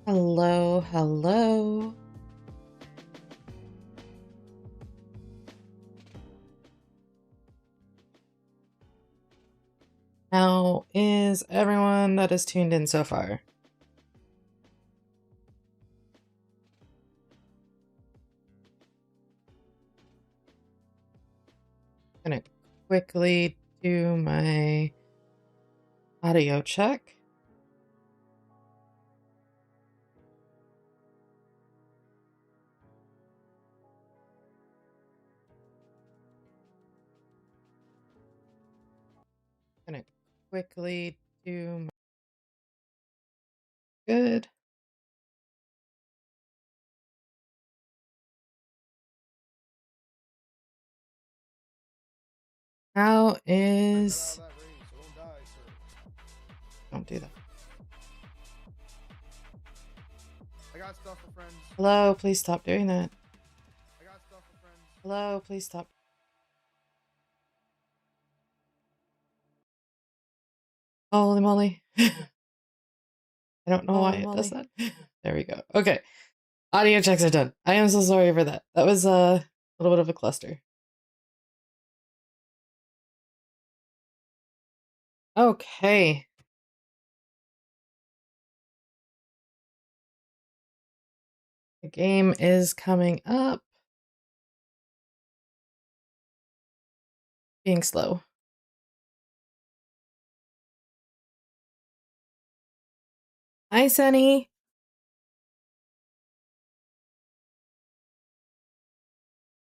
Hello, hello. How is everyone that is tuned in so far? I'm gonna quickly do my audio check. Gonna quickly do my good. How is don't do that. I got stuff for friends. Hello, please stop doing that. I got stuff for friends. Hello, please stop. Holy moly. I don't know why it does that. There we go. Okay. Audio checks are done. I am so sorry for that. That was a little bit of a cluster. Okay. The game is coming up. Being slow. Hi, Sunny.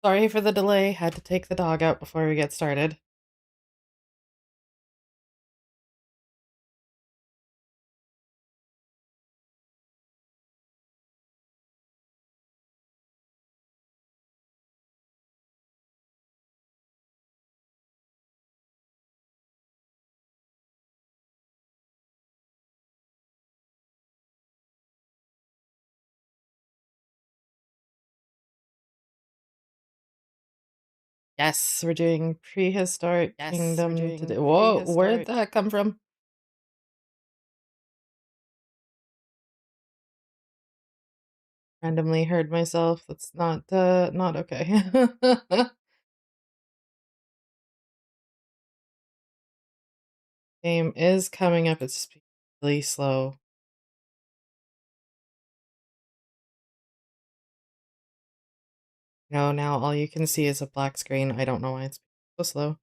Sorry for the delay. Had to take the dog out before we get started. Yes, we're doing Prehistoric Kingdom today. Whoa, where'd that come from? Randomly heard myself. That's not okay. Game is coming up. It's really slow. No, now all you can see is a black screen. I don't know why it's so slow.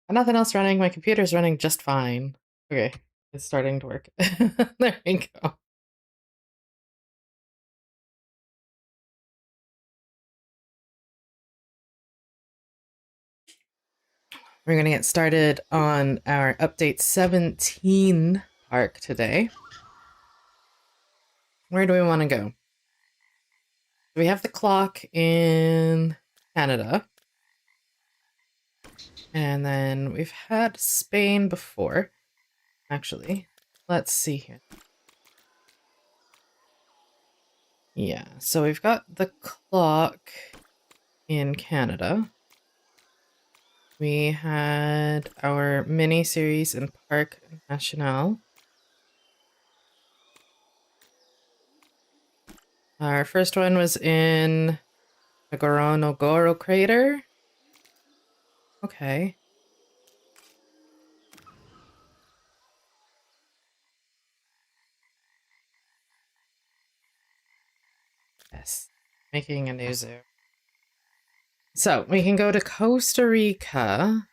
Got nothing else running. My computer's running just fine. Okay, it's starting to work. There we go. We're going to get started on our update 17 arc today. Where do we want to go? We have the clock in Canada. And then we've had Spain before. Actually, let's see here. Yeah, so we've got the clock in Canada. We had our mini-series in Parc National. Our first one was in the Goronogoro crater. Okay. Yes. Making a new zoo. So we can go to Costa Rica.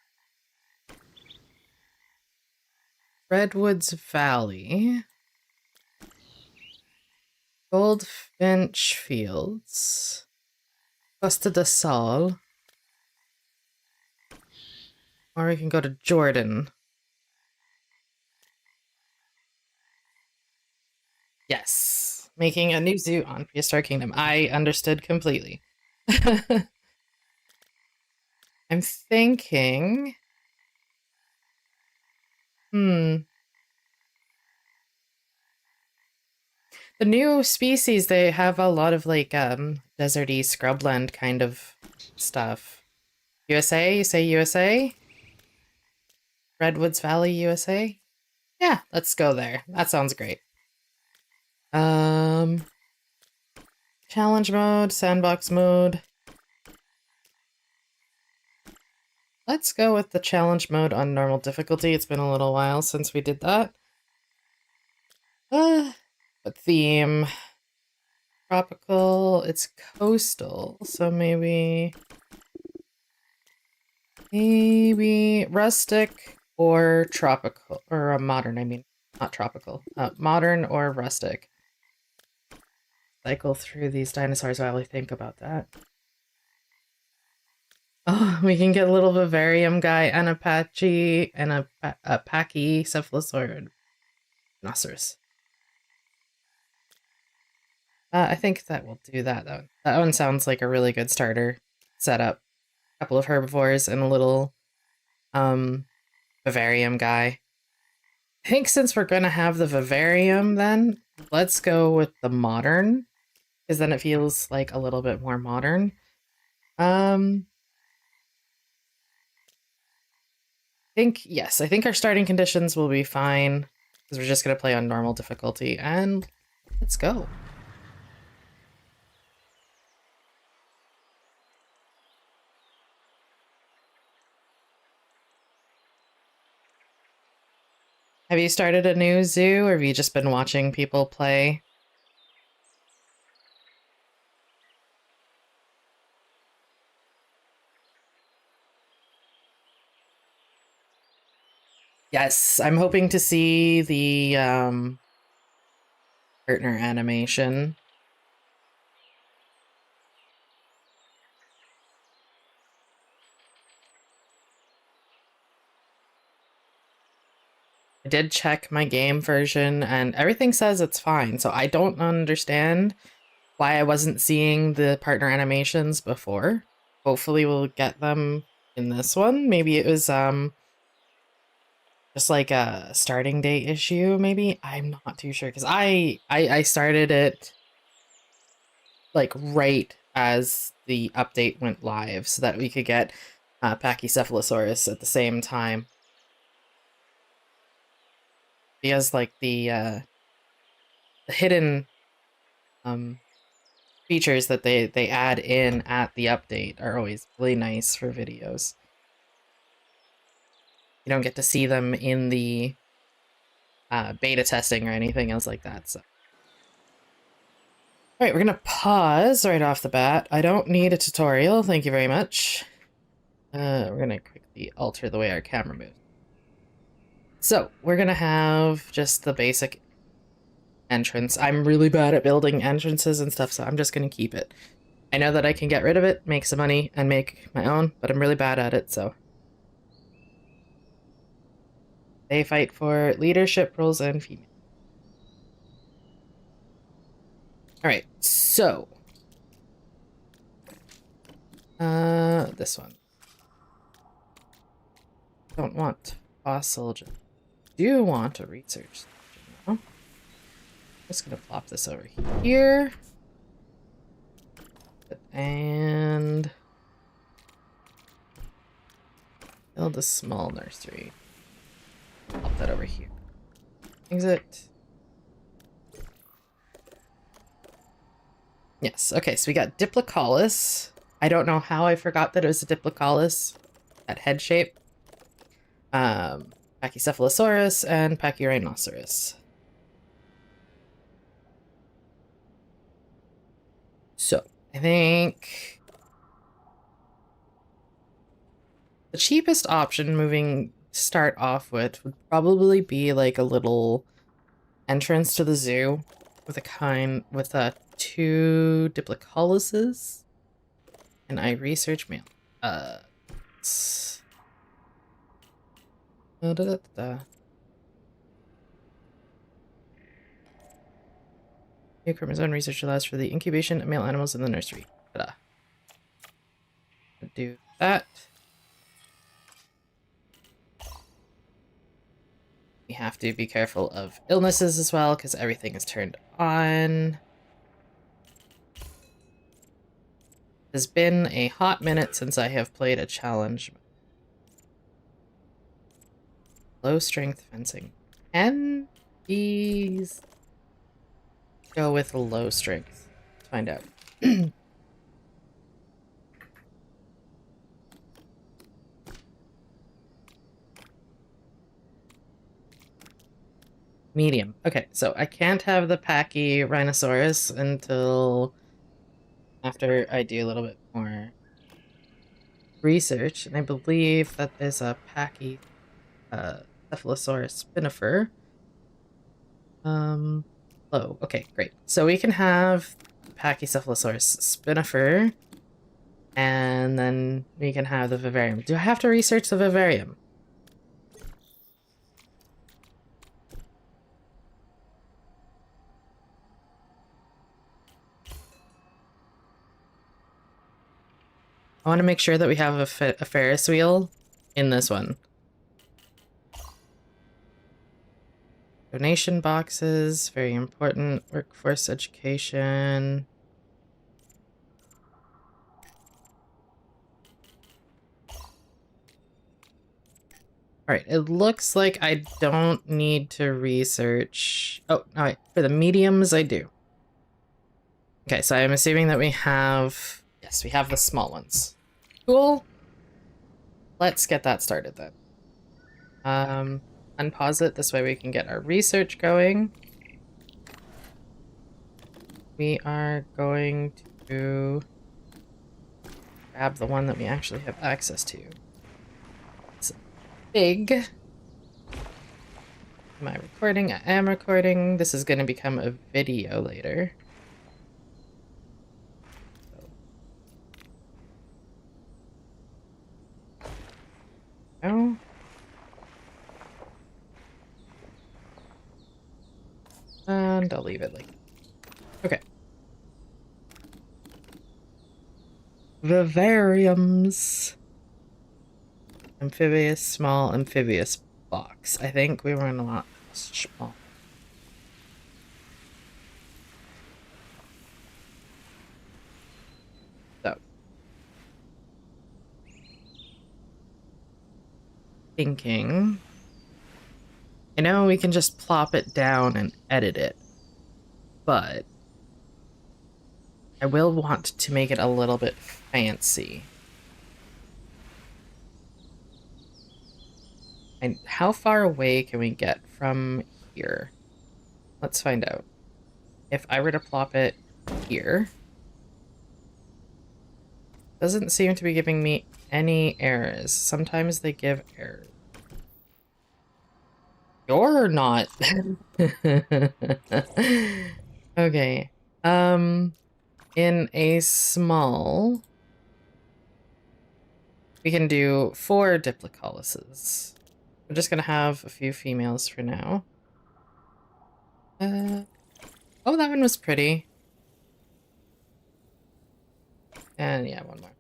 Redwoods Valley. Goldfinch Fields. Costa del Sol. Or we can go to Jordan. Yes. Making a new zoo on Prehistoric Kingdom. I understood completely. I'm thinking... The new species, they have a lot of like deserty scrubland kind of stuff. USA? You say USA? Redwoods Valley, USA? Yeah, let's go there. That sounds great. Challenge mode, sandbox mode. Let's go with the challenge mode on normal difficulty. It's been a little while since we did that. What theme? Tropical. It's coastal, so maybe rustic or tropical, or modern. I mean, not tropical. Modern or rustic. Cycle through these dinosaurs while we think about that. Oh, we can get a little vivarium guy, an Apache, and a Pachycephalosaurus rhinoceros. I think that will do that, though. That one sounds like a really good starter setup. A couple of herbivores and a little vivarium guy. I think since we're going to have the vivarium, then let's go with the modern, because then it feels like a little bit more modern. I think our starting conditions will be fine, because we're just going to play on normal difficulty, and let's go. Have you started a new zoo, or have you just been watching people play? Yes, I'm hoping to see the partner animation. I did check my game version and everything says it's fine, so I don't understand why I wasn't seeing the partner animations before. Hopefully we'll get them in this one. Maybe it was just like a starting date issue, maybe? I'm not too sure, because I started it like right as the update went live so that we could get Pachycephalosaurus at the same time. Because like the hidden features that they add in at the update are always really nice for videos. You don't get to see them in the beta testing or anything else like that. So, all right, we're gonna pause right off the bat. I don't need a tutorial, thank you very much. We're gonna quickly alter the way our camera moves. So we're gonna have just the basic entrance. I'm really bad at building entrances and stuff, so I'm just gonna keep it. I know that I can get rid of it, make some money, and make my own, but I'm really bad at it, so. They fight for leadership roles and female. Alright, so. This one. Don't want fossil, just do want a research. I'm just gonna plop this over here. And build a small nursery. Pop that over here. Exit. Yes, okay, so we got Diplocaulus. I don't know how I forgot that it was a Diplocaulus. That head shape. Pachycephalosaurus and Pachyrhinoceros. So, I think the cheapest option moving to start off with would probably be like a little entrance to the zoo with two Diplocauluses. And I research mail. Da-da-da-da. New chromosome research allows for the incubation of male animals in the nursery. Ta-da. Do that. We have to be careful of illnesses as well, because everything is turned on. It's been a hot minute since I have played a challenge. Low strength fencing. Can these go with low strength? Let's find out. Medium. Okay, so I can't have the Pachyrhinosaurus until after I do a little bit more research, and I believe that there's a Cephalosaurus spinifer. Low. Okay, great. So we can have Pachycephalosaurus spinifer, and then we can have the vivarium. Do I have to research the vivarium? I want to make sure that we have a Ferris wheel in this one. Donation boxes, very important. Workforce education. Alright, it looks like I don't need to research... Oh, no, wait. For the mediums, I do. Okay, so I'm assuming that we have... Yes, we have the small ones. Cool. Let's get that started then. Unpause it. This way we can get our research going. We are going to grab the one that we actually have access to. It's big. Am I recording? I am recording. This is going to become a video later. Oh. And I'll leave it like... Okay. Vivariums. Amphibious, small, amphibious box. I think we were in a lot small. So. Thinking. I know we can just plop it down and edit it, but I will want to make it a little bit fancy. And how far away can we get from here? Let's find out. If I were to plop it here, doesn't seem to be giving me any errors. Sometimes they give errors. You're not. Okay. In a small, we can do 4 diplocoluses. We're just gonna have a few females for now. Oh, that one was pretty. And yeah, one more.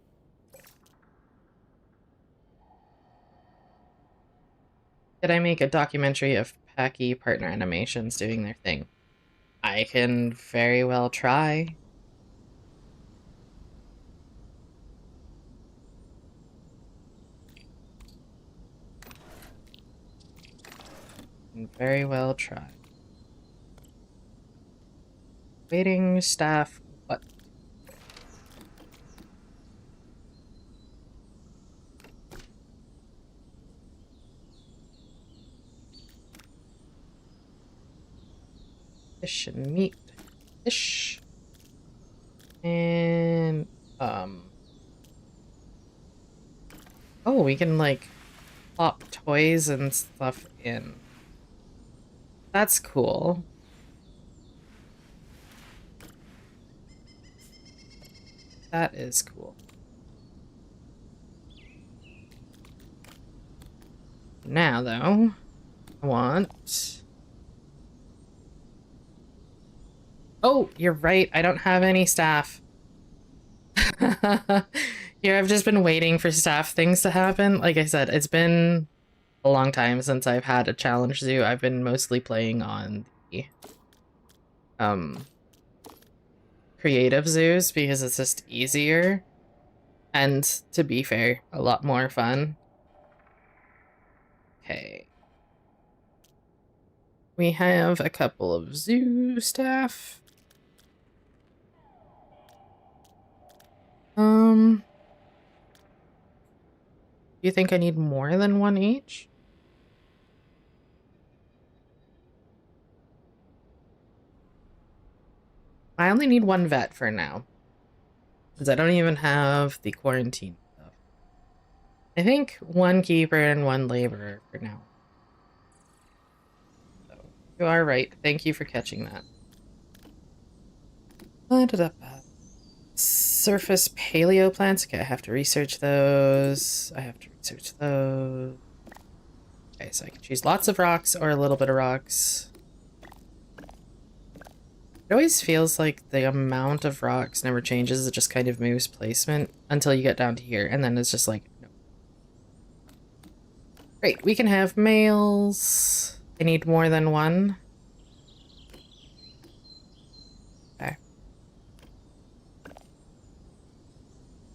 Did I make a documentary of Packy partner animations doing their thing? I can very well try. Can very well try. Waiting staff, what? Fish and meat. Fish. And, oh, we can, like, plop toys and stuff in. That's cool. That is cool. Now, though, I want... Oh, you're right. I don't have any staff. Here, I've just been waiting for staff things to happen. Like I said, it's been a long time since I've had a challenge zoo. I've been mostly playing on the creative zoos because it's just easier and, to be fair, a lot more fun. Okay. We have a couple of zoo staff. Do you think I need more than one each? I only need one vet for now, because I don't even have the quarantine stuff. I think one keeper and one laborer for now. So, you are right. Thank you for catching that. Surface paleo plants. Okay, I have to research those. I have to research those. Okay, so I can choose lots of rocks or a little bit of rocks. It always feels like the amount of rocks never changes. It just kind of moves placement until you get down to here. And then it's just like, no. Great, we can have males. I need more than one. Okay.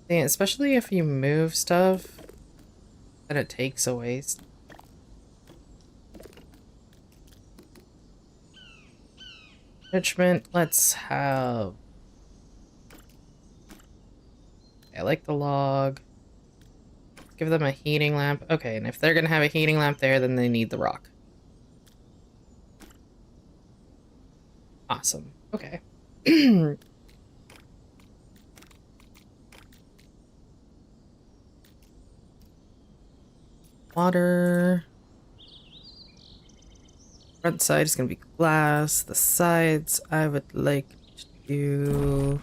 Yeah, especially if you move stuff, then it takes a waste. Enrichment, let's have... I like the log. Give them a heating lamp. Okay, and if they're gonna have a heating lamp there, then they need the rock. Awesome. Okay. Water. Front side is gonna be glass. The sides, I would like to do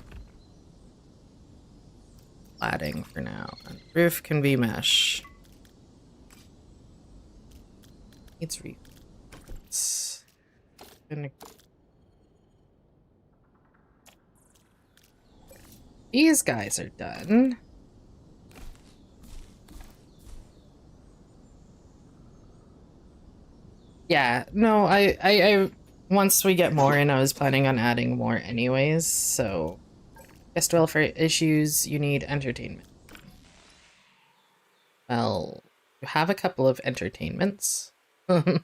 cladding for now. And roof can be mesh. Needs refits. These guys are done. Yeah, no, I once we get more in, I was planning on adding more anyways, so guest welfare issues, you need entertainment. Well, you have a couple of entertainments. Okay,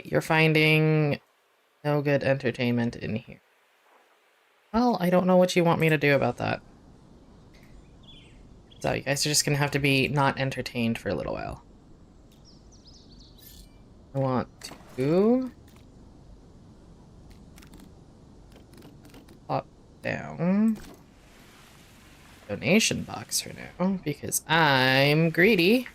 you're finding no good entertainment in here. Well, I don't know what you want me to do about that. So you guys are just gonna have to be not entertained for a little while. I want to pop down donation box for now because I'm greedy.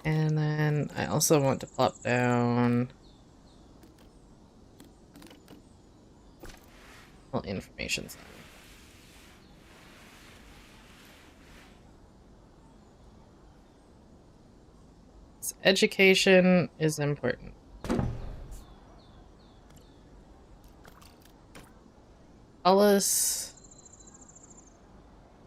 And then I also want to plop down information center. So education is important. Hollis.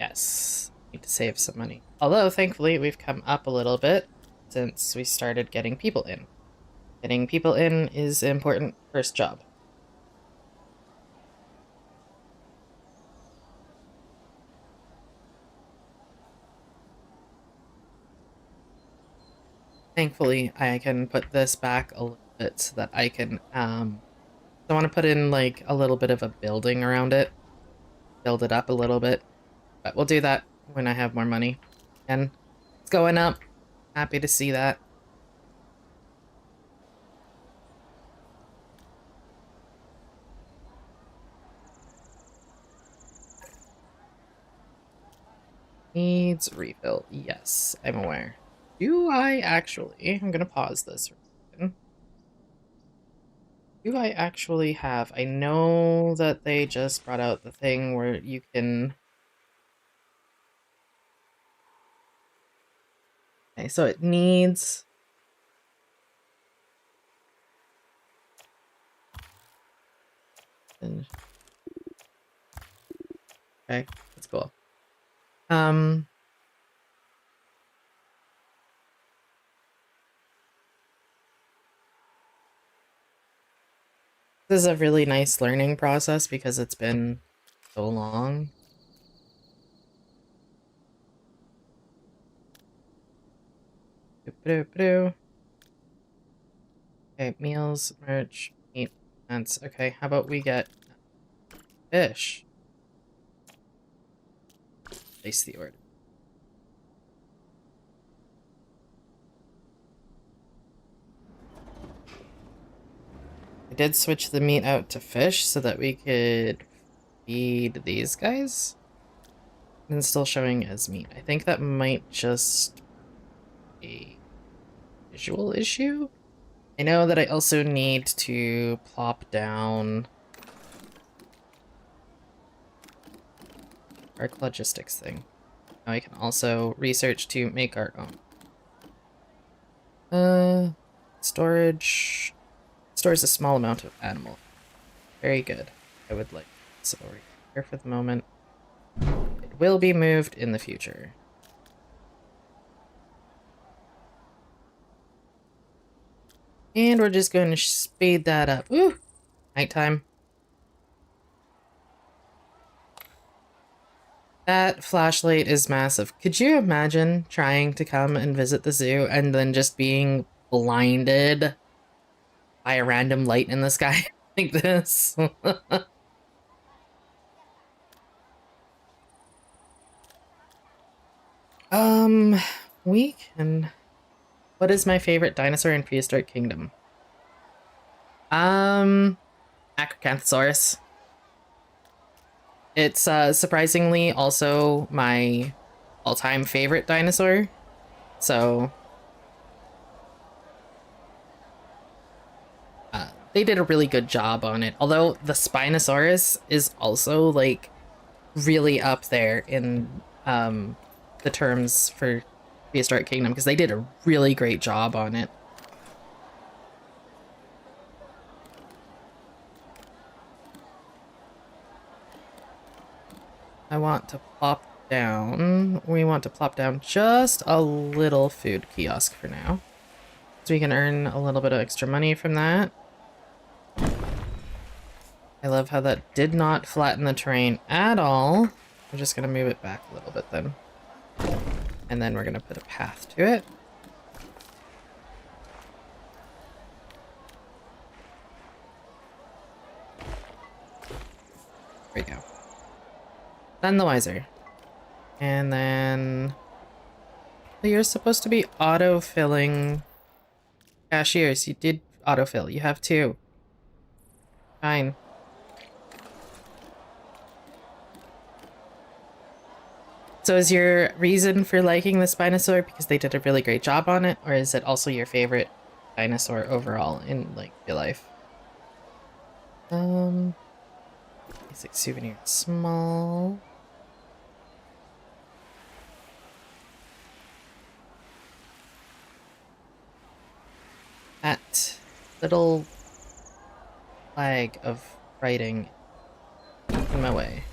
Yes, need to save some money. Although, thankfully, we've come up a little bit since we started getting people in. Getting people in is an important first job. Thankfully, I can put this back a little bit so that I can, I want to put in, like, a little bit of a building around it. Build it up a little bit. But we'll do that when I have more money. And it's going up. Happy to see that. Needs refill. Yes, I'm aware. Do I actually? I'm gonna pause this for a second. Do I actually have? I know that they just brought out the thing where you can... Okay, so it needs... Okay, that's cool. This is a really nice learning process because it's been so long. Okay, meals, merch, meat, plants. Okay, how about we get fish? Place the order. I did switch the meat out to fish so that we could feed these guys. And it's still showing as meat. I think that might just be a visual issue. I know that I also need to plop down our logistics thing. Now I can also research to make our own. Storage. Stores a small amount of animal. Very good. I would like so over here for the moment. It will be moved in the future. And we're just going to speed that up. Ooh! Nighttime. That flashlight is massive. Could you imagine trying to come and visit the zoo and then just being blinded by a random light in the sky like this? Um, we can... What is my favorite dinosaur in Prehistoric Kingdom? Acrocanthosaurus. It's surprisingly also my all-time favorite dinosaur. So they did a really good job on it. Although the Spinosaurus is also like really up there in the terms for Prehistoric Kingdom because they did a really great job on it. I want to plop down. We want to plop down just a little food kiosk for now. So we can earn a little bit of extra money from that. I love how that did not flatten the terrain at all. I'm just going to move it back a little bit then. And then we're going to put a path to it. There we go. None the wiser. And then... You're supposed to be auto-filling cashiers. You did autofill. You have two. Fine. So is your reason for liking the Spinosaur because they did a really great job on it? Or is it also your favorite dinosaur overall in, like, real life? Basic souvenir small. That little flag of writing in my way.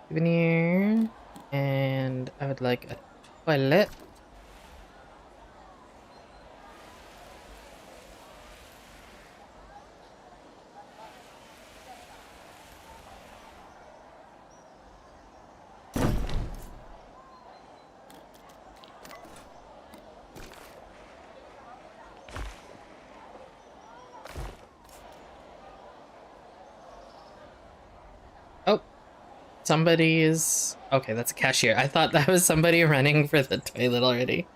Souvenir. And I would like a toilet. Oh, somebody is... Okay, that's a cashier. I thought that was somebody running for the toilet already.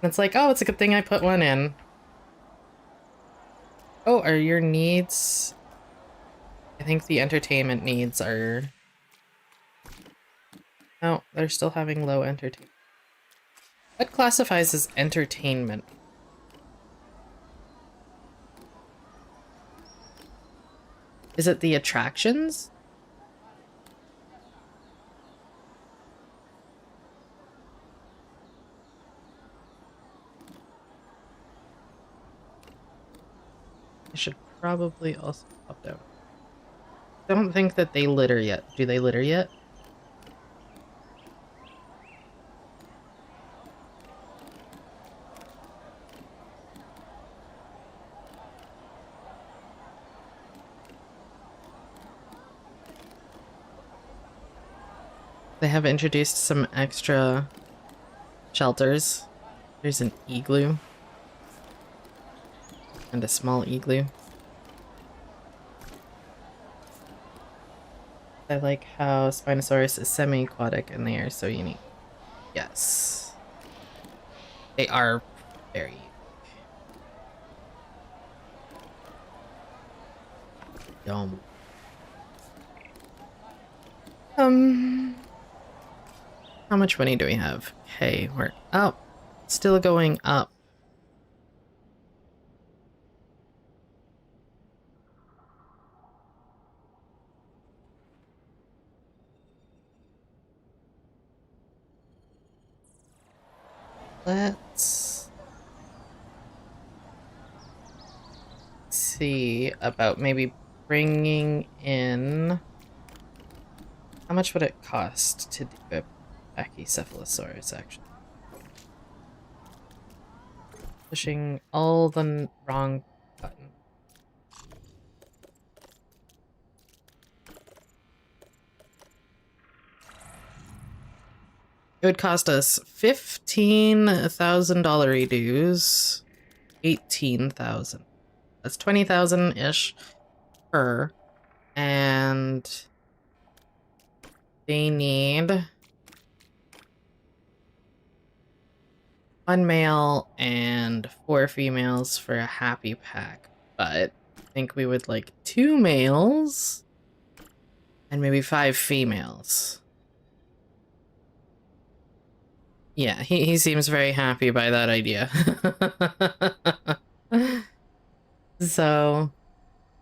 It's like, oh, it's a good thing I put one in. Oh, are your needs... I think the entertainment needs are... No, they're still having low entertainment. What classifies as entertainment? Is it the attractions? I should probably also opt out. I don't think that they litter yet. Do they litter yet? They have introduced some extra shelters. There's an igloo. And a small igloo. I like how Spinosaurus is semi-aquatic and they are so unique. Yes. They are very unique. Yum. How much money do we have? Okay, we're up. Still going up. Let's see about maybe bringing in... How much would it cost to do a Pachycephalosaurus, actually? Pushing all the wrong buttons. It would cost us $15,000 dues. 18,000. That's 20,000-ish per. And they need 1 male and 4 females for a happy pack. But I think we would like 2 males and maybe 5 females. Yeah, he seems very happy by that idea. So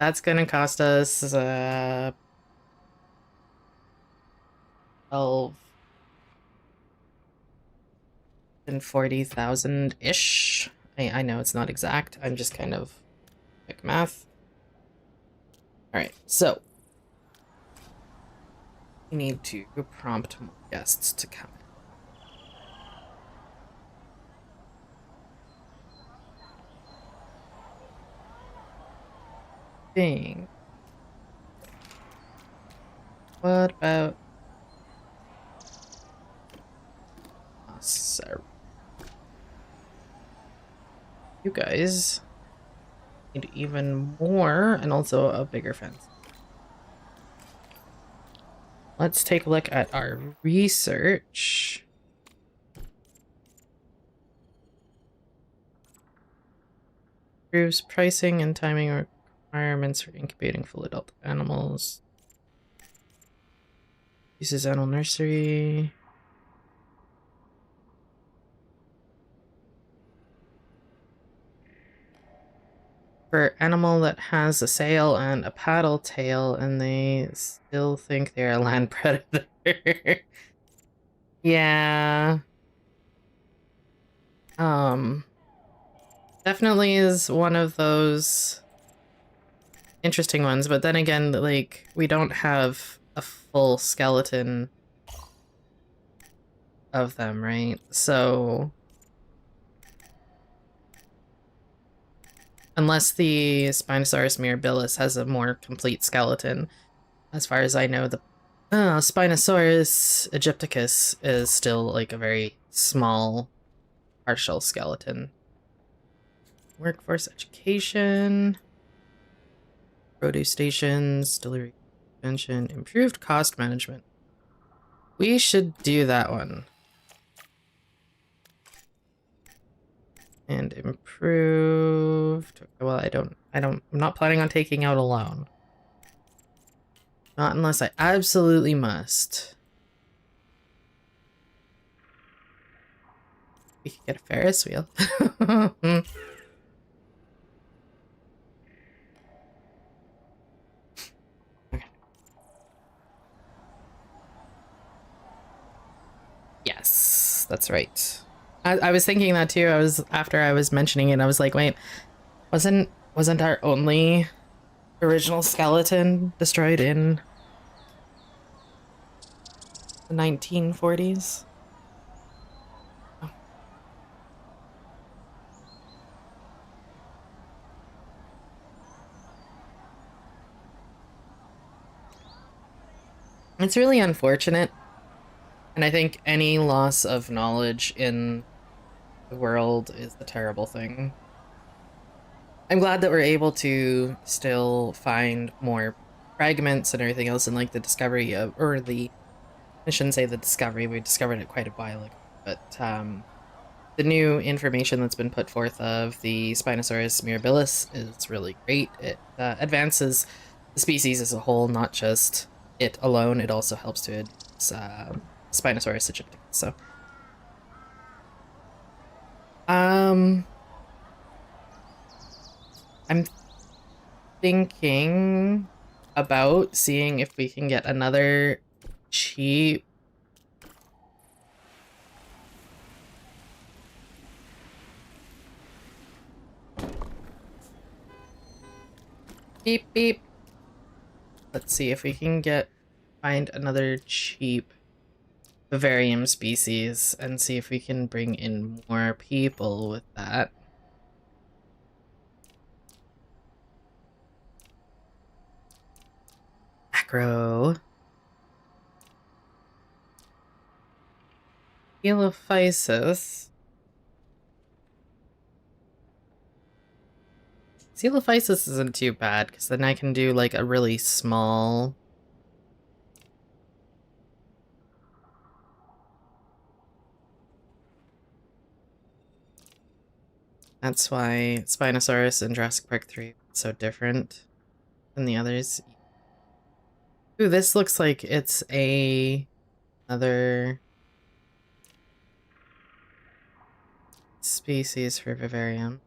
that's gonna cost us 12 and 40,000-ish. I know it's not exact. I'm just kind of quick math. All right, so we need to prompt more guests to come in. What about us? You guys need even more and also a bigger fence. Let's take a look at our research. Improves pricing and timing requirements for incubating full adult animals. Uses animal nursery. For animal that has a sail and a paddle tail and they still think they're a land predator. Yeah. Definitely is one of those interesting ones, but then again, like, we don't have a full skeleton of them, right? So unless the Spinosaurus mirabilis has a more complete skeleton, as far as I know, the Spinosaurus aegypticus is still like a very small partial skeleton. Workforce education, produce stations, delivery prevention, improved cost management. We should do that one. And improved. Well, I'm not planning on taking out a loan. Not unless I absolutely must. We could get a Ferris wheel. that's right. I was thinking that too. After I was mentioning it, I was like, wait, wasn't our only original skeleton destroyed in the 1940s? It's really unfortunate, and I think any loss of knowledge in the world is a terrible thing. I'm glad that we're able to still find more fragments and everything else, and like the discovery of, or the, I shouldn't say the discovery, we discovered it quite a while ago, but the new information that's been put forth of the Spinosaurus mirabilis is really great. It advances the species as a whole, not just it alone. It also helps to advance Spinosaurus aegypti. So, I'm thinking about seeing if we can get another cheap. Beep beep. Let's see if we can find another cheap vivarium species and see if we can bring in more people with that. Macro. Coelophysis. Coelophysis isn't too bad, because then I can do like a really small... That's why Spinosaurus and Jurassic Park 3 are so different than the others. Ooh, this looks like it's another species for vivarium.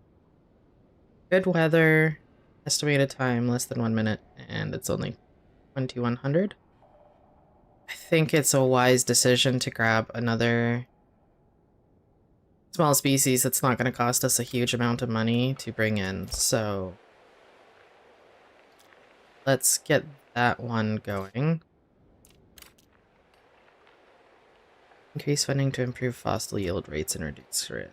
Good weather, estimated time less than 1 minute, and it's only 2100. I think it's a wise decision to grab another small species that's not going to cost us a huge amount of money to bring in, so let's get that one going. Increase funding to improve fossil yield rates and reduce risk.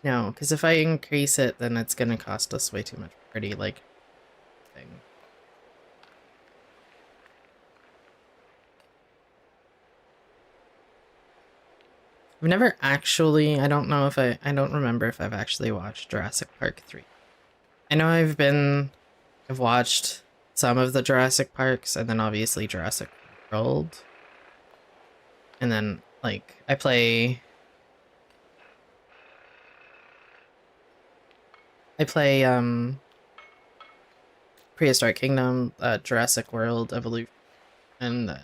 No, because if I increase it, then it's going to cost us way too much pretty, like, thing. I've never actually, I don't remember if I've actually watched Jurassic Park 3. I know I've watched some of the Jurassic Parks, and then obviously Jurassic World. And then, like, I play Prehistoric Kingdom, Jurassic World Evolution, and the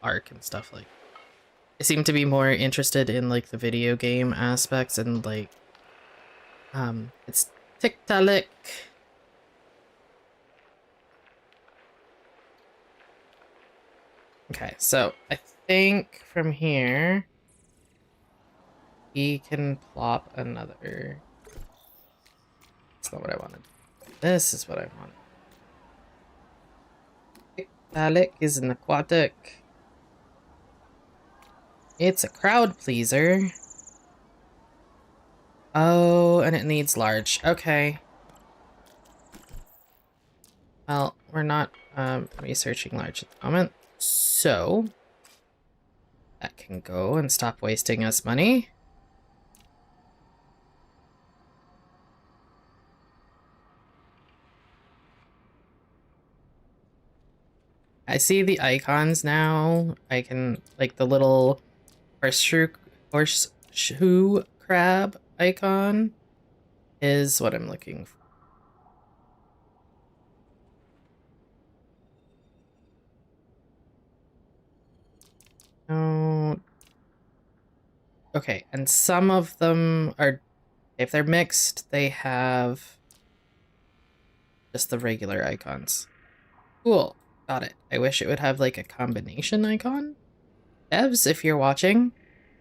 Ark and stuff like that. I seem to be more interested in like the video game aspects and like it's Tiktaalik. Okay, so I think from here we can plop another. That's not what I wanted. This is what I wanted. Tiktaalik is an aquatic. It's a crowd pleaser. Oh, and it needs large. Okay. Well, we're not researching large at the moment, so that can go and stop wasting us money. I see the icons now. I can, like, the little horseshoe crab icon is what I'm looking for. Oh. Okay, and some of them are, if they're mixed, they have just the regular icons. Cool. Got it. I wish it would have like a combination icon. Devs, if you're watching,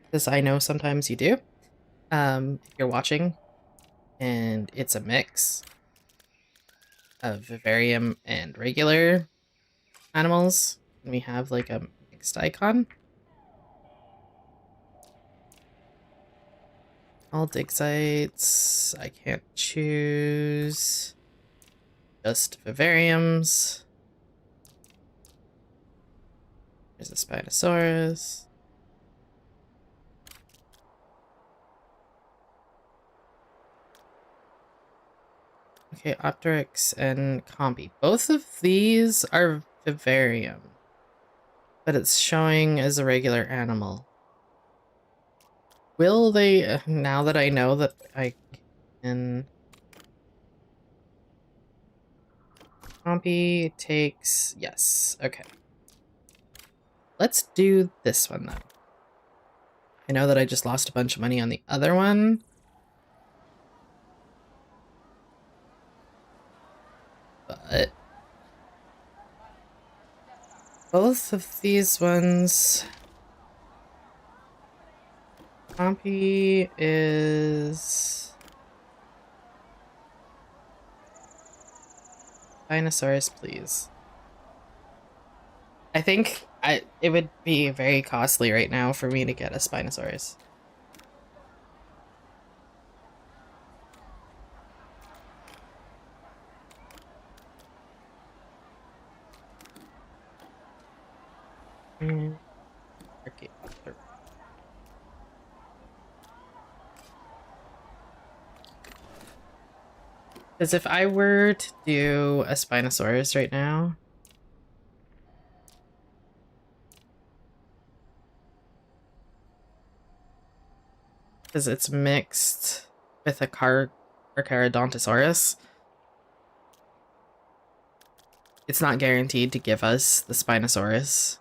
because I know sometimes you do. If you're watching and it's a mix of vivarium and regular animals, and we have like a mixed icon. All dig sites. I can't choose. Just vivariums. There's a Spinosaurus. Okay, Opteryx and Combi. Both of these are vivarium, but it's showing as a regular animal. Will they, now that I know that I can... Combi takes, yes, okay. Let's do this one then. I know that I just lost a bunch of money on the other one. But both of these ones... Compy is... Dinosaurs, please. I think it would be very costly right now for me to get a Spinosaurus. Okay. Because if I were to do a Spinosaurus right now, because it's mixed with a Carcharodontosaurus, it's not guaranteed to give us the Spinosaurus.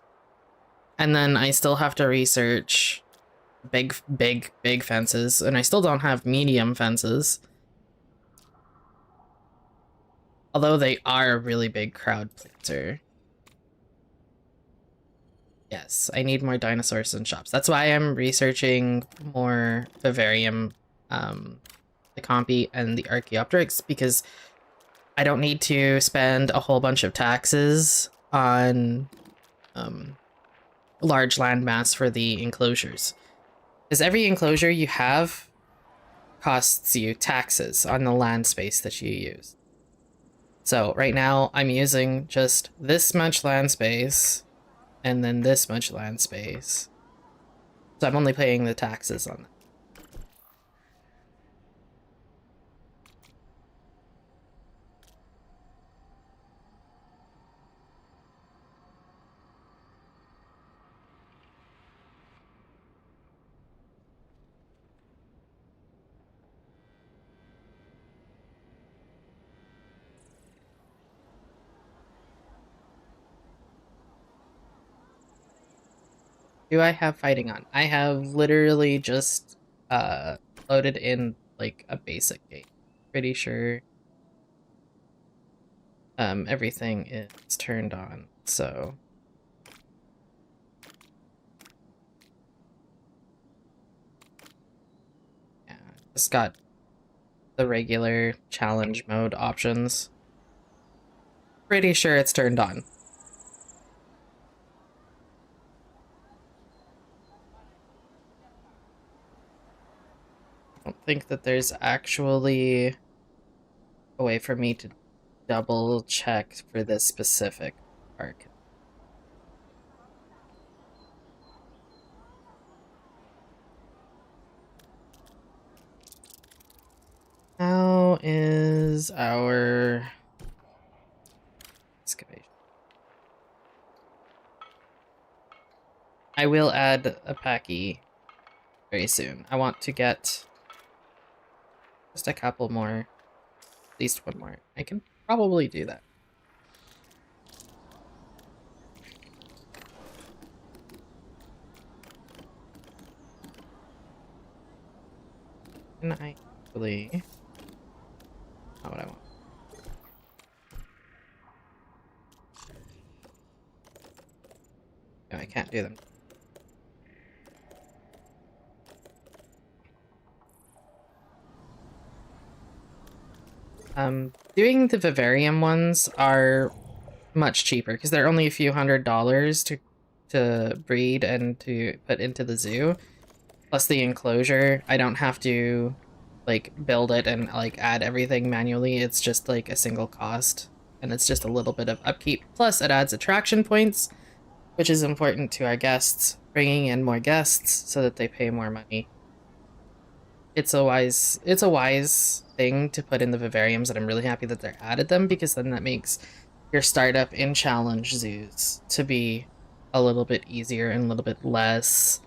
And then I still have to research big fences, and I still don't have medium fences. Although they are a really big crowd pleaser. Yes, I need more dinosaurs in shops. That's why I'm researching more vivarium, the Compy and the Archaeopteryx, because I don't need to spend a whole bunch of taxes on large landmass for the enclosures. Because every enclosure you have costs you taxes on the land space that you use. So right now I'm using just this much land space and then this much land space. So I'm only paying the taxes on that. Do I have fighting on? I have literally just loaded in like a basic game. Pretty sure everything is turned on, so yeah, just got the regular challenge mode options. Pretty sure it's turned on. I don't think that there's actually a way for me to double check for this specific arc. How is our excavation? I will add a packy very soon. I want to get just a couple more, at least one more. I can probably do that. Can I actually... Not what I want. No, I can't do them. Doing the vivarium ones are much cheaper because they're only a few $100s to breed and to put into the zoo. Plus the enclosure, I don't have to like build it and like add everything manually. It's just like a single cost, and it's just a little bit of upkeep. Plus it adds attraction points, which is important to our guests, bringing in more guests so that they pay more money. It's a wise thing to put in the vivariums, and I'm really happy that they're added them because then that makes your startup in challenge zoos to be a little bit easier and a little bit less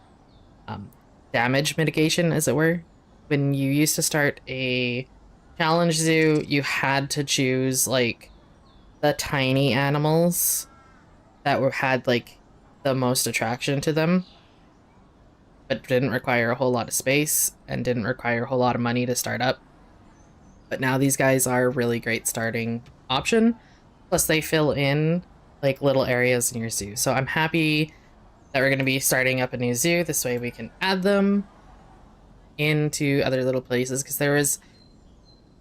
damage mitigation, as it were. When you used to start a challenge zoo, you had to choose like the tiny animals that had like the most attraction to them, but didn't require a whole lot of space and didn't require a whole lot of money to start up. But now these guys are a really great starting option. Plus they fill in like little areas in your zoo. So I'm happy that we're going to be starting up a new zoo. This way we can add them into other little places. Because there was,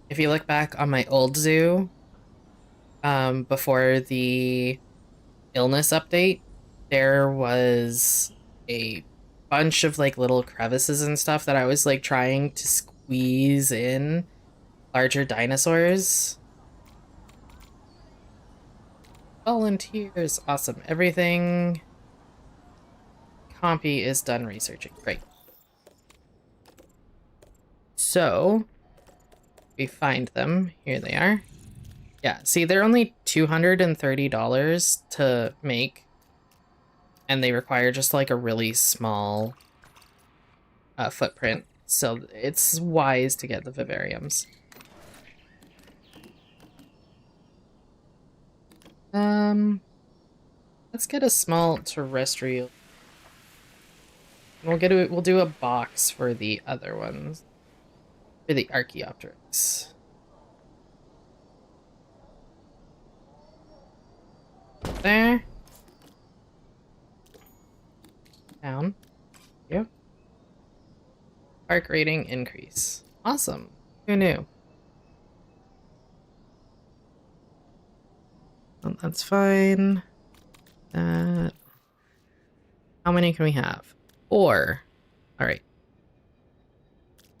if you look back on my old zoo, before the illness update, there was a bunch of like little crevices and stuff that I was like trying to squeeze in larger dinosaurs. Volunteers, awesome. Everything Compy is done researching. Great. So we find them. Here they are. Yeah, see, they're only $230 to make, and they require just like a really small footprint. So it's wise to get the vivariums. Let's get a small terrestrial. We'll do a box for the other ones. For the Archaeopteryx. There. Down. Yep. Park rating increase. Awesome. Who knew? Well, that's fine. How many can we have? 4. All right.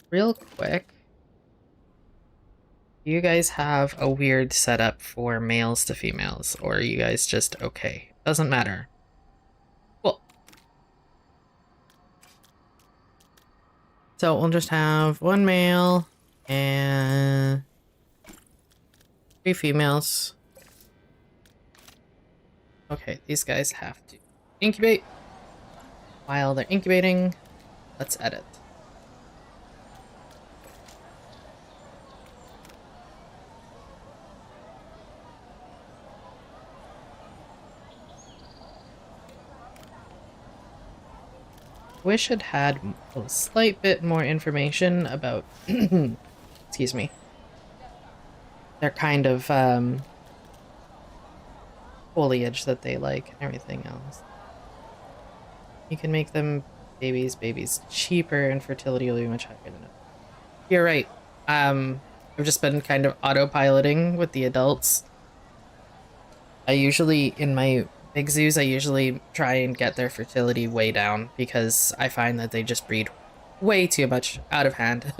Real quick. Do you guys have a weird setup for males to females, or are you guys just okay? Doesn't matter. Cool. So we'll just have 1 male and 3 females. Okay, these guys have to incubate. While they're incubating, let's edit. Wish it had a slight bit more information about excuse me, their kind of foliage that they like and everything else. You can make them babies cheaper, and fertility will be much higher than it. You're right. I've just been kind of autopiloting with the adults. I usually, in my big zoos, I usually try and get their fertility way down because I find that they just breed way too much out of hand.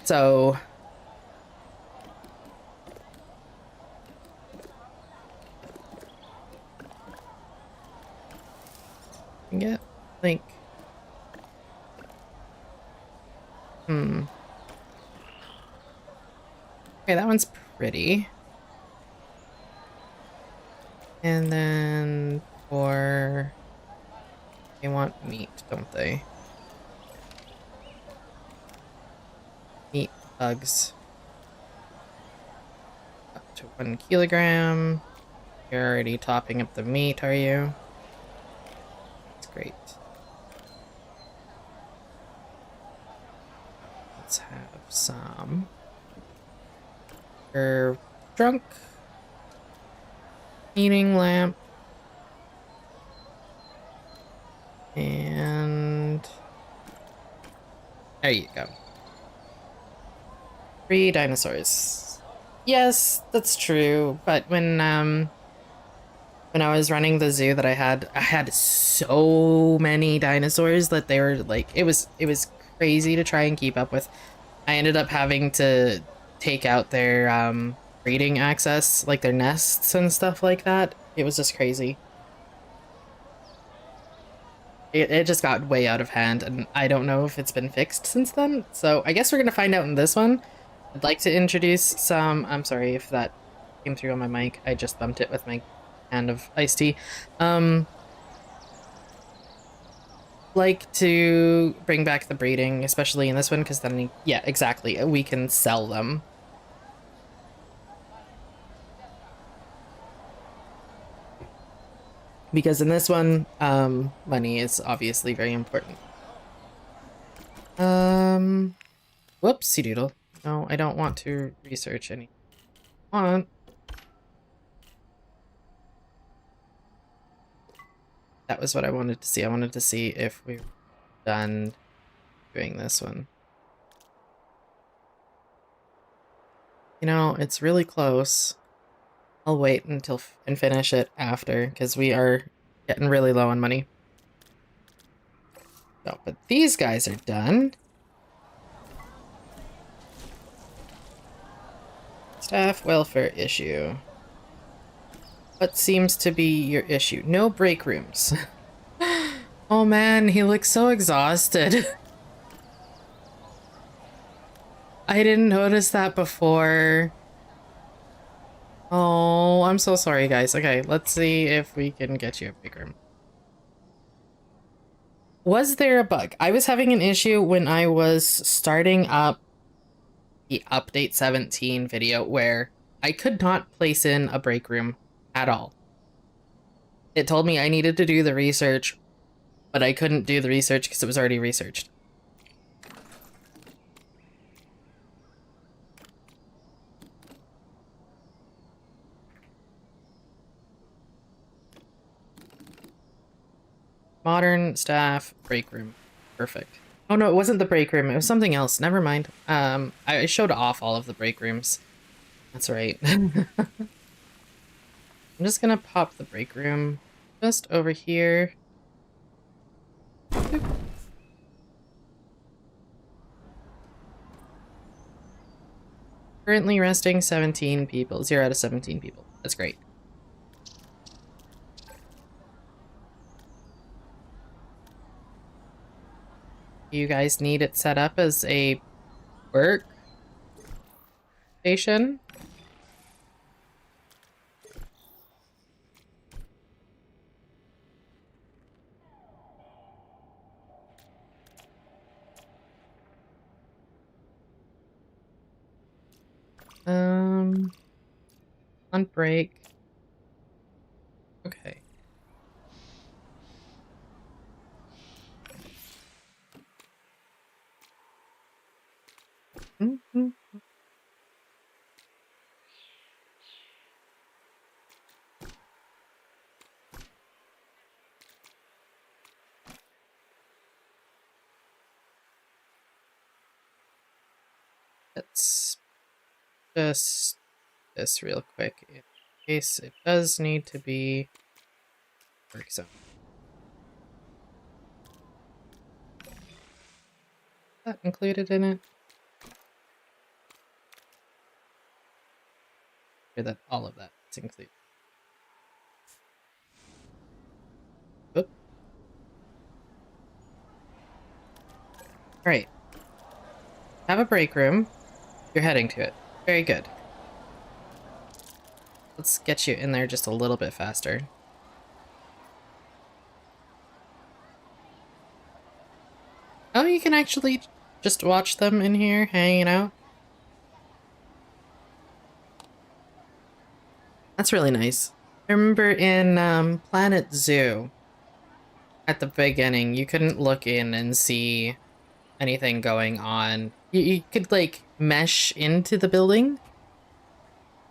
So yeah, like okay, that one's pretty. And then for they want meat, don't they? Meat bugs. Up to 1 kilogram. You're already topping up the meat, are you? That's great. Let's have some. Your drunk. Heating lamp. And there you go. 3 dinosaurs. Yes, that's true. But when I was running the zoo that I had so many dinosaurs that they were like it was crazy to try and keep up with. I ended up having to take out their breeding access, like their nests and stuff like that. It was just crazy. It just got way out of hand, and I don't know if it's been fixed since then. So I guess we're gonna find out in this one. I'd like to introduce some. I'm sorry if that came through on my mic. I just bumped it with my hand of iced tea. Um, like to bring back the breeding, especially in this one, because then, yeah, exactly, we can sell them. Because in this one, money is obviously very important. Whoopsie doodle. No, I don't want to research any. Want. That was what I wanted to see. I wanted to see if we were done doing this one. You know, it's really close. I'll wait until and finish it after, because we are getting really low on money. No, but these guys are done. Staff welfare issue. What seems to be your issue? No break rooms. Oh man, he looks so exhausted. I didn't notice that before. Oh, I'm so sorry, guys. Okay, let's see if we can get you a break room. Was there a bug? I was having an issue when I was starting up the update 17 video where I could not place in a break room at all. It told me I needed to do the research, but I couldn't do the research because it was already researched. Modern staff break room. Perfect. Oh no, it wasn't the break room. It was something else. Never mind. I showed off all of the break rooms. That's right. I'm just gonna pop the break room just over here. Boop. Currently resting 17 people. 0 out of 17 people. That's great. You guys need it set up as a work station. On break. Okay. Mm-hmm. Let's just this real quick in case it does need to be work zone. Is that included in it? Or that all of that is included. Oop. Alright. Have a break room. You're heading to it. Very good. Let's get you in there just a little bit faster. Oh, you can actually just watch them in here, hanging out. That's really nice. I remember in Planet Zoo, at the beginning, you couldn't look in and see anything going on. You could, like, mesh into the building,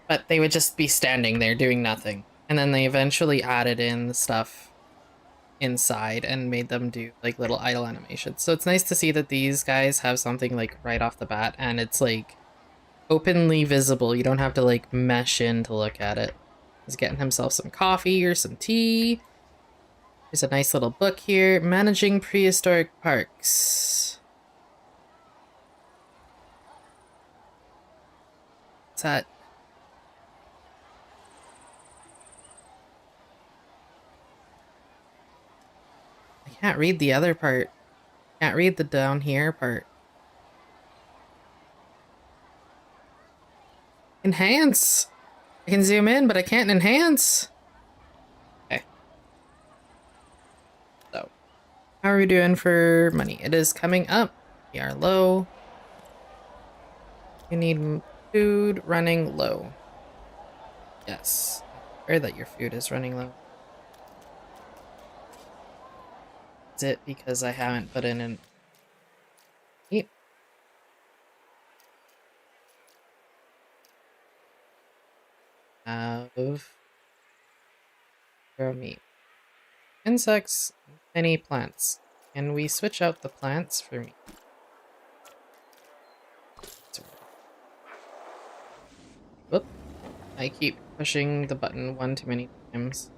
but they would just be standing there doing nothing. And then they eventually added in the stuff inside and made them do like little idle animations. So it's nice to see that these guys have something like right off the bat and it's like openly visible. You don't have to like mesh in to look at it. He's getting himself some coffee or some tea. There's a nice little book here. Managing Prehistoric Parks. What's that? I can't read the other part. Can't read the down here part. Enhance! I can zoom in, but I can't enhance. Okay. So, how are we doing for money? It is coming up. We are low. You need food running low. Yes. I'm aware that your food is running low. Is it because I haven't put in an... Eat. Of... Grow meat. Insects, any plants. Can we switch out the plants for meat? Whoop. I keep pushing the button one too many times.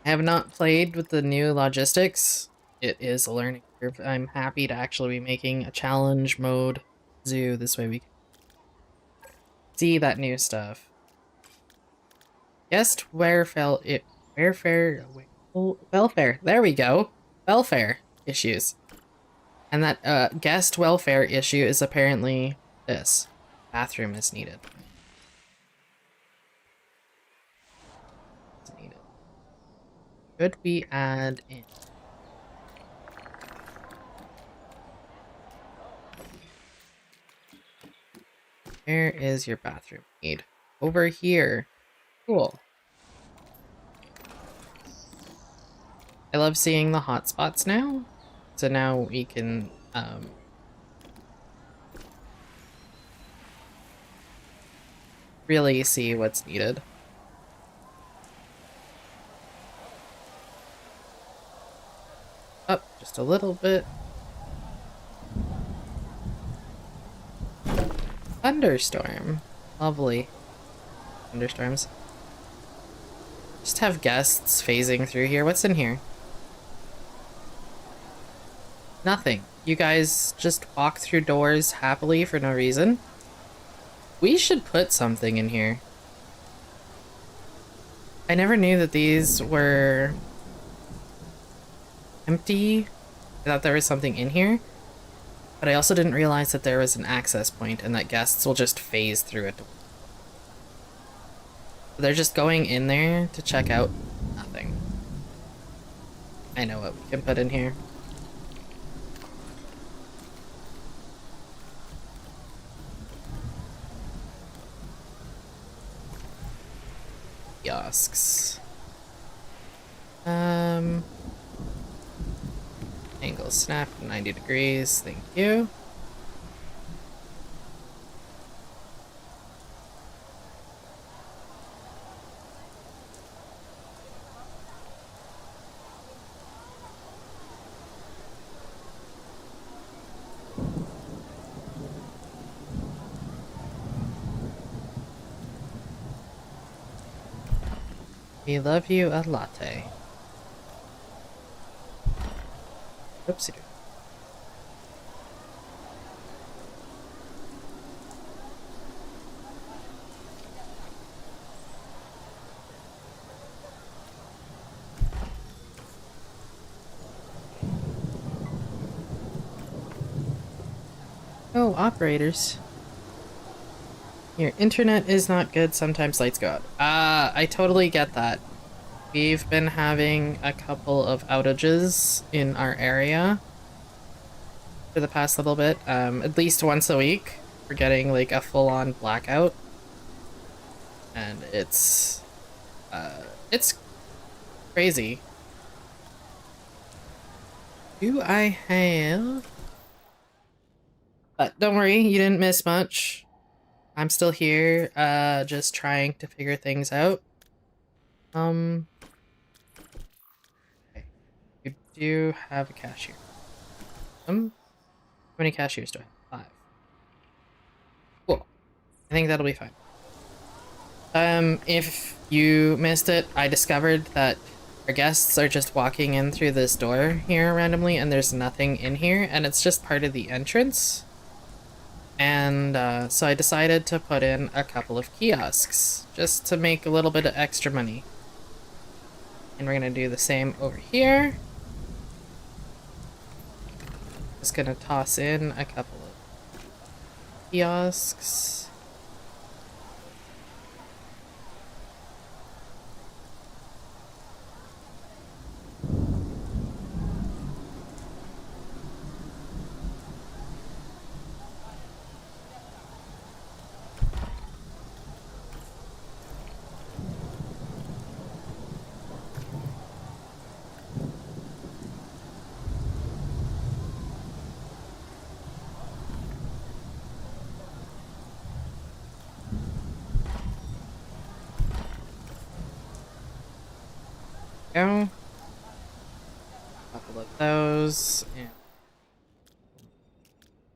I have not played with the new logistics. It is a learning curve. I'm happy to actually be making a challenge mode zoo. This way we can see that new stuff. Guest welfare welfare. There we go. Welfare issues. And that guest welfare issue is apparently this. Bathroom is needed. It's needed. Could we add in? Where is your bathroom need? Over here. Cool. I love seeing the hotspots now. So now we can really see what's needed. Up just a little bit. Thunderstorm. Lovely. Thunderstorms. Just have guests phasing through here. What's in here? Nothing. You guys just walk through doors happily for no reason. We should put something in here. I never knew that these were empty. I thought there was something in here. But I also didn't realize that there was an access point and that guests will just phase through it. They're just going in there to check out nothing. I know what we can put in here. Kiosks. Angle snap 90 degrees, thank you. We love you a latte. Oopsie doo. Oh, operators. Your internet is not good, sometimes lights go out. I totally get that. We've been having a couple of outages in our area for the past little bit. At least once a week. We're getting like a full-on blackout. And it's crazy. Do I have... But don't worry, you didn't miss much. I'm still here, just trying to figure things out. Okay. We do have a cashier. How many cashiers do I have? 5. Cool. I think that'll be fine. If you missed it, I discovered that our guests are just walking in through this door here randomly, and there's nothing in here, and it's just part of the entrance. And so I decided to put in a couple of kiosks just to make a little bit of extra money. And we're gonna do the same over here. Just gonna toss in a couple of kiosks. Go. Couple of those. And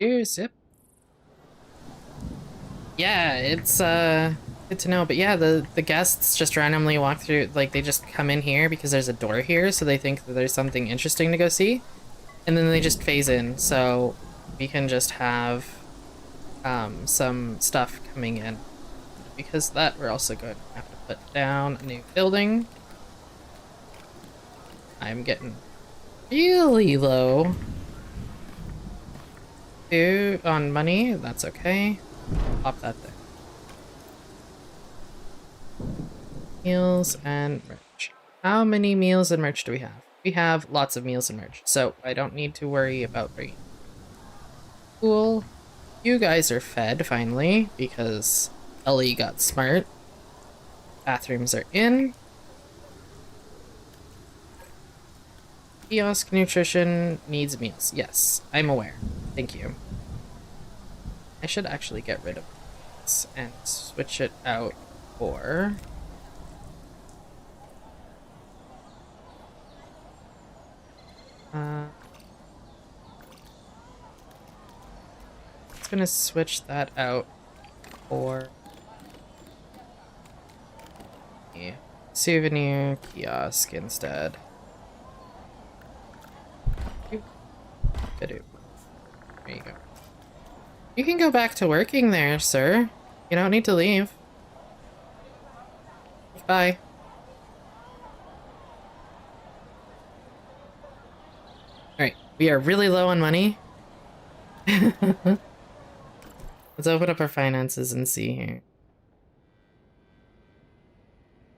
here's it. Yeah, it's good to know. But yeah, the guests just randomly walk through, like they just come in here because there's a door here, so they think that there's something interesting to go see. And then they just phase in, so we can just have some stuff coming in. Because of that, we're also going to have to put down a new building. I'm getting really low on money. That's okay. Pop that there. Meals and merch. How many meals and merch do we have? We have lots of meals and merch, so I don't need to worry about bringing. Cool. You guys are fed finally because Ellie got smart. Bathrooms are in. Kiosk nutrition needs meals. Yes, I'm aware. Thank you. I should actually get rid of this and switch it out for... It's gonna switch that out for a souvenir kiosk instead. There you go. You can go back to working there, sir. You don't need to leave. Bye. Alright, we are really low on money. Let's open up our finances and see here.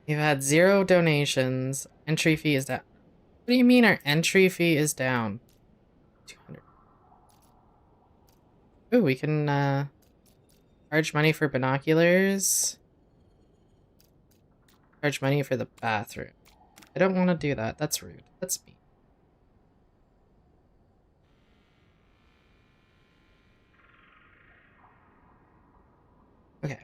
We've had 0 donations. Entry fee is down. What do you mean our entry fee is down? 200. Ooh, we can charge money for binoculars. Charge money for the bathroom. I don't want to do that. That's rude. That's me. Okay.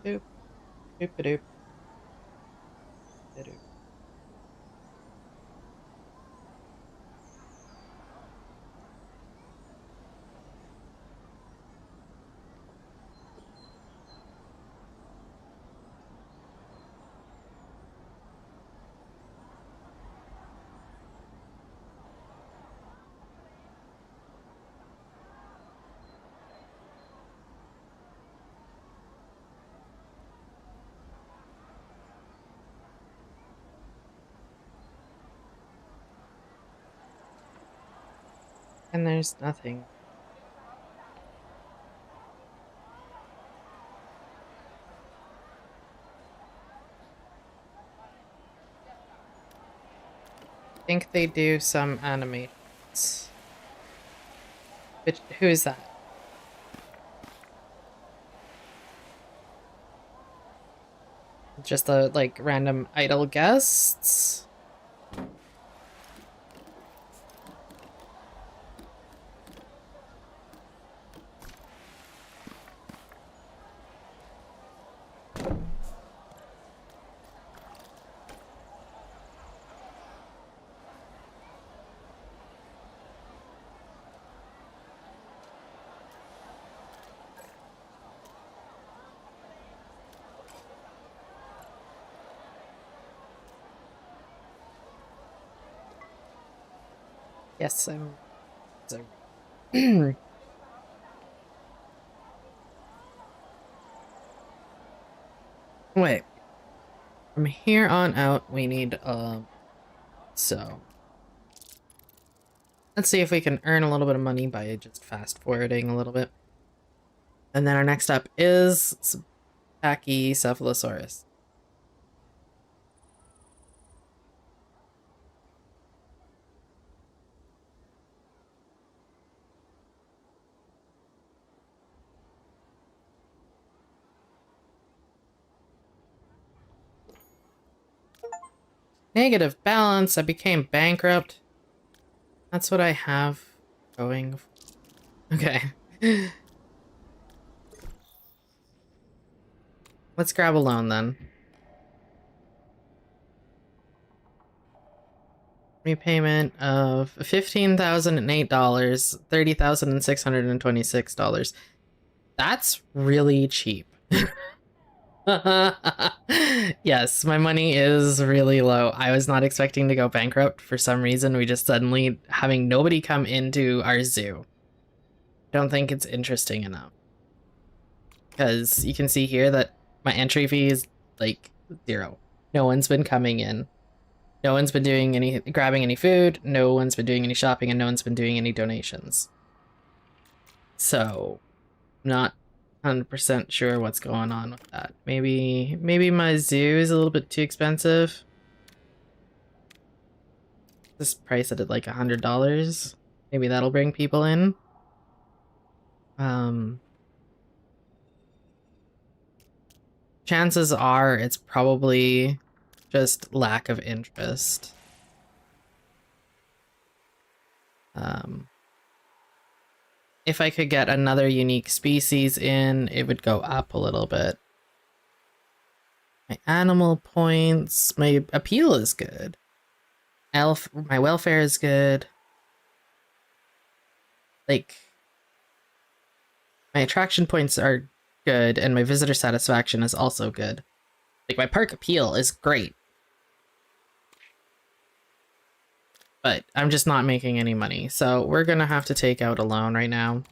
Doop. Doop-a-doop. Doop. And there's nothing. I think they do some animations. Which, who is that? Just the like random idle guests? Yes, I'm. So. Wait. From here on out, we need so let's see if we can earn a little bit of money by just fast forwarding a little bit. And then our next up is Pachycephalosaurus. Negative balance. I became bankrupt. That's what I have going. Okay. Let's grab a loan then. Repayment of $15,008, $30,626. That's really cheap. Yes, my money is really low. I was not expecting to go bankrupt for some reason. We just suddenly having nobody come into our zoo. Don't think it's interesting enough. Because you can see here that my entry fee is like 0. No one's been coming in. No one's been doing any grabbing any food, no one's been doing any shopping, and no one's been doing any donations. So, not 100% sure what's going on with that. Maybe my zoo is a little bit too expensive. This price at like $100. Maybe that'll bring people in. Chances are it's probably just lack of interest. If I could get another unique species in, it would go up a little bit. My animal points, my appeal is good. My welfare is good. Like, my attraction points are good, and my visitor satisfaction is also good. Like, my park appeal is great. But I'm just not making any money, so we're gonna have to take out a loan right now.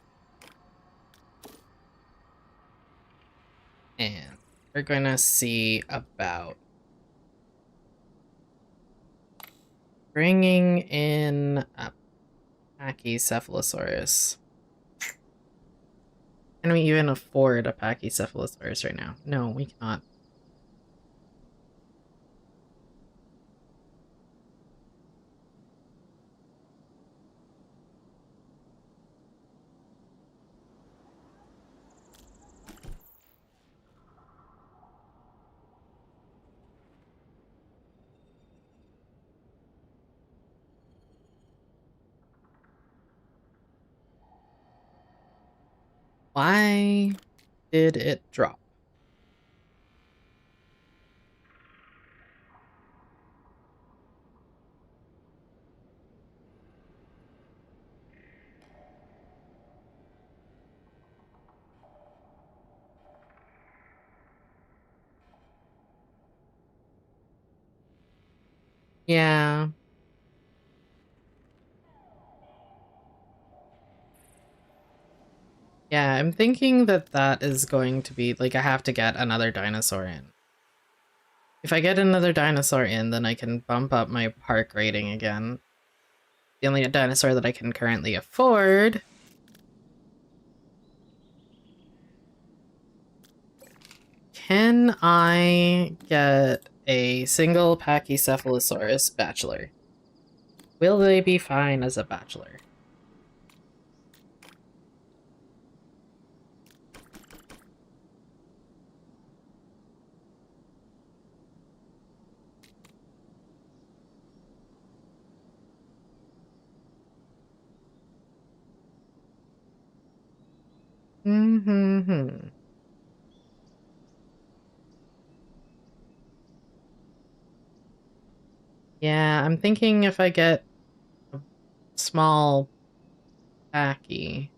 And we're gonna see about bringing in a Pachycephalosaurus. Can we even afford a Pachycephalosaurus right now? No, we cannot. Why did it drop? Yeah. Yeah, I'm thinking that that is going to be, like, I have to get another dinosaur in. If I get another dinosaur in, then I can bump up my park rating again. The only dinosaur that I can currently afford can I get a single Pachycephalosaurus bachelor? Will they be fine as a bachelor? Mm-hmm. Yeah, I'm thinking if I get a small Pachy.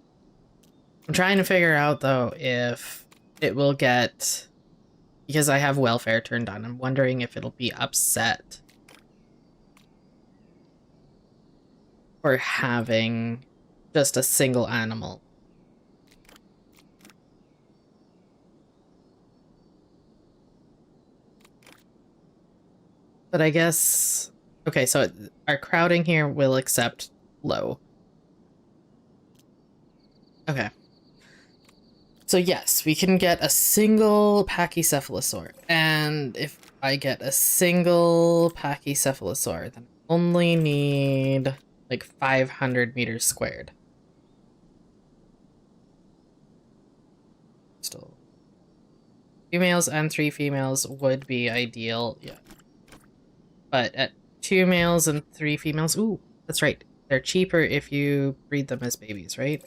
I'm trying to figure out, though, if it will get... Because I have welfare turned on, I'm wondering if it'll be upset for having just a single animal. But I guess... Okay, so our crowding here will accept low. Okay. So yes, we can get a single pachycephalosaur. And if I get a single pachycephalosaur, then I only need like 500 meters squared. Still. 2 males and 3 females would be ideal, yeah. But at 2 males and 3 females, ooh, that's right. They're cheaper if you breed them as babies, right?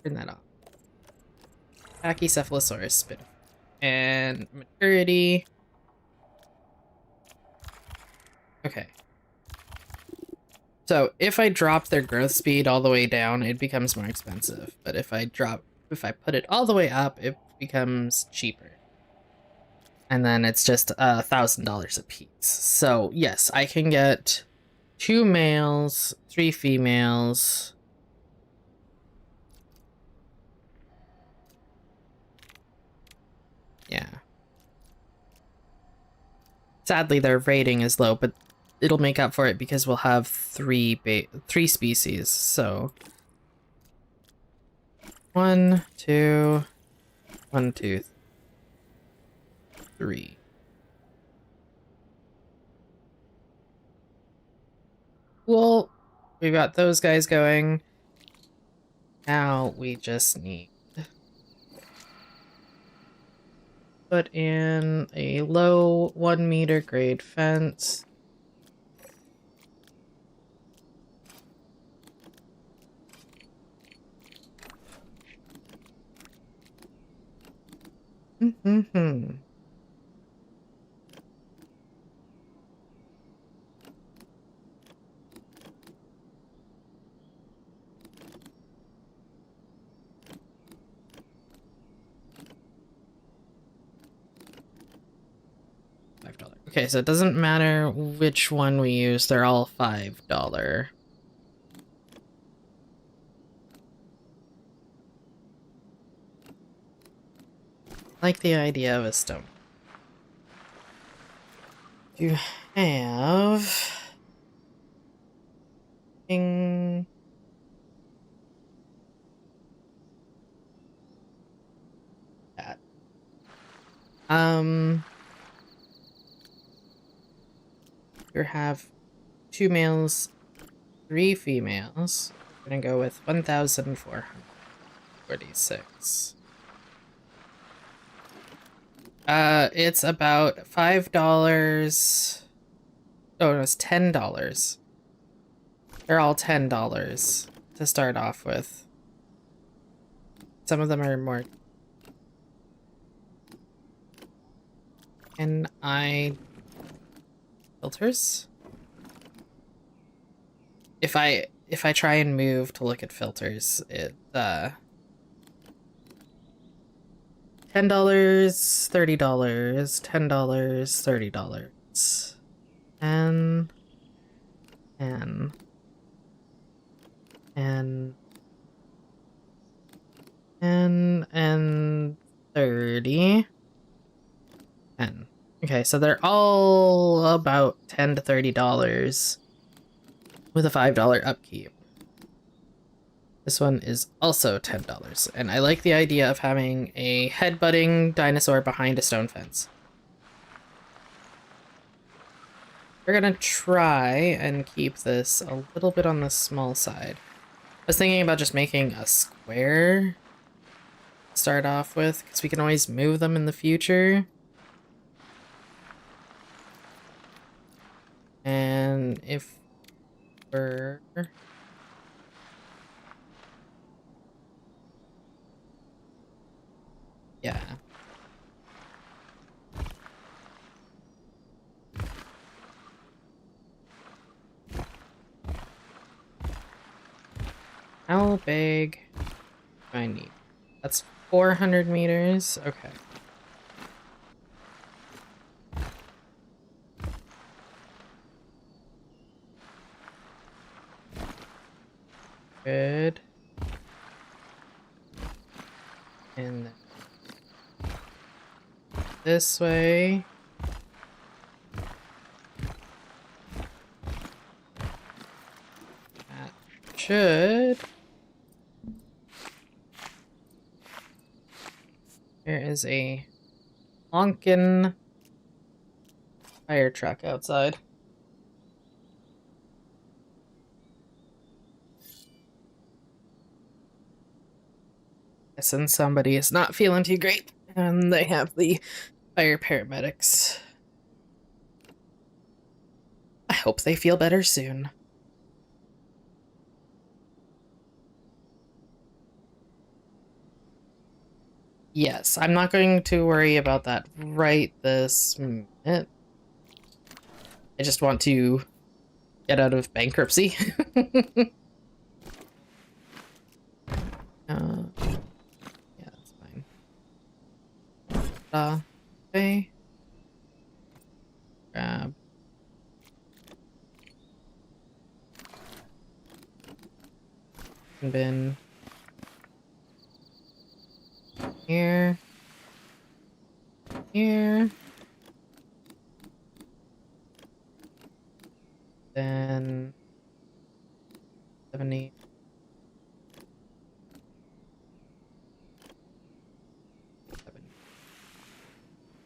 Turn that off. Pachycephalosaurus spin. And maturity. Okay. So if I drop their growth speed all the way down, it becomes more expensive. But if I put it all the way up, it becomes cheaper. And then it's just $1,000 a piece. So yes, I can get 2 males, 3 females. Yeah. Sadly, their rating is low, but it'll make up for it because we'll have 3 species. So 1, 2, 1, 2, 3. Cool. We've got those guys going. Now we just need to put in a low 1 meter grade fence. Mm-hmm. $5. Okay, so it doesn't matter which one we use, they're all $5. Like the idea of a stone. You have... that. You have 2 males, 3 females. We're gonna go with 1,446. It's about $5. Oh, no, it's $10. They're all $10 to start off with. Some of them are more. Can I filters? If I try and move to look at filters, it $10, $30, $10, $30. And 30. 10. Okay, so they're all about $10 to $30 with a $5 upkeep. This one is also $10, and I like the idea of having a headbutting dinosaur behind a stone fence. We're gonna try and keep this a little bit on the small side. I was thinking about just making a square to start off with, because we can always move them in the future. And if we're... yeah. How big do I need? That's 400 meters. Okay. Good. And then this way. That should. There is a honkin' fire truck outside. Guessing somebody is not feeling too great, and they have the fire paramedics. I hope they feel better soon. Yes, I'm not going to worry about that right this minute. I just want to get out of bankruptcy. Yeah, that's fine. Okay. Grab. Bin. Here. Here. Then 70.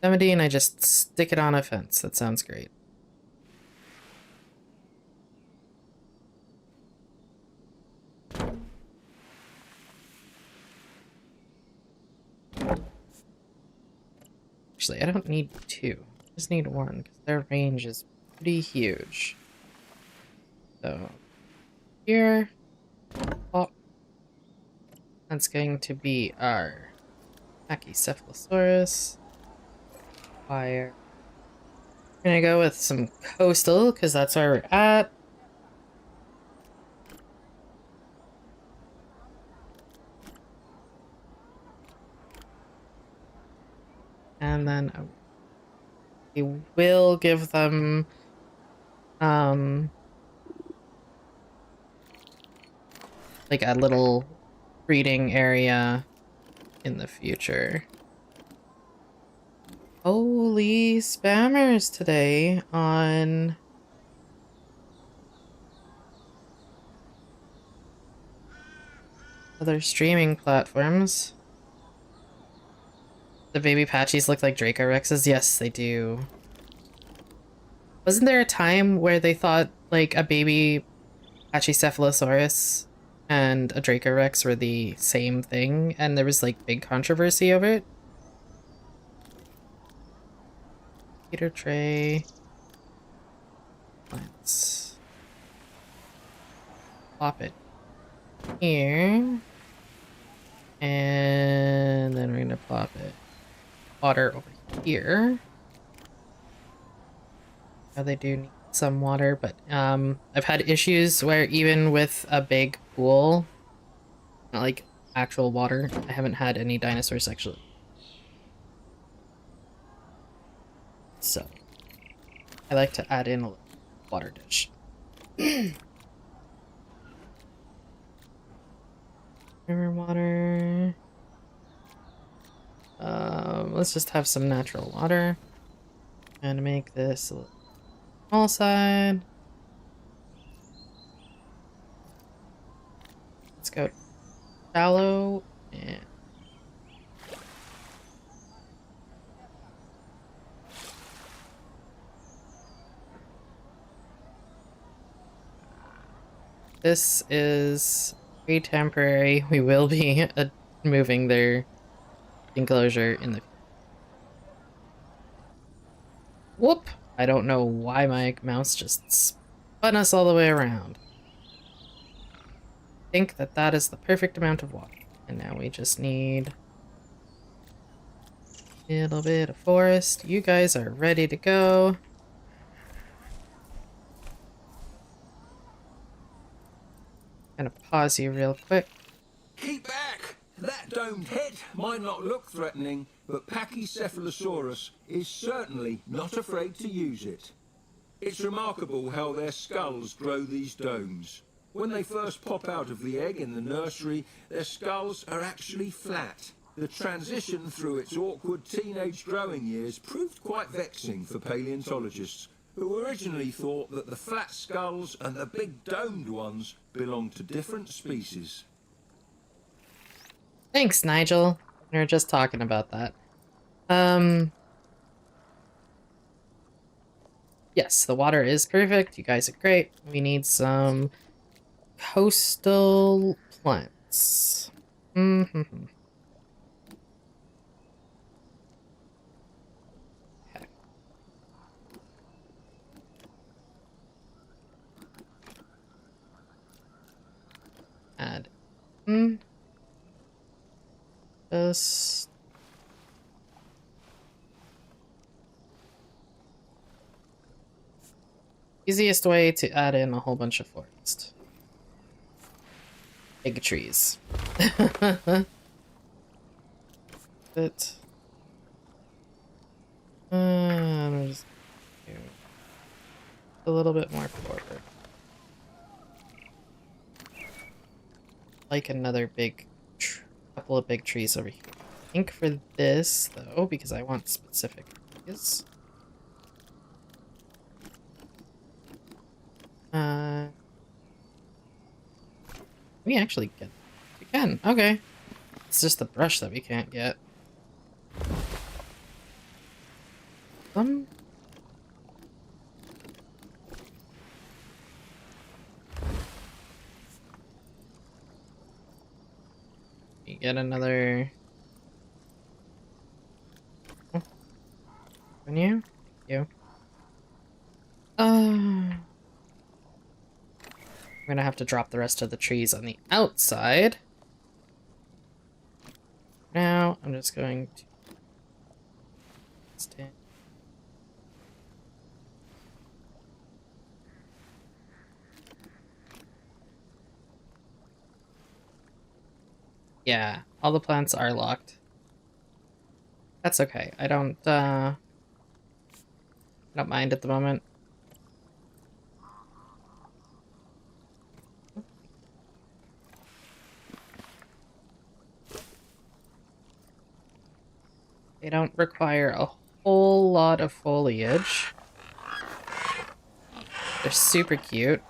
70, and I just stick it on a fence. That sounds great. Actually, I don't need 2. I just need 1, because their range is pretty huge. So, here. Oh. That's going to be our Pachycephalosaurus. Fire. We're gonna go with some coastal, because that's where we're at. And then we will give them like a little breeding area in the future. Holy spammers today on other streaming platforms. The baby Patchies look like Dracorexes? Yes, they do. Wasn't there a time where they thought like a baby Pachycephalosaurus and a Dracorex were the same thing, and there was like big controversy over it? Computer tray. Let's plop it here. And then we're gonna plop it water over here. Now they do need some water, but I've had issues where even with a big pool, not like actual water, I haven't had any dinosaurs actually. So I like to add in a water dish. River water. Let's just have some natural water. And make this a little small side. Let's go shallow and this is very temporary. We will be moving their enclosure in the... Whoop! I don't know why my mouse just spun us all the way around. I think that that is the perfect amount of water. And now we just need a little bit of forest. You guys are ready to go. Gonna pause you real quick. Keep back! That domed head might not look threatening, but Pachycephalosaurus is certainly not afraid to use it. It's remarkable how their skulls grow these domes. When they first pop out of the egg in the nursery, their skulls are actually flat. The transition through its awkward teenage growing years proved quite vexing for paleontologists, who originally thought that the flat skulls and the big domed ones belonged to different species. Thanks, Nigel. We were just talking about that. Yes, the water is perfect. You guys are great. We need some coastal plants. Mm-hmm. Okay. Add this. Easiest way to add in a whole bunch of forest. Big trees. It. I'm just a little bit more forward. Like another big, couple of big trees over here. I think for this though, because I want specific trees. We actually get. We can. Okay. It's just the brush that we can't get. You get another. Oh. Can you? You. I'm gonna have to drop the rest of the trees on the outside. Now I'm just going to stand. Yeah, all the plants are locked. That's okay. I don't mind at the moment. They don't require a whole lot of foliage. They're super cute.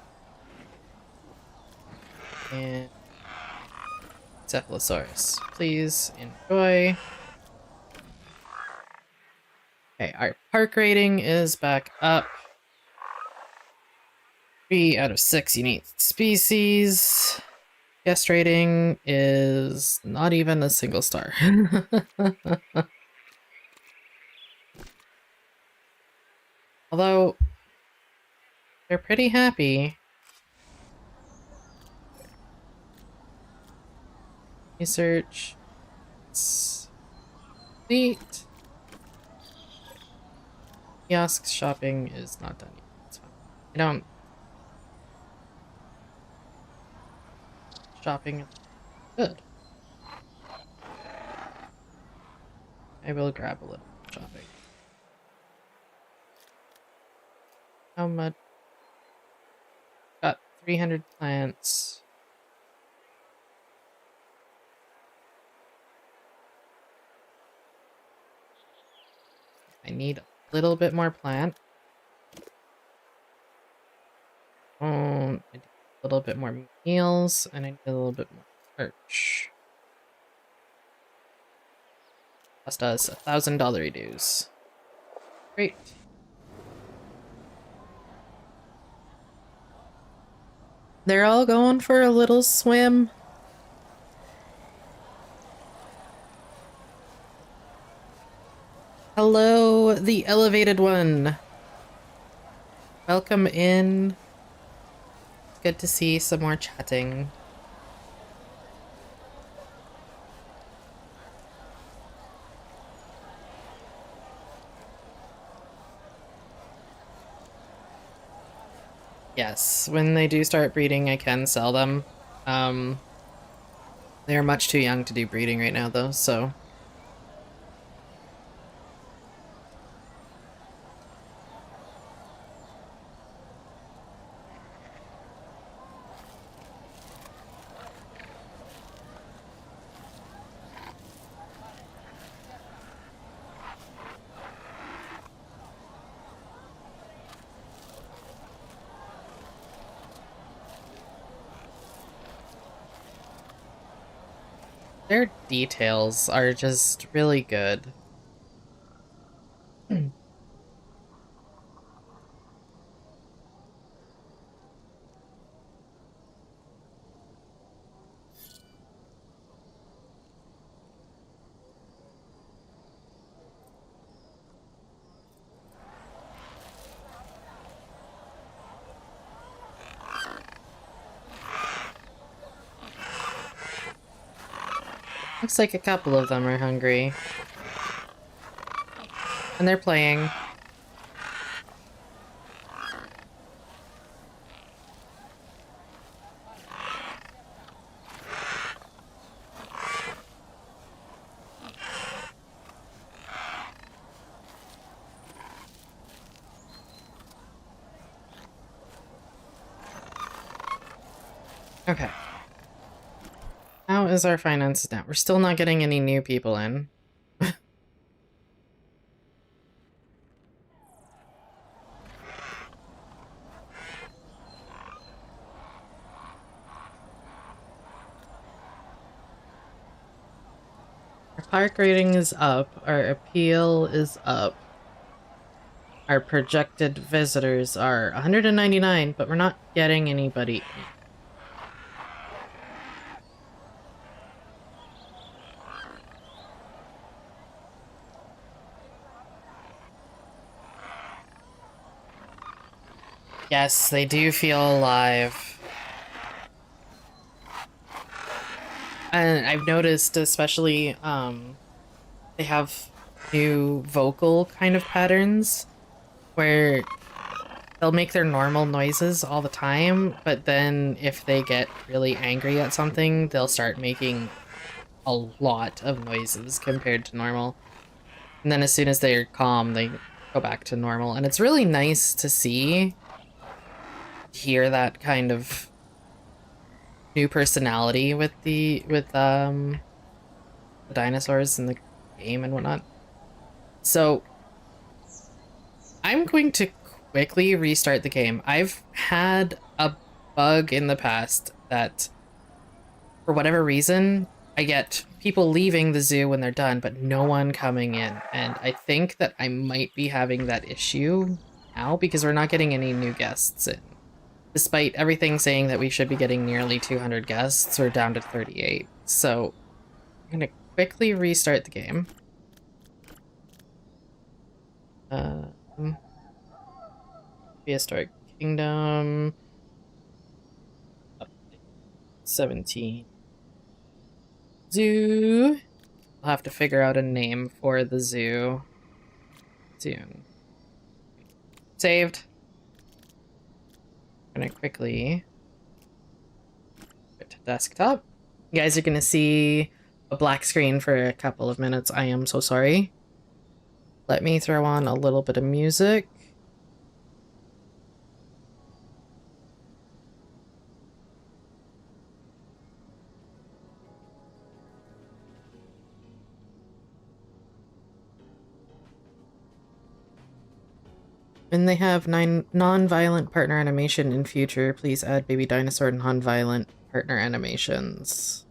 And Cephalosaurus, please enjoy. Okay, our park rating is back up. 3 out of 6 unique species. Guest rating is not even a single star. Although, they're pretty happy. Research. Complete. Kiosk shopping is not done yet. It's fine. I don't. Shopping is good. I will grab a little shopping. How much? Got 300 plants. I need a little bit more plant. I need a little bit more meals, and I need a little bit more merch. Cost us $1,000 dues. Great. They're all going for a little swim. Hello, the elevated one. Welcome in. Good to see some more chatting. Yes, when they do start breeding, I can sell them. They're much too young to do breeding right now, though, so... Their details are just really good. Looks like a couple of them are hungry. And they're playing. Okay. How is our finances now? We're still not getting any new people in. Our park rating is up. Our appeal is up. Our projected visitors are 199, but we're not getting anybody. Yes, they do feel alive. And I've noticed especially, they have new vocal kind of patterns where they'll make their normal noises all the time, but then if they get really angry at something, they'll start making a lot of noises compared to normal. And then as soon as they're calm, they go back to normal. And it's really nice to hear that kind of new personality with the dinosaurs in the game and whatnot. So I'm going to quickly restart the game. I've had a bug in the past that, for whatever reason, I get people leaving the zoo when they're done, but no one coming in. And I think that I might be having that issue now because we're not getting any new guests in. Despite everything saying that we should be getting nearly 200 guests, we're down to 38. So I'm gonna quickly restart the game. Prehistoric Kingdom. Update 17. Zoo. I'll have to figure out a name for the zoo soon. Saved. I'm gonna quickly go to desktop. You guys are gonna see a black screen for a couple of minutes. I am so sorry. Let me throw on a little bit of music. And they have 9 non-violent partner animation in future. Please add baby dinosaur non-violent partner animations.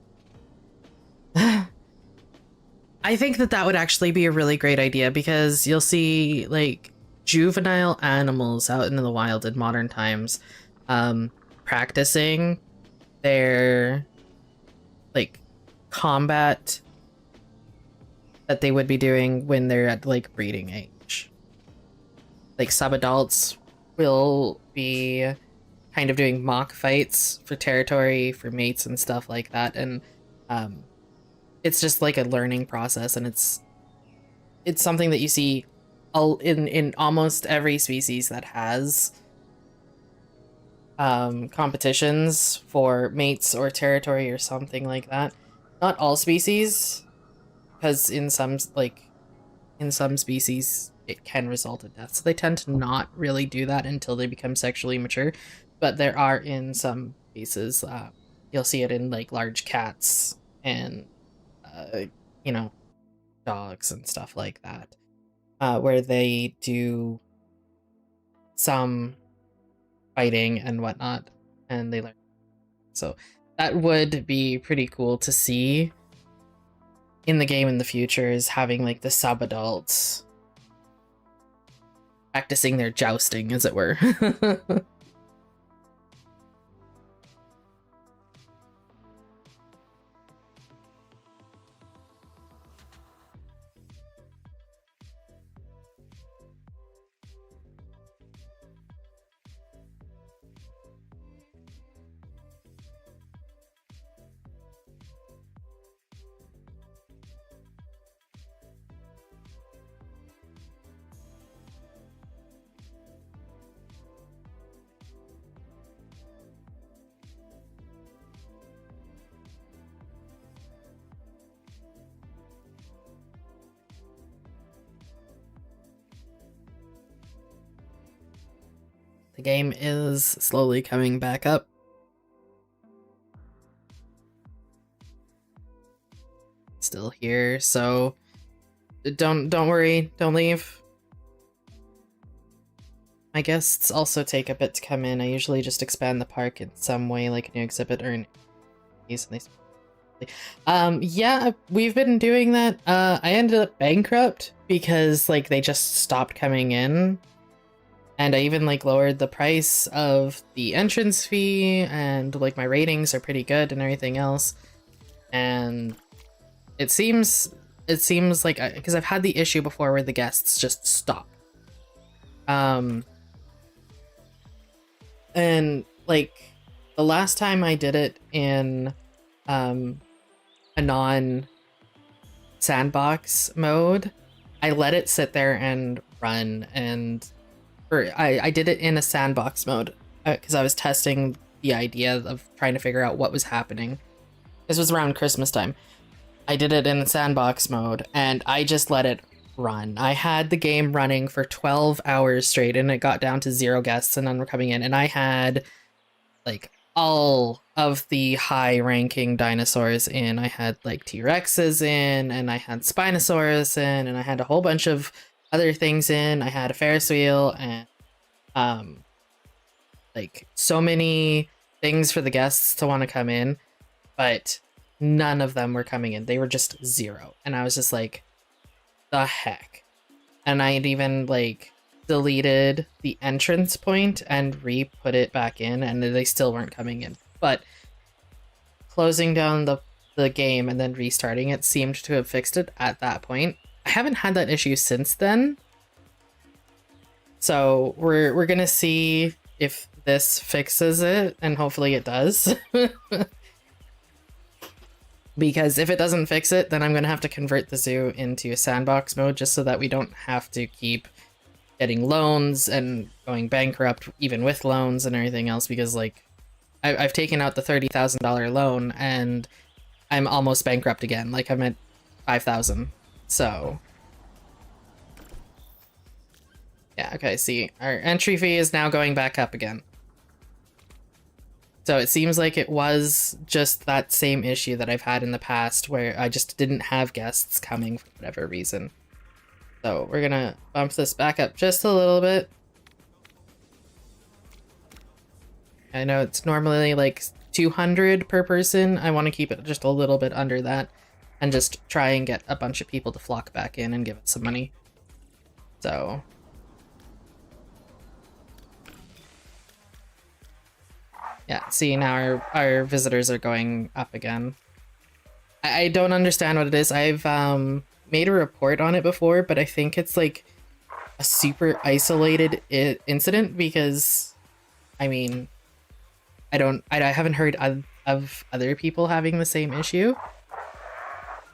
I think that that would actually be a really great idea because you'll see like juvenile animals out in the wild in modern times, practicing their like combat that they would be doing when they're at like breeding age. Like sub-adults will be kind of doing mock fights for territory, for mates and stuff like that, and it's just like a learning process, and it's something that you see in almost every species that has competitions for mates or territory or something like that. Not all species, because in some species it can result in death, so they tend to not really do that until they become sexually mature. But there are, in some cases, you'll see it in like large cats and you know, dogs and stuff like that, where they do some fighting and whatnot, and they learn. So that would be pretty cool to see. in the game in the future is having like the sub-adults practicing their jousting, as it were. The game is slowly coming back up. Still here, so don't worry, don't leave. My guests also take a bit to come in. I usually just expand the park in some way, like a new exhibit or an yeah, we've been doing that. I ended up bankrupt because like they just stopped coming in. And I even like lowered the price of the entrance fee, and like my ratings are pretty good and everything else. And it seems like, because I've had the issue before where the guests just stop. And like the last time I did it in a non sandbox mode, I let it sit there and run, and I did it in a sandbox mode because I was testing the idea of trying to figure out what was happening. This was around Christmas time. I did it in sandbox mode and I just let it run. I had the game running for 12 hours straight and it got down to 0 guests and none were coming in. And I had like all of the high ranking dinosaurs in. I had like T-Rexes in, and I had Spinosaurus in, and I had a whole bunch of other things in. I had a Ferris wheel and like so many things for the guests to want to come in, but none of them were coming in. They were just 0. And I was just like, the heck. And I had even like deleted the entrance point and re-put it back in, and they still weren't coming in. But closing down the game and then restarting it seemed to have fixed it at that point. I haven't had that issue since then. So we're gonna see if this fixes it, and hopefully it does. Because if it doesn't fix it, then I'm gonna have to convert the zoo into a sandbox mode just so that we don't have to keep getting loans and going bankrupt even with loans and everything else, because like I've taken out the $30,000 loan and I'm almost bankrupt again. Like I'm at 5,000. So yeah, okay, see, our entry fee is now going back up again. So it seems like it was just that same issue that I've had in the past where I just didn't have guests coming for whatever reason. So we're gonna bump this back up just a little bit. I know it's normally like 200 per person. I want to keep it just a little bit under that and just try and get a bunch of people to flock back in and give it some money. So yeah, see, now our visitors are going up again. I don't understand what it is. I've made a report on it before, but I think it's like a super isolated incident because, I mean, I haven't heard of other people having the same issue.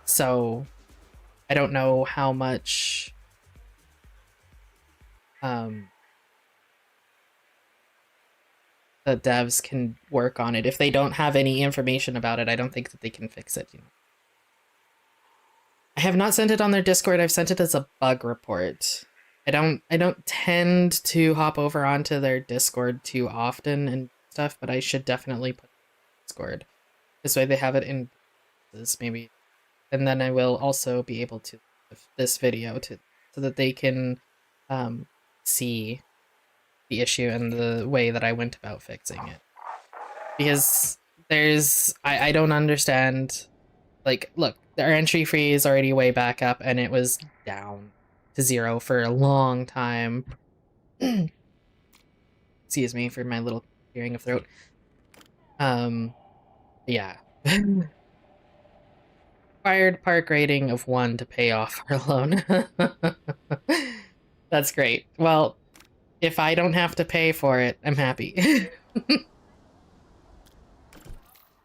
So I don't know how much the devs can work on it. If they don't have any information about it, I don't think that they can fix it, you know. I have not sent it on their Discord. I've sent it as a bug report. I don't tend to hop over onto their Discord too often and stuff, but I should definitely put Discord. This way they have it in this maybe. And then I will also be able to this video so that they can see the issue and the way that I went about fixing it. Because I don't understand, like, look, our entry fee is already way back up, and it was down to 0 for a long time. Excuse me for my little clearing of throat. Yeah. Required park rating of 1 to pay off our loan. That's great. Well, if I don't have to pay for it, I'm happy.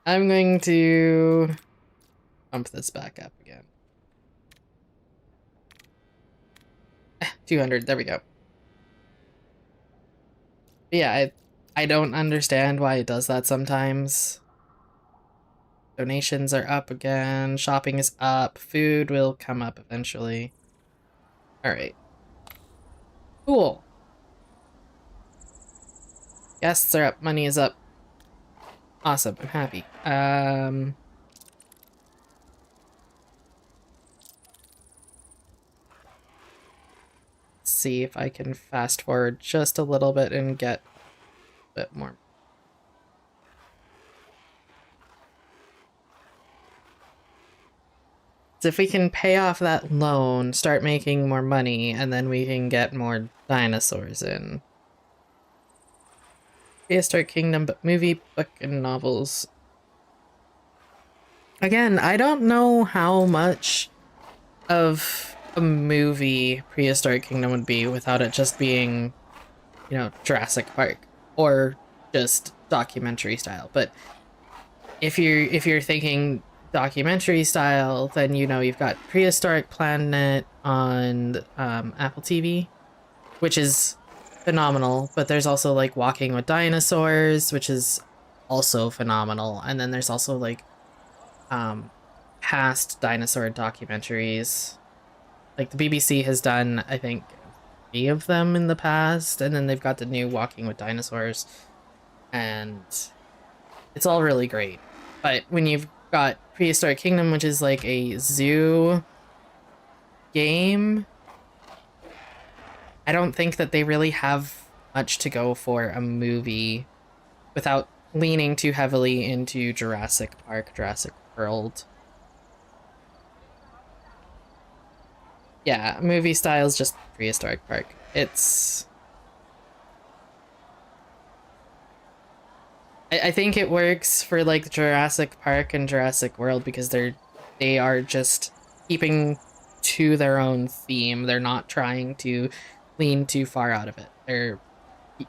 I'm going to bump this back up again. 200, there we go. But yeah, I don't understand why it does that sometimes. Donations are up again, shopping is up, food will come up eventually. Alright. Cool. Guests are up, money is up. Awesome, I'm happy. See if I can fast forward just a little bit and get a bit more. So if we can pay off that loan, start making more money, and then we can get more dinosaurs in. Prehistoric Kingdom, but movie, book, and novels. Again, I don't know how much of a movie Prehistoric Kingdom would be without it just being, you know, Jurassic Park or just documentary style. But if you're thinking documentary style, then you know you've got Prehistoric Planet on Apple TV, which is phenomenal. But there's also like Walking with Dinosaurs, which is also phenomenal. And then there's also like past dinosaur documentaries. Like the BBC has done, I think, 3 of them in the past, and then they've got the new Walking with Dinosaurs, and it's all really great. But when you've got Prehistoric Kingdom, which is like a zoo game, I don't think that they really have much to go for a movie without leaning too heavily into Jurassic Park, Jurassic World. Yeah, movie style is just Prehistoric Park. It's... I think it works for like Jurassic Park and Jurassic World because they are just keeping to their own theme. They're not trying to lean too far out of it.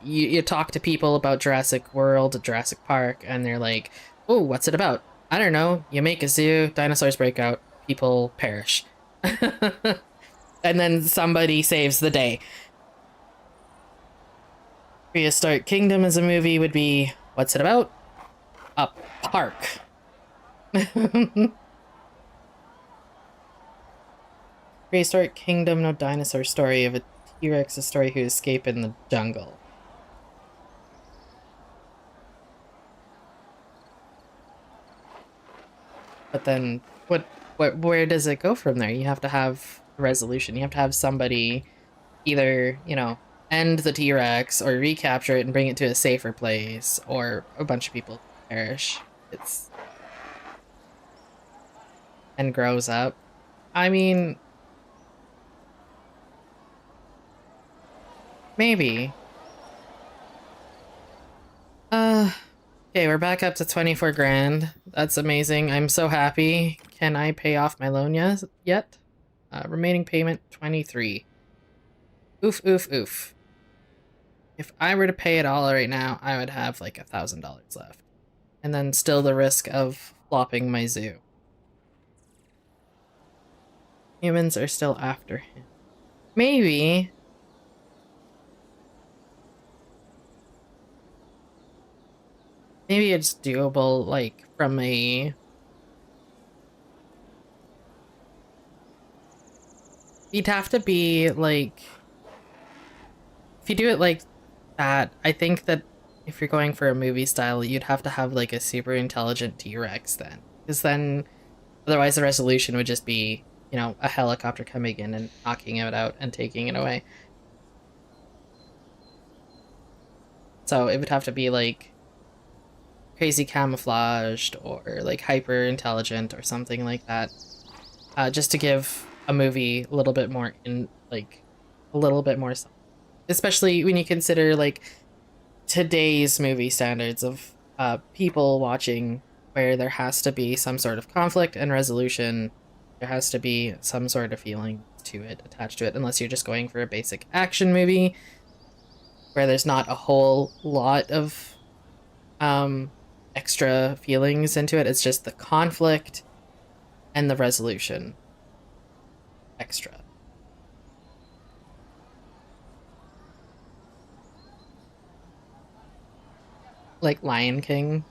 You talk to people about Jurassic World, Jurassic Park, and they're like, "Oh, what's it about?" I don't know. You make a zoo, dinosaurs break out, people perish. And then somebody saves the day. Prehistoric Kingdom as a movie would be, what's it about? A park. Prehistoric Kingdom, no dinosaur story of a T-Rex, a story who escaped in the jungle. But then, where does it go from there? You have to have a resolution. You have to have somebody either, you know, end the T-Rex or recapture it and bring it to a safer place, or a bunch of people perish. And grows up. I mean, maybe. Okay, we're back up to 24 grand. That's amazing. I'm so happy. Can I pay off my loan yet? Remaining payment, 23. Oof, oof, oof. If I were to pay it all right now, I would have like $1,000 left. And then still the risk of flopping my zoo. Humans are still after him. Maybe. Maybe it's doable, like, from a... You'd have to be, like... If you do it like that, I think that if you're going for a movie style, you'd have to have, like, a super intelligent T-Rex then. Because then, otherwise the resolution would just be, you know, a helicopter coming in and knocking it out and taking it away. So it would have to be, like... crazy camouflaged or like hyper intelligent or something like that. just to give a movie a little bit more a little bit more, especially when you consider like today's movie standards of people watching, where there has to be some sort of conflict and resolution. There has to be some sort of feeling to it, attached to it, unless you're just going for a basic action movie where there's not a whole lot of extra feelings into it. It's just the conflict and the resolution extra. Like Lion King.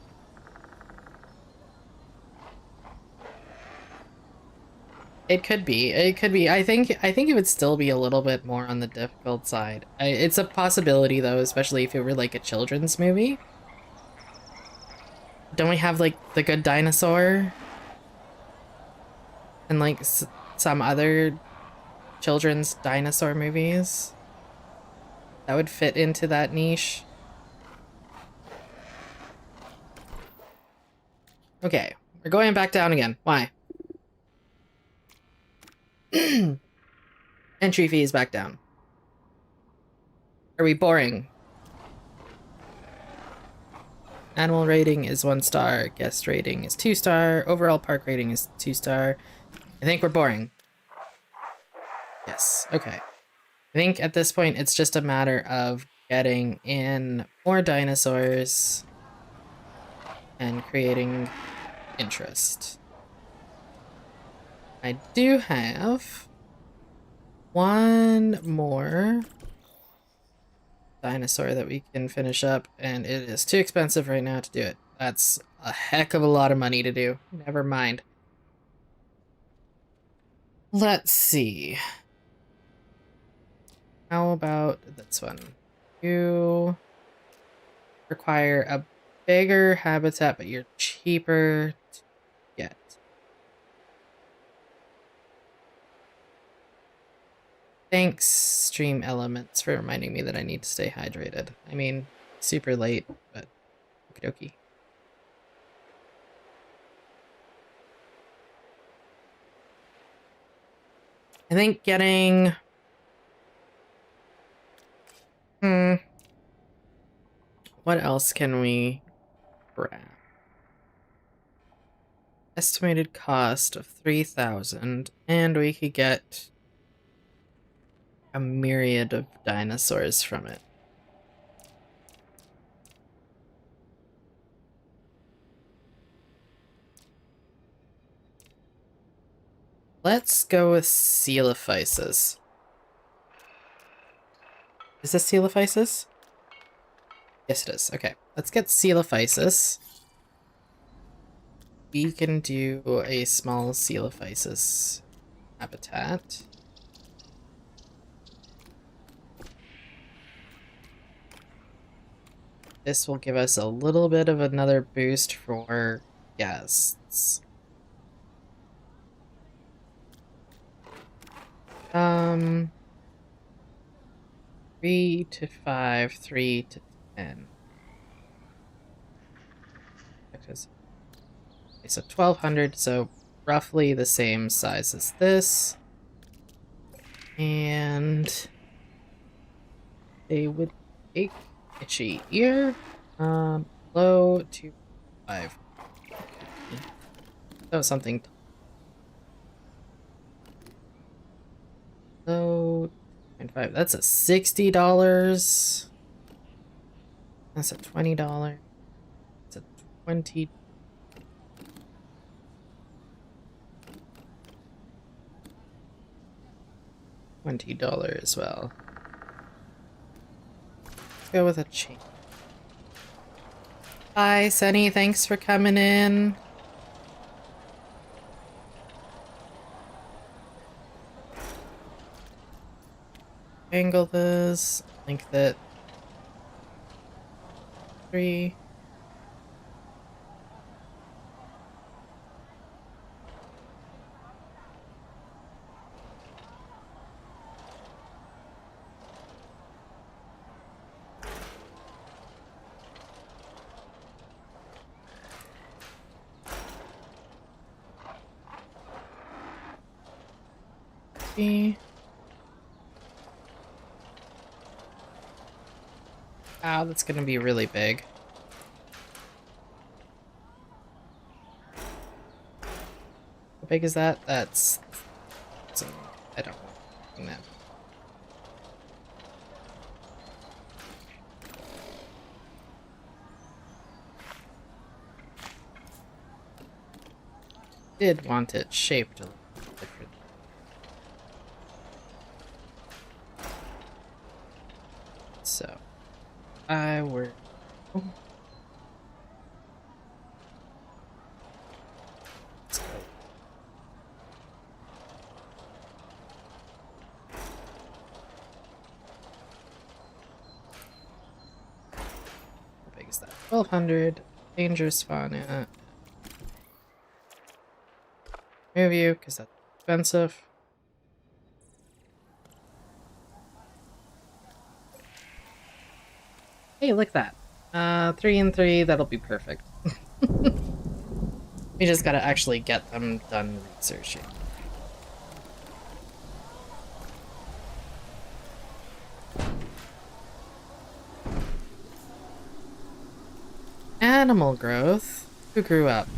It could be. It could be. I think it would still be a little bit more on the difficult side. It's a possibility though, especially if it were like a children's movie. Don't we have like The Good Dinosaur and like some other children's dinosaur movies that would fit into that niche? Okay, we're going back down again. Why? Entry fee is back down. Are we boring? Animal rating is 1 star. Guest rating is 2 star. Overall park rating is 2 star. I think we're boring. Yes, okay. I think at this point it's just a matter of getting in more dinosaurs and creating interest. I do have one more dinosaur that we can finish up, and it is too expensive right now to do it. That's a heck of a lot of money to do. Never mind. Let's see. How about this one? You require a bigger habitat, but you're cheaper to get. Thanks, Stream Elements, for reminding me that I need to stay hydrated. I mean, super late, but okie dokie. I think getting... What else can we grab? Estimated cost of 3,000, and we could get a myriad of dinosaurs from it. Let's go with Coelophysis. Is this Coelophysis? Yes, it is. Okay, let's get Coelophysis. We can do a small Coelophysis habitat. This will give us a little bit of another boost for guests. 3 to 5, 3 to 10. Okay, so 1,200, so roughly the same size as this. And they would take itchy ear. Low to 5. So something. Low 5. That's a $60. That's a $20. That's a 20. $20 as well. Let's go with a chain. Hi, Sunny. Thanks for coming in. Angle this. Link that. 3. be. Wow, that's gonna be really big. How big is that? That's I don't know. That. Did want it shaped a little different. So I were. Let's go. How big is that? 1200. Dangerous fauna. Move you, because that's expensive. Hey, look at that. 3 and 3, that'll be perfect. We just gotta actually get them done researching. Animal growth? Who grew up?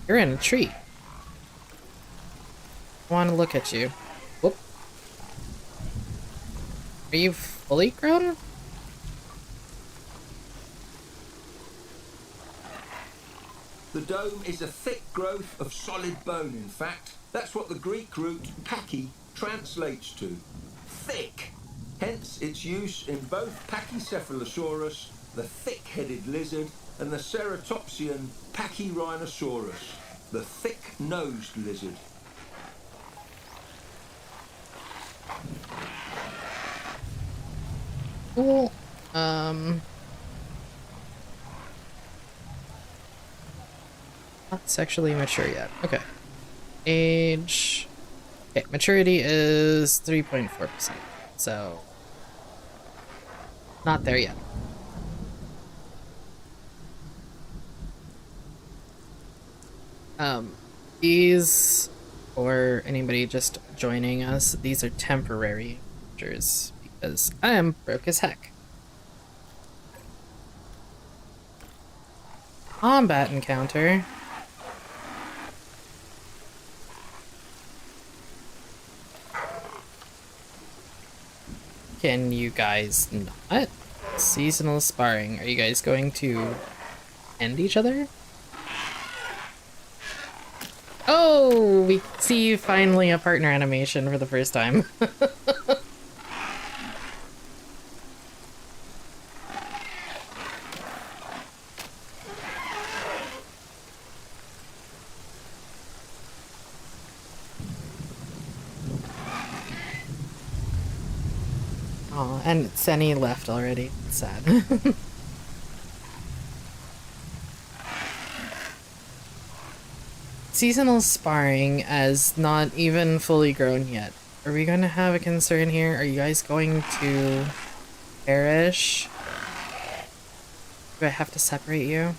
You're in a tree. I want to look at you. Whoop. Are you fully grown? The dome is a thick growth of solid bone, in fact. That's what the Greek root pachy translates to. Thick. Hence its use in both Pachycephalosaurus, the thick-headed lizard, and the ceratopsian Pachyrhinosaurus, the thick-nosed lizard. Cool. Not sexually mature yet. Okay. Age. Okay, maturity is 3.4%. So, not there yet. These, or anybody just joining us, these are temporary features because I am broke as heck. Combat encounter. Can you guys not? Seasonal sparring. Are you guys going to end each other? Oh, we see finally a partner animation for the first time. Oh, and Senny left already. Sad. Seasonal sparring as not even fully grown yet. Are we going to have a concern here? Are you guys going to perish? Do I have to separate you?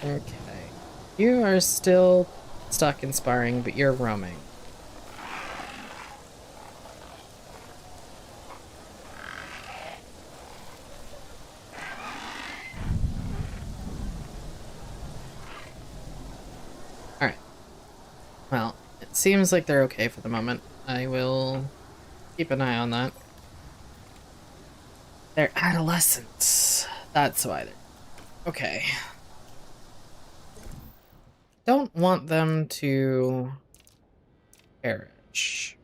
Okay. You are still stuck in sparring, but you're roaming. Alright. Well, it seems like they're okay for the moment. I will keep an eye on that. They're adolescents. That's why they're... Okay. Don't want them to perish.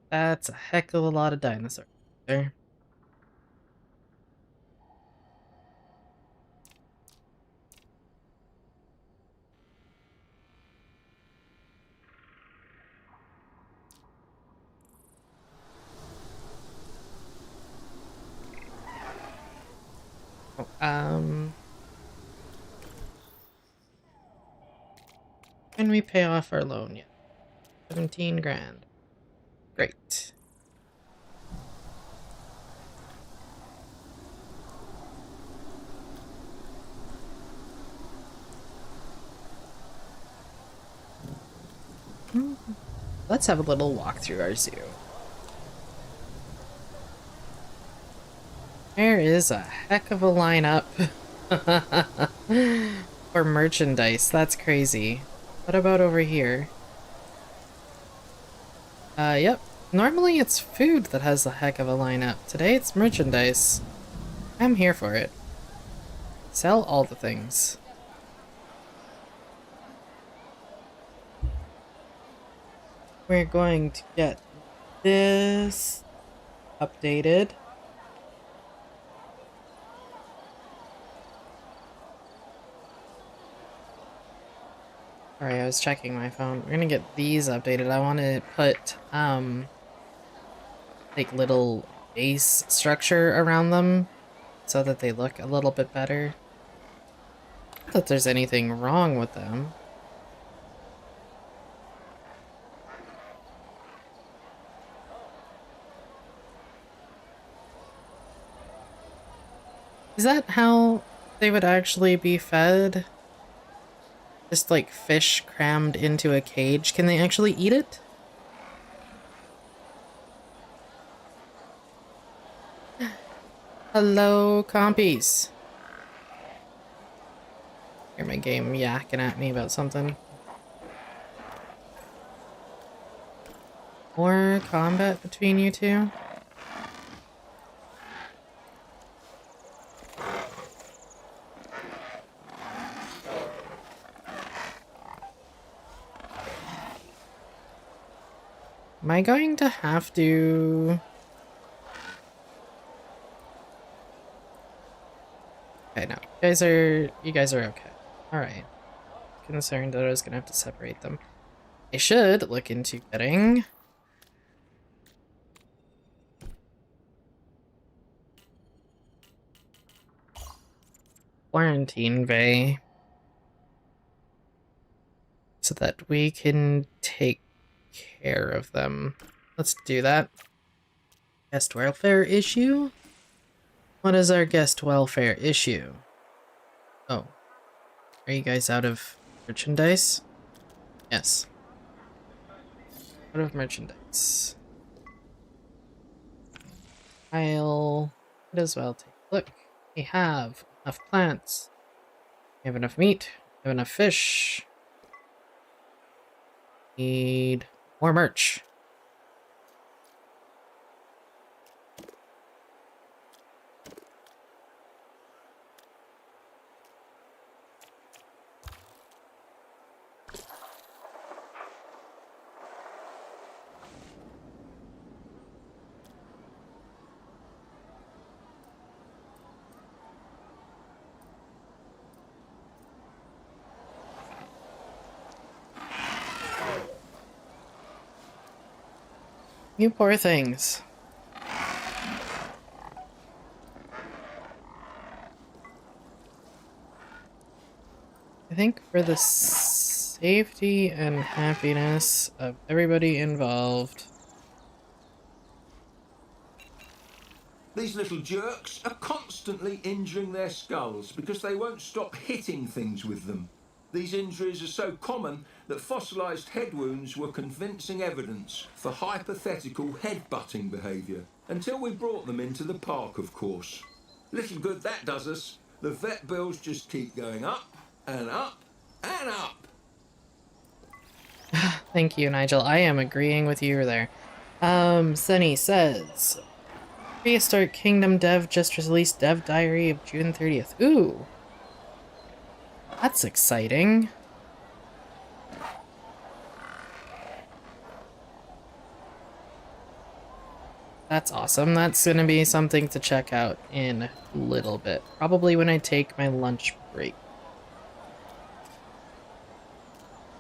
That's a heck of a lot of dinosaurs there. Can we pay off our loan yet? 17 grand. Great. Let's have a little walk through our zoo. There is a heck of a lineup for merchandise. That's crazy. What about over here? Yep. Normally it's food that has a heck of a lineup. Today it's merchandise. I'm here for it. Sell all the things. We're going to get this updated. Sorry, I was checking my phone. We're gonna get these updated. I want to put, like little base structure around them so that they look a little bit better. Not that there's anything wrong with them. Is that how they would actually be fed? Just like fish crammed into a cage? Can they actually eat it? Hello, compies. Hear my game yakking at me about something. More combat between you two? Am I going to have to... Okay, no. You guys are okay. Alright. Concerned that I was gonna have to separate them. I should look into getting... quarantine bay. So that we can take care of them. Let's do that. Guest welfare issue? What is our guest welfare issue? Oh. Are you guys out of merchandise? Yes. Out of merchandise. I'll might as well take a look. We have enough plants. We have enough meat. We have enough fish. Need more merch. You poor things. I think for the safety and happiness of everybody involved. These little jerks are constantly injuring their skulls because they won't stop hitting things with them. These injuries are so common that fossilised head wounds were convincing evidence for hypothetical head-butting behaviour, until we brought them into the park, of course. Little good that does us. The vet bills just keep going up and up and up. Thank you, Nigel. I am agreeing with you there. Sunny says, Prehistoric Kingdom dev just released dev diary of June 30th. Ooh. That's exciting. That's awesome. That's gonna be something to check out in a little bit. Probably when I take my lunch break.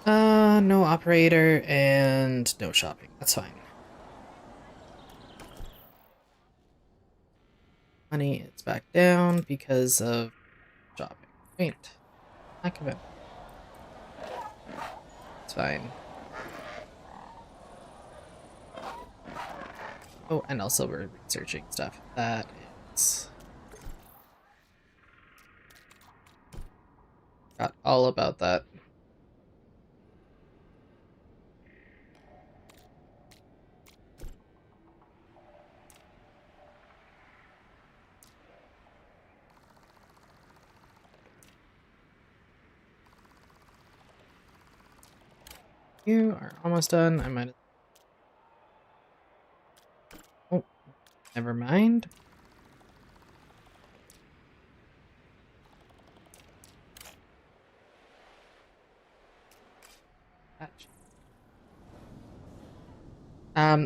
No operator and no shopping. That's fine. Honey, it's back down because of shopping. Wait. Lack of it. It's fine. Oh, and also we're researching stuff. That is... Got all about that. You are almost done. I might... Oh, never mind.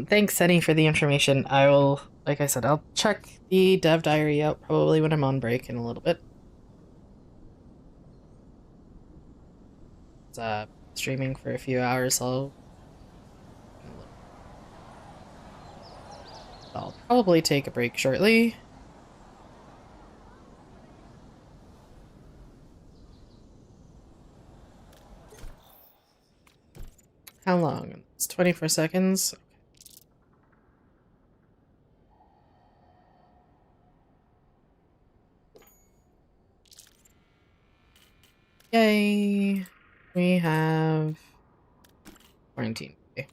Thanks, Sunny, for the information. I will, like I said, I'll check the dev diary out probably when I'm on break in a little bit. It's, streaming for a few hours, I'll probably take a break shortly. How long? It's 24 seconds. Yay! We have quarantine. Okay.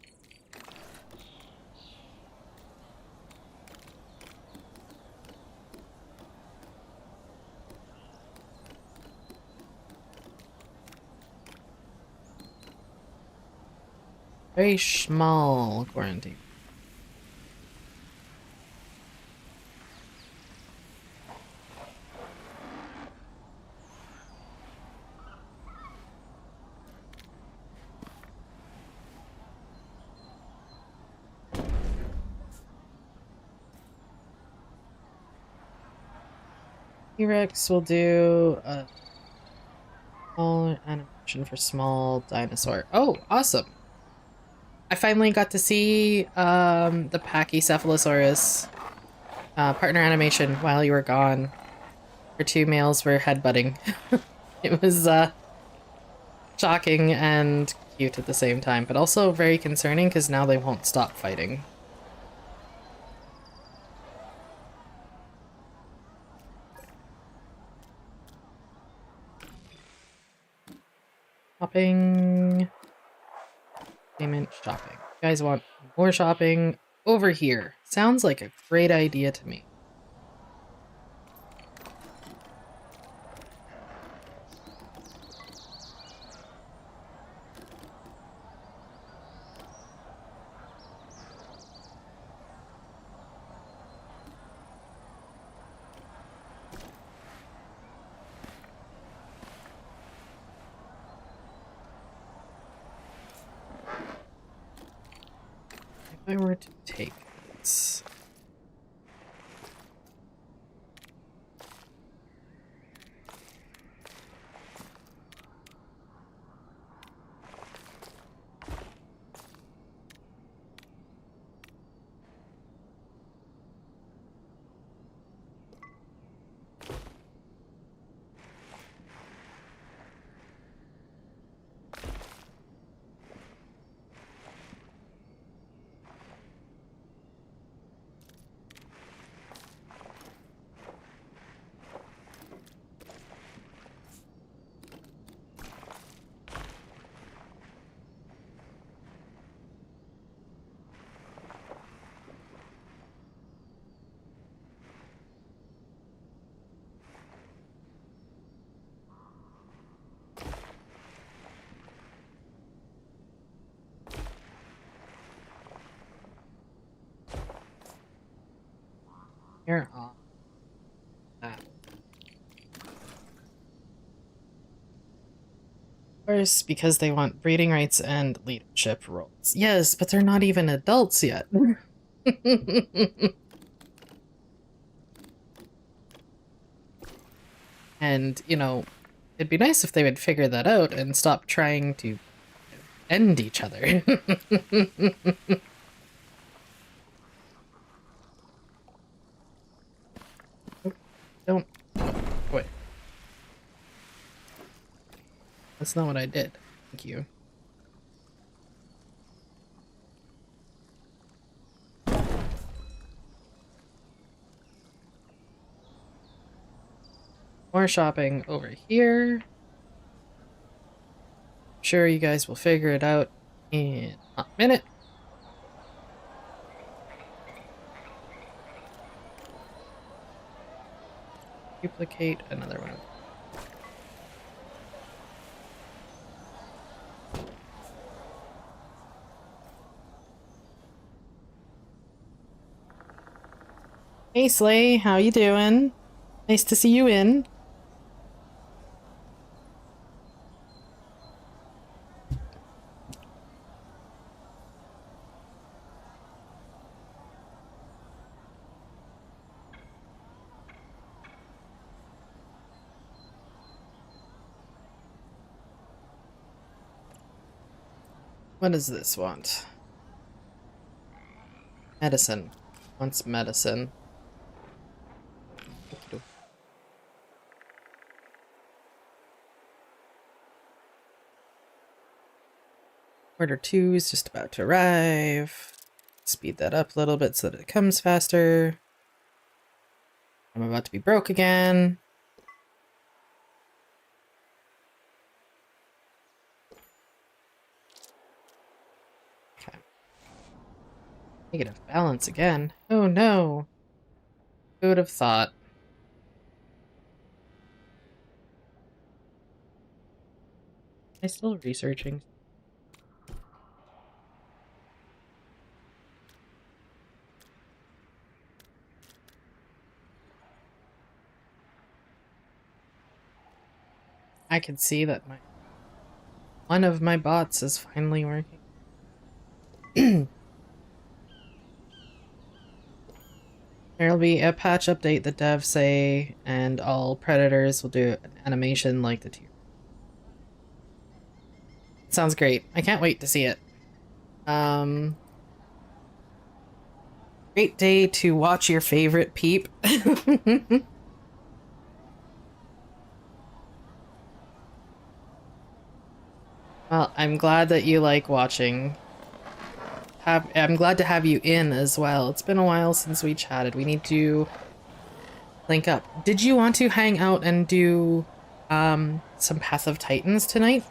Very small quarantine. T-Rex will do a small animation for small dinosaur. Oh, awesome. I finally got to see the Pachycephalosaurus partner animation while you were gone. Our two males were headbutting. It was shocking and cute at the same time, but also very concerning because now they won't stop fighting. Shopping. Payment, shopping. You guys want more shopping? Over here. Sounds like a great idea to me. If I were to take this... Here on that. Of course, because they want breeding rights and leadership roles. Yes, but they're not even adults yet. And, you know, it'd be nice if they would figure that out and stop trying to end each other. Don't. Wait. That's not what I did. Thank you. More shopping over here. I'm sure you guys will figure it out in a minute. Duplicate another one. Hey Slay, how you doing? Nice to see you in. What does this want? Medicine. Wants medicine. Okey-doke. Order 2 is just about to arrive. Speed that up a little bit so that it comes faster. I'm about to be broke again. Okay. Negative balance again. Oh no. Who would have thought? Am I still researching? I can see that one of my bots is finally working. There'll be a patch update, the devs say, and all predators will do an animation like the tier. Sounds great. I can't wait to see it. Great day to watch your favorite peep. Well, I'm glad that you like watching. I'm glad to have you in as well. It's been a while since we chatted. We need to link up. Did you want to hang out and do some Path of Titans tonight?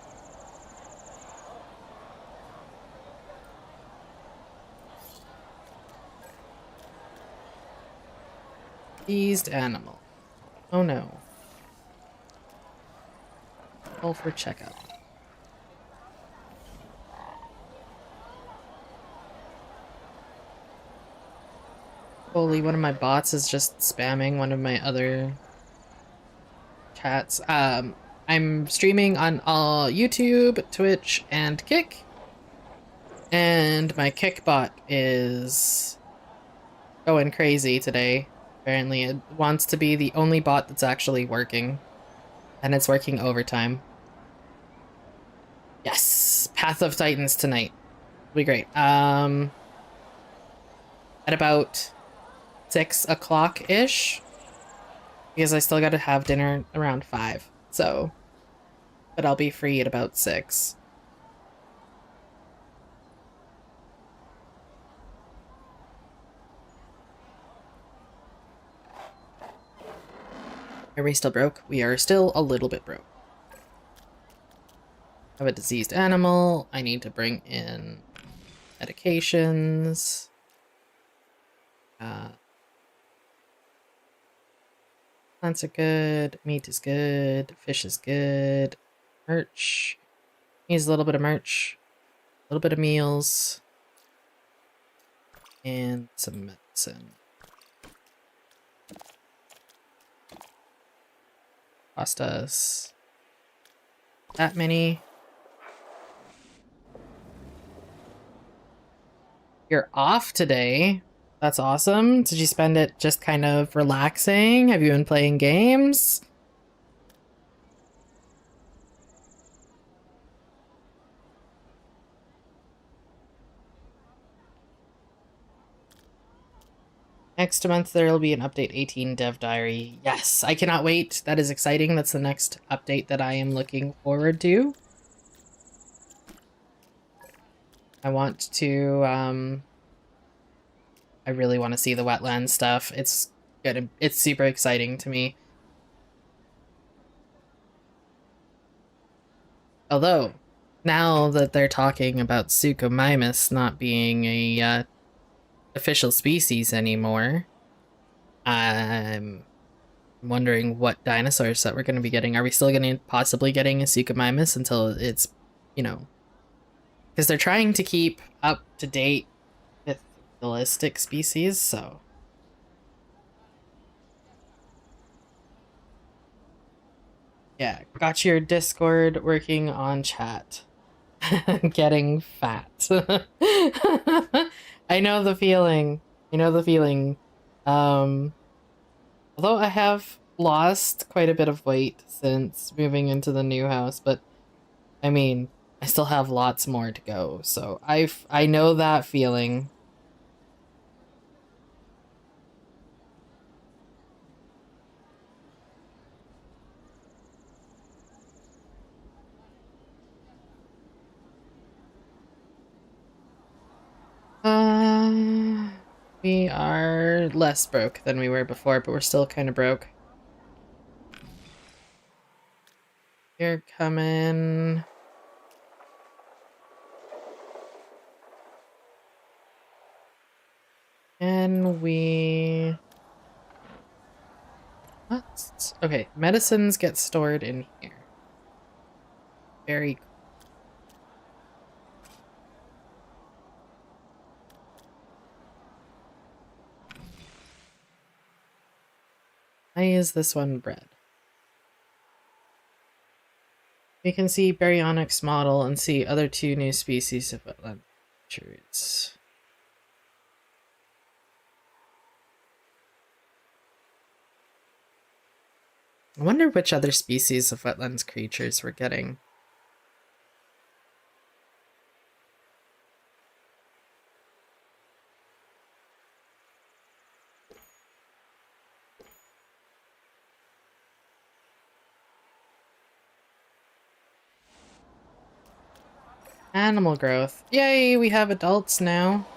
Seized animal. Oh no. Call for checkup. Holy, one of my bots is just spamming one of my other chats. I'm streaming on YouTube, Twitch, and Kick. And my Kick bot is going crazy today. Apparently it wants to be the only bot that's actually working. And it's working overtime. Yes! Path of Titans tonight. It'll be great. At about 6 o'clock-ish. Because I still gotta have dinner around 5. So, but I'll be free at about 6. Are we still broke? We are still a little bit broke. I have a diseased animal. I need to bring in medications. Plants are good. Meat is good. Fish is good. Merch. Needs a little bit of merch. A little bit of meals. And some medicine. Cost us that many. You're off today. That's awesome. Did you spend it just kind of relaxing? Have you been playing games? Next month there will be an update 18 dev diary. Yes, I cannot wait. That is exciting. That's the next update that I am looking forward to. I want to, I really want to see the wetland stuff. It's good. It's super exciting to me. Although, now that they're talking about Suchomimus not being a official species anymore, I'm wondering what dinosaurs that we're going to be getting. Are we still going to possibly getting a Suchomimus until it's, you know, because they're trying to keep up to date with realistic species, so. Yeah, got your Discord working on chat. Getting fat. I know the feeling. I know the feeling. Um, although I have lost quite a bit of weight since moving into the new house, but I mean, I still have lots more to go. So I know that feeling. Uh, we are less broke than we were before, but we're still kind of broke. You're coming. And we... What? Okay, medicines get stored in here. Very cool. I use this one bread. We can see baryonyx model and see other 2 new species of wetland creatures. I wonder which other species of wetlands creatures we're getting. Animal growth. Yay, we have adults now.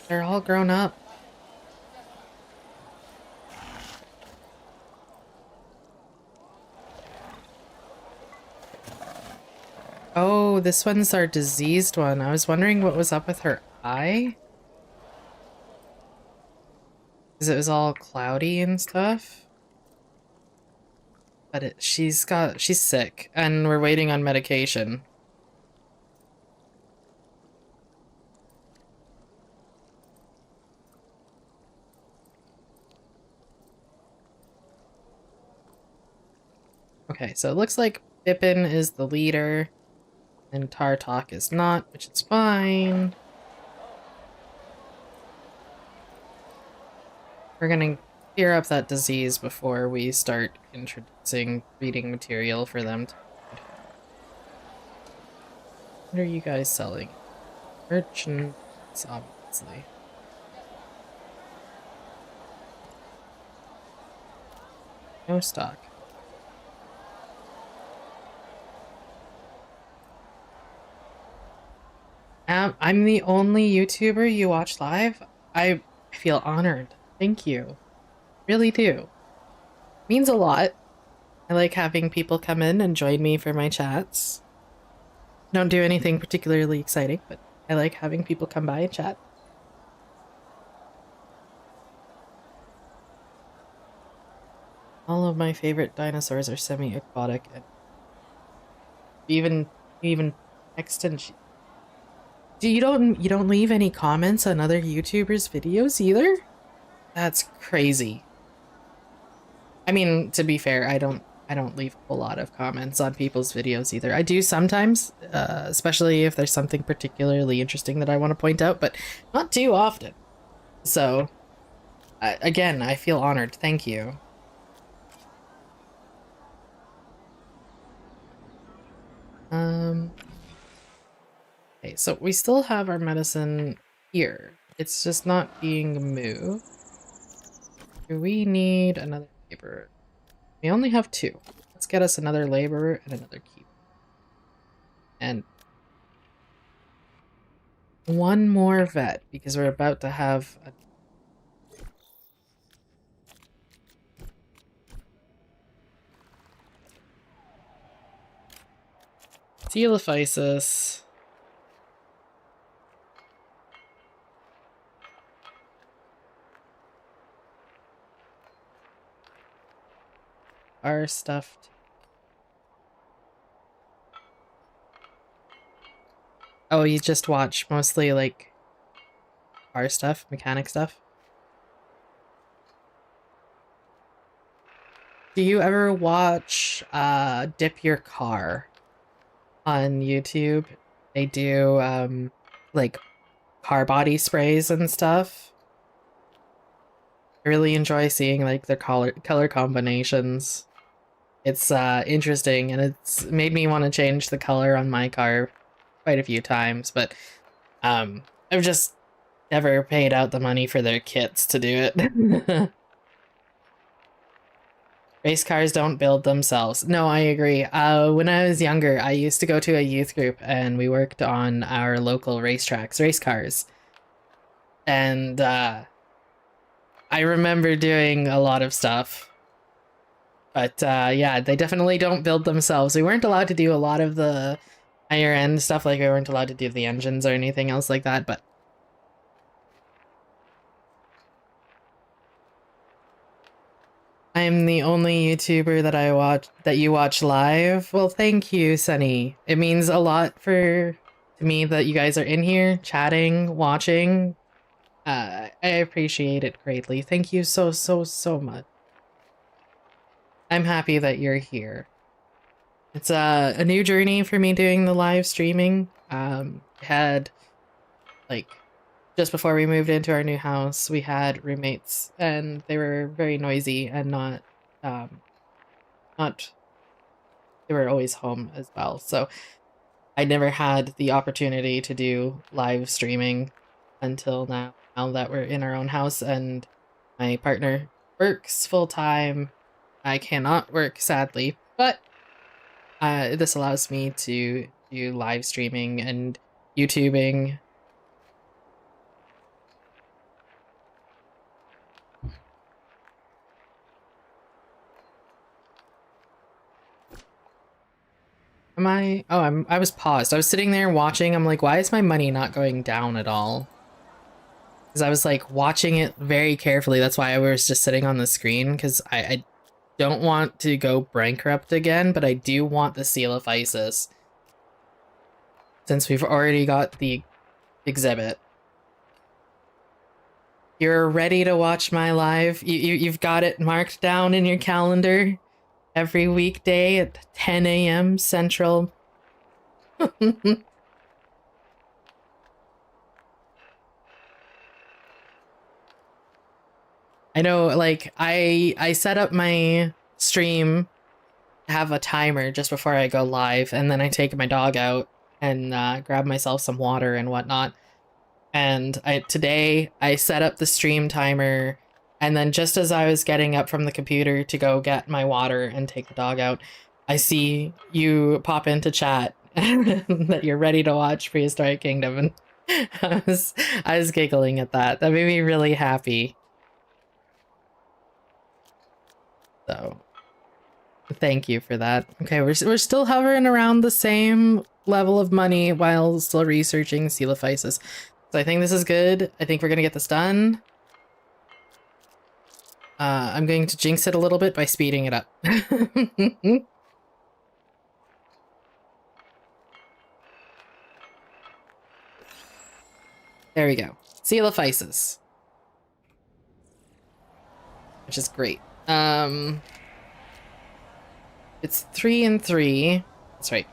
They're all grown up. Oh, this one's our diseased one. I was wondering what was up with her eye. Because it was all cloudy and stuff. But she's sick, and we're waiting on medication. Okay, so it looks like Bippin is the leader, and Tartok is not, which is fine. We're gonna clear up that disease before we start introducing breeding material for them to breed. What are you guys selling? Merchants, obviously. No stock. I'm the only YouTuber you watch live? I feel honored. Thank you. Really do. Means a lot. I like having people come in and join me for my chats. Don't do anything particularly exciting, but I like having people come by and chat. All of my favorite dinosaurs are semi-aquatic, and even extant. Do you don't leave any comments on other YouTubers' videos either? That's crazy. I mean, to be fair, I don't leave a lot of comments on people's videos either. I do sometimes, especially if there's something particularly interesting that I want to point out, but not too often. So, again, I feel honored. Thank you. Okay, so we still have our medicine here. it's just not being moved. Do we need another laborer? We only have 2. Let's get us another laborer and another keeper. And 1 more vet, because we're about to have a... Telephysis. Our stuff. Oh, you just watch mostly like our stuff, mechanic stuff. Do you ever watch Dip Your Car on YouTube? They do like car body sprays and stuff. I really enjoy seeing like their color combinations. It's interesting, and it's made me want to change the color on my car quite a few times, but I've just never paid out the money for their kits to do it. Race cars don't build themselves. No, I agree. When I was younger, I used to go to a youth group and we worked on our local racetracks, race cars. And I remember doing a lot of stuff. But yeah, they definitely don't build themselves. We weren't allowed to do a lot of the higher end stuff, like we weren't allowed to do the engines or anything else like that, but I'm the only YouTuber that you watch live. Well, thank you, Sunny. It means a lot to me that you guys are in here chatting, watching. I appreciate it greatly. Thank you so much. I'm happy that you're here. It's a new journey for me doing the live streaming. Had like just before we moved into our new house, we had roommates and they were very noisy and not they were always home as well. So I never had the opportunity to do live streaming until now that we're in our own house and my partner works full time. I cannot work, sadly, but this allows me to do live streaming and YouTubing. Am I? Oh, I was paused. I was sitting there watching. I'm like, why is my money not going down at all? Because I was like watching it very carefully. That's why I was just sitting on the screen, because I don't want to go bankrupt again, but I do want the Seal of Isis. Since we've already got the exhibit. You're ready to watch my live? You've got it marked down in your calendar? Every weekday at 10 a.m. Central. I know, like, I set up my stream to have a timer just before I go live, and then I take my dog out and grab myself some water and whatnot. And today I set up the stream timer, and then just as I was getting up from the computer to go get my water and take the dog out, I see you pop into chat that you're ready to watch Prehistoric Kingdom, and I was giggling at that. That made me really happy. So thank you for that. Okay, we're still hovering around the same level of money while still researching Seal of Isis. So I think this is good. I think we're gonna get this done. I'm going to jinx it a little bit by speeding it up. There we go. Seal of Isis. Which is great. It's 3 and 3. That's right.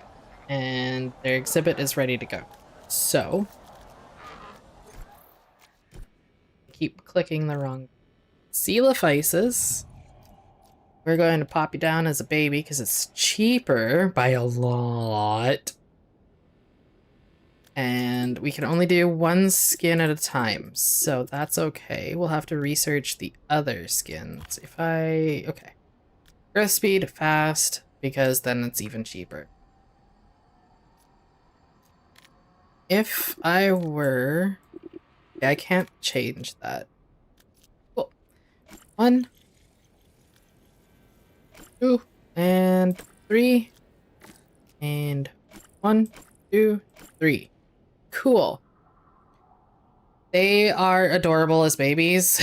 And their exhibit is ready to go. So keep clicking the wrong. Seal of Isis. We're going to pop you down as a baby because it's cheaper by a lot. And we can only do one skin at a time, so that's okay. We'll have to research the other skins. Okay. Growth speed, fast, because then it's even cheaper. If I were... Yeah, I can't change that. Cool. 1, 2, and 3. And 1, 2, 3. Cool. They are adorable as babies.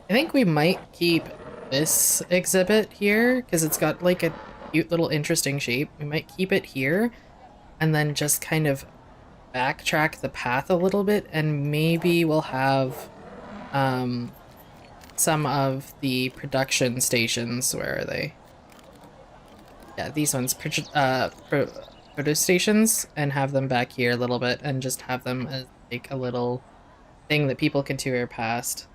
I think we might keep this exhibit here because it's got like a cute little interesting shape. We might keep it here and then just kind of backtrack the path a little bit, and maybe we'll have some of the production stations. Where are they? Yeah, these ones, produce stations, and have them back here a little bit, and just have them as like a little thing that people can tour past.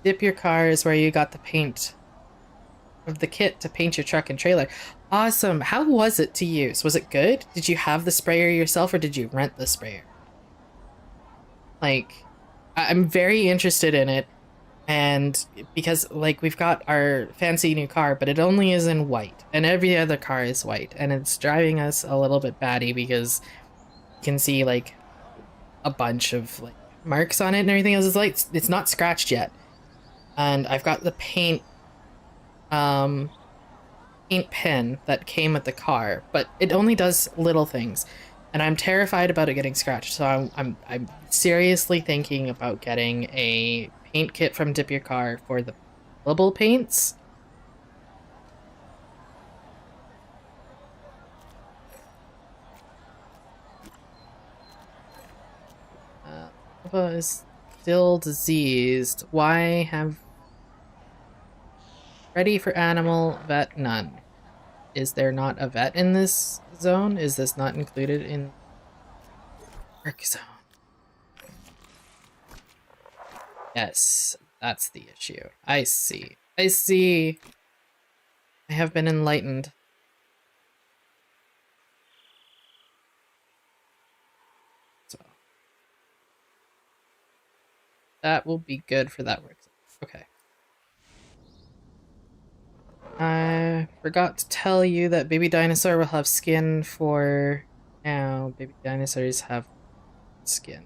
Dip your car is where you got the paint of the kit to paint your truck and trailer. Awesome. How was it to use? Was it good? Did you have the sprayer yourself, or did you rent the sprayer? Like, I'm very interested in it, and because like we've got our fancy new car, but it only is in white, and every other car is white, and it's driving us a little bit batty because you can see like a bunch of like marks on it and everything else. Is like it's not scratched yet, and I've got the paint pen that came with the car, but it only does little things, and I'm terrified about it getting scratched. So I'm seriously thinking about getting a paint kit from Dip Your Car for the fillable paints. Lava is still diseased. Why have ready for animal vet none? Is there not a vet in this zone? Is this not included in work zone? Yes, that's the issue. I see. I see. I have been enlightened. So that will be good for that work zone. Okay. I forgot to tell you that baby dinosaur will have skin for now. Baby dinosaurs have skin.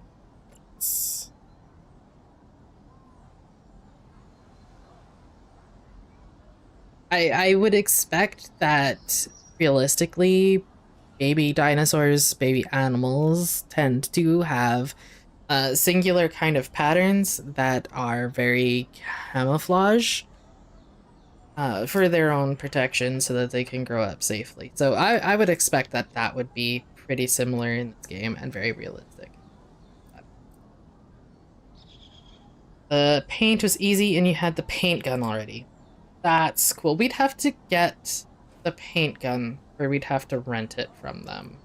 I would expect that realistically, baby dinosaurs, baby animals tend to have singular kind of patterns that are very camouflage. For their own protection so that they can grow up safely. So I would expect that that would be pretty similar in this game and very realistic. The paint was easy and you had the paint gun already. That's cool. We'd have to get the paint gun, or we'd have to rent it from them.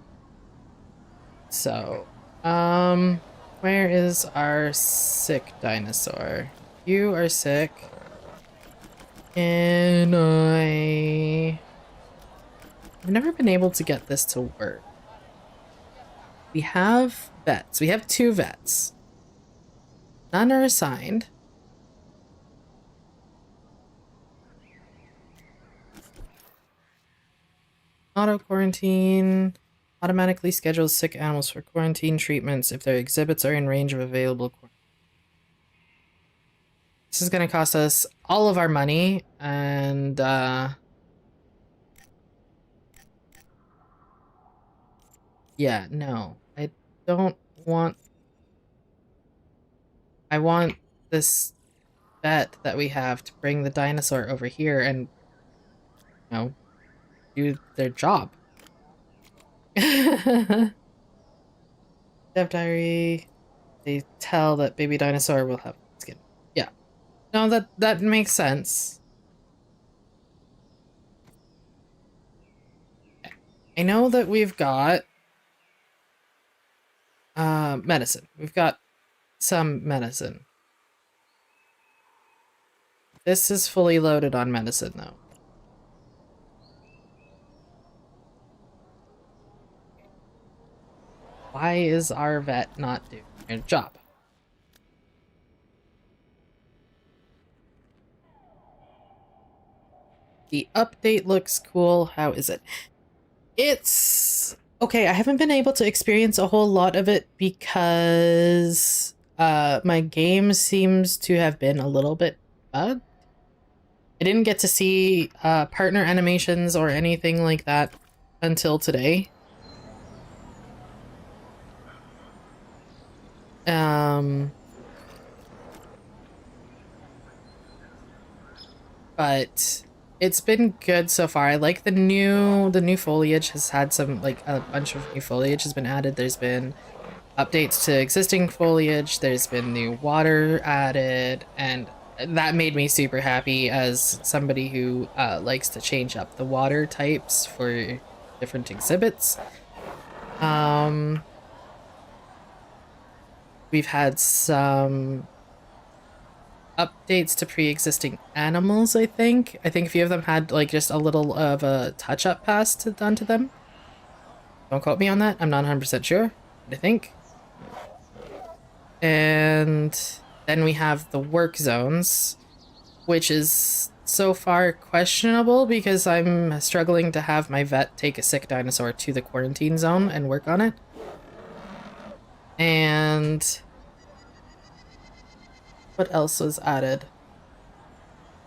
So, where is our sick dinosaur? You are sick. And I've never been able to get this to work. We have vets. We have 2 vets. None are assigned. Auto quarantine automatically schedules sick animals for quarantine treatments if their exhibits are in range of available quarantine. This is going to cost us all of our money, and yeah, no. I don't want... I want this vet that we have to bring the dinosaur over here and, you know, do their job. Dev diary. They tell that baby dinosaur will have skin. Yeah. No, that makes sense. I know that we've got medicine. We've got some medicine. This is fully loaded on medicine, though. Why is our vet not doing their job? The update looks cool. How is it? It's okay. I haven't been able to experience a whole lot of it because my game seems to have been a little bit bugged. I didn't get to see partner animations or anything like that until today. But it's been good so far. I like the new foliage has had some, like, a bunch of new foliage has been added. There's been updates to existing foliage. There's been new water added, and that made me super happy as somebody who likes to change up the water types for different exhibits. We've had some updates to pre-existing animals, I think. I think a few of them had, like, just a little of a touch-up pass done to them. Don't quote me on that. I'm not 100% sure, but I think. And then we have the work zones, which is so far questionable because I'm struggling to have my vet take a sick dinosaur to the quarantine zone and work on it. And what else was added?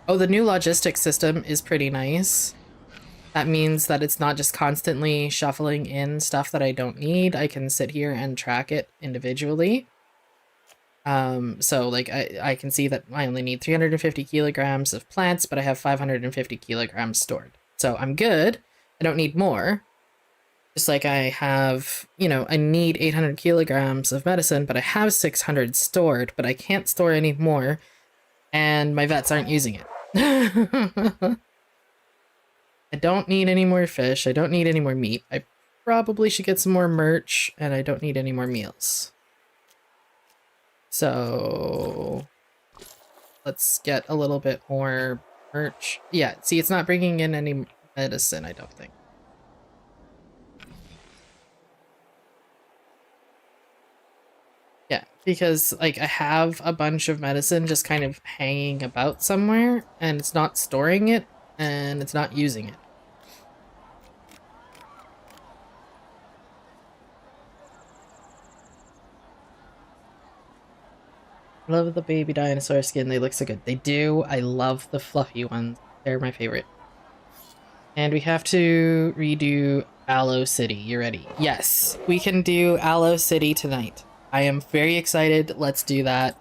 Oh, the new logistics system is pretty nice. That means that it's not just constantly shuffling in stuff that I don't need. I can sit here and track it individually. So like I can see that I only need 350 kilograms of plants, but I have 550 kilograms stored. So I'm good. I don't need more. Just like I have, you know, I need 800 kilograms of medicine, but I have 600 stored, but I can't store any more, and my vets aren't using it. I don't need any more fish. I don't need any more meat. I probably should get some more merch, and I don't need any more meals. So let's get a little bit more merch. Yeah, see, it's not bringing in any medicine, I don't think. Yeah, because, like, I have a bunch of medicine just kind of hanging about somewhere, and it's not storing it, and it's not using it. Love the baby dinosaur skin. They look so good. They do. I love the fluffy ones. They're my favorite. And we have to redo Aloe City. You ready? Yes, we can do Aloe City tonight. I am very excited. Let's do that.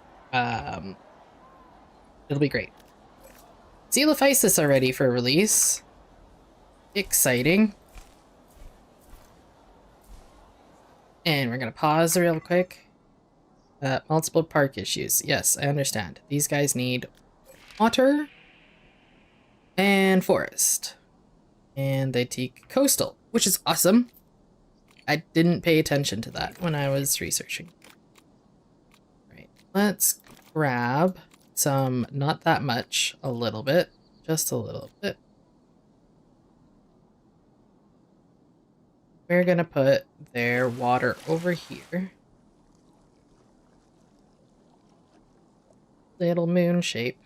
It'll be great. Coelophysis are ready for release. Exciting. And we're gonna pause real quick. Multiple park issues. Yes, I understand. These guys need water and forest. And they take coastal, which is awesome. I didn't pay attention to that when I was researching. Right, let's grab some, not that much, a little bit, just a little bit. We're gonna put their water over here. Little moon shape.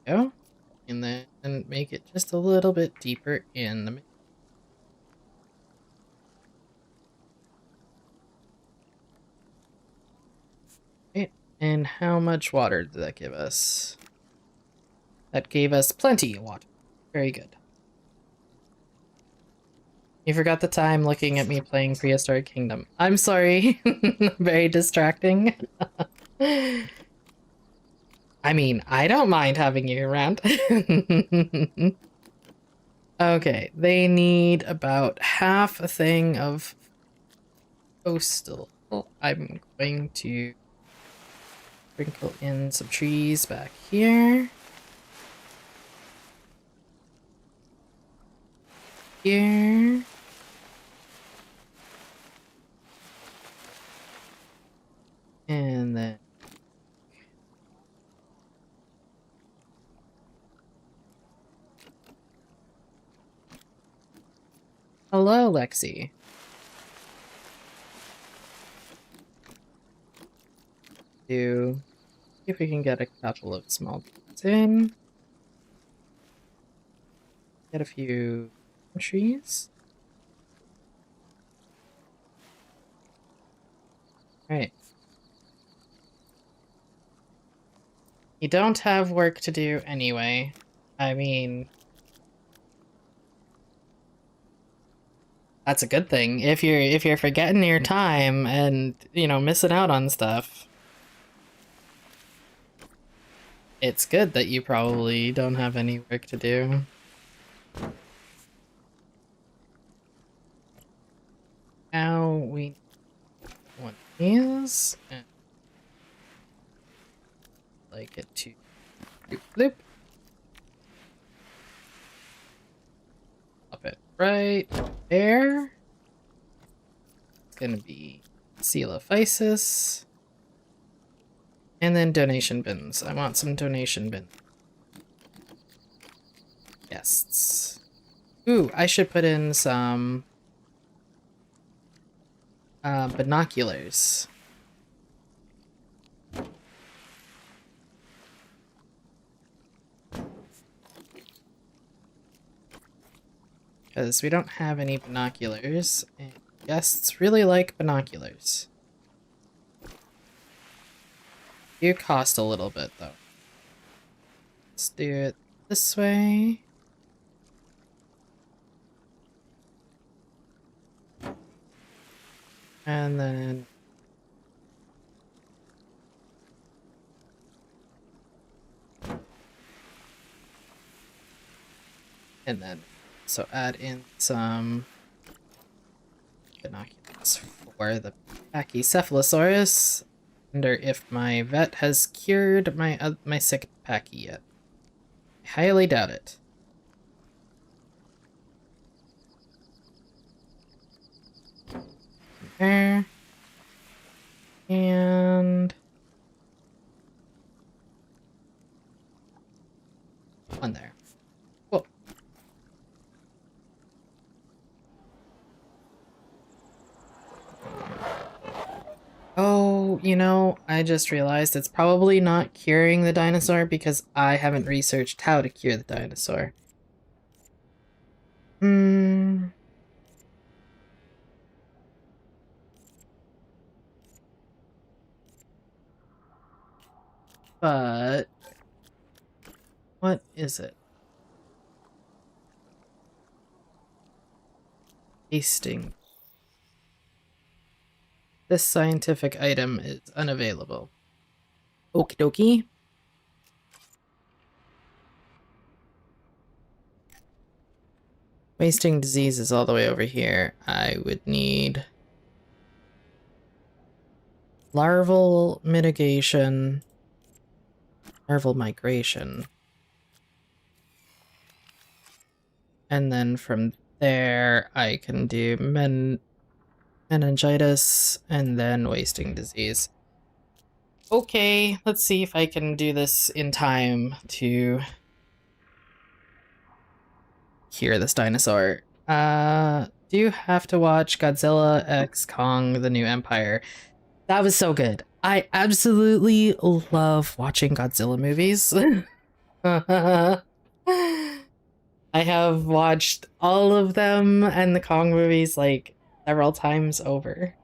Go. And then make it just a little bit deeper in the middle. Okay. And how much water did that give us? That gave us plenty of water. Very good. You forgot the time looking at me playing Prehistoric Kingdom. I'm sorry. Very distracting. I mean, I don't mind having you around. Okay, they need about half a thing of coastal. I'm going to sprinkle in some trees back here. Here. And then Hello, Lexi. See if we can get a couple of small things in. Get a few trees. Alright. You don't have work to do anyway. I mean, that's a good thing. If you're forgetting your time and, you know, missing out on stuff, it's good that you probably don't have any work to do. Now we want these and like it to loop. Up it right there. It's gonna be Coelophysis. And then donation bins. I want some donation bins. Guests. Ooh, I should put in some binoculars. Because we don't have any binoculars, and guests really like binoculars. Do cost a little bit, though. Let's do it this way. And then... And then, so add in some binoculars for the Pachycephalosaurus. Wonder if my vet has cured my sick Pachy yet. I highly doubt it. There. And... one there. Cool. Oh, you know, I just realized it's probably not curing the dinosaur because I haven't researched how to cure the dinosaur. But... what is it? Tasting. This scientific item is unavailable. Okie dokie. Wasting disease is all the way over here. I would need larval mitigation, larval migration. And then from there, I can do meningitis and then wasting disease. Okay, let's see if I can do this in time to cure this dinosaur. Do you have to watch Godzilla x Kong: The New Empire? That was so good. I absolutely love watching Godzilla movies. I have watched all of them and the Kong movies like several times over.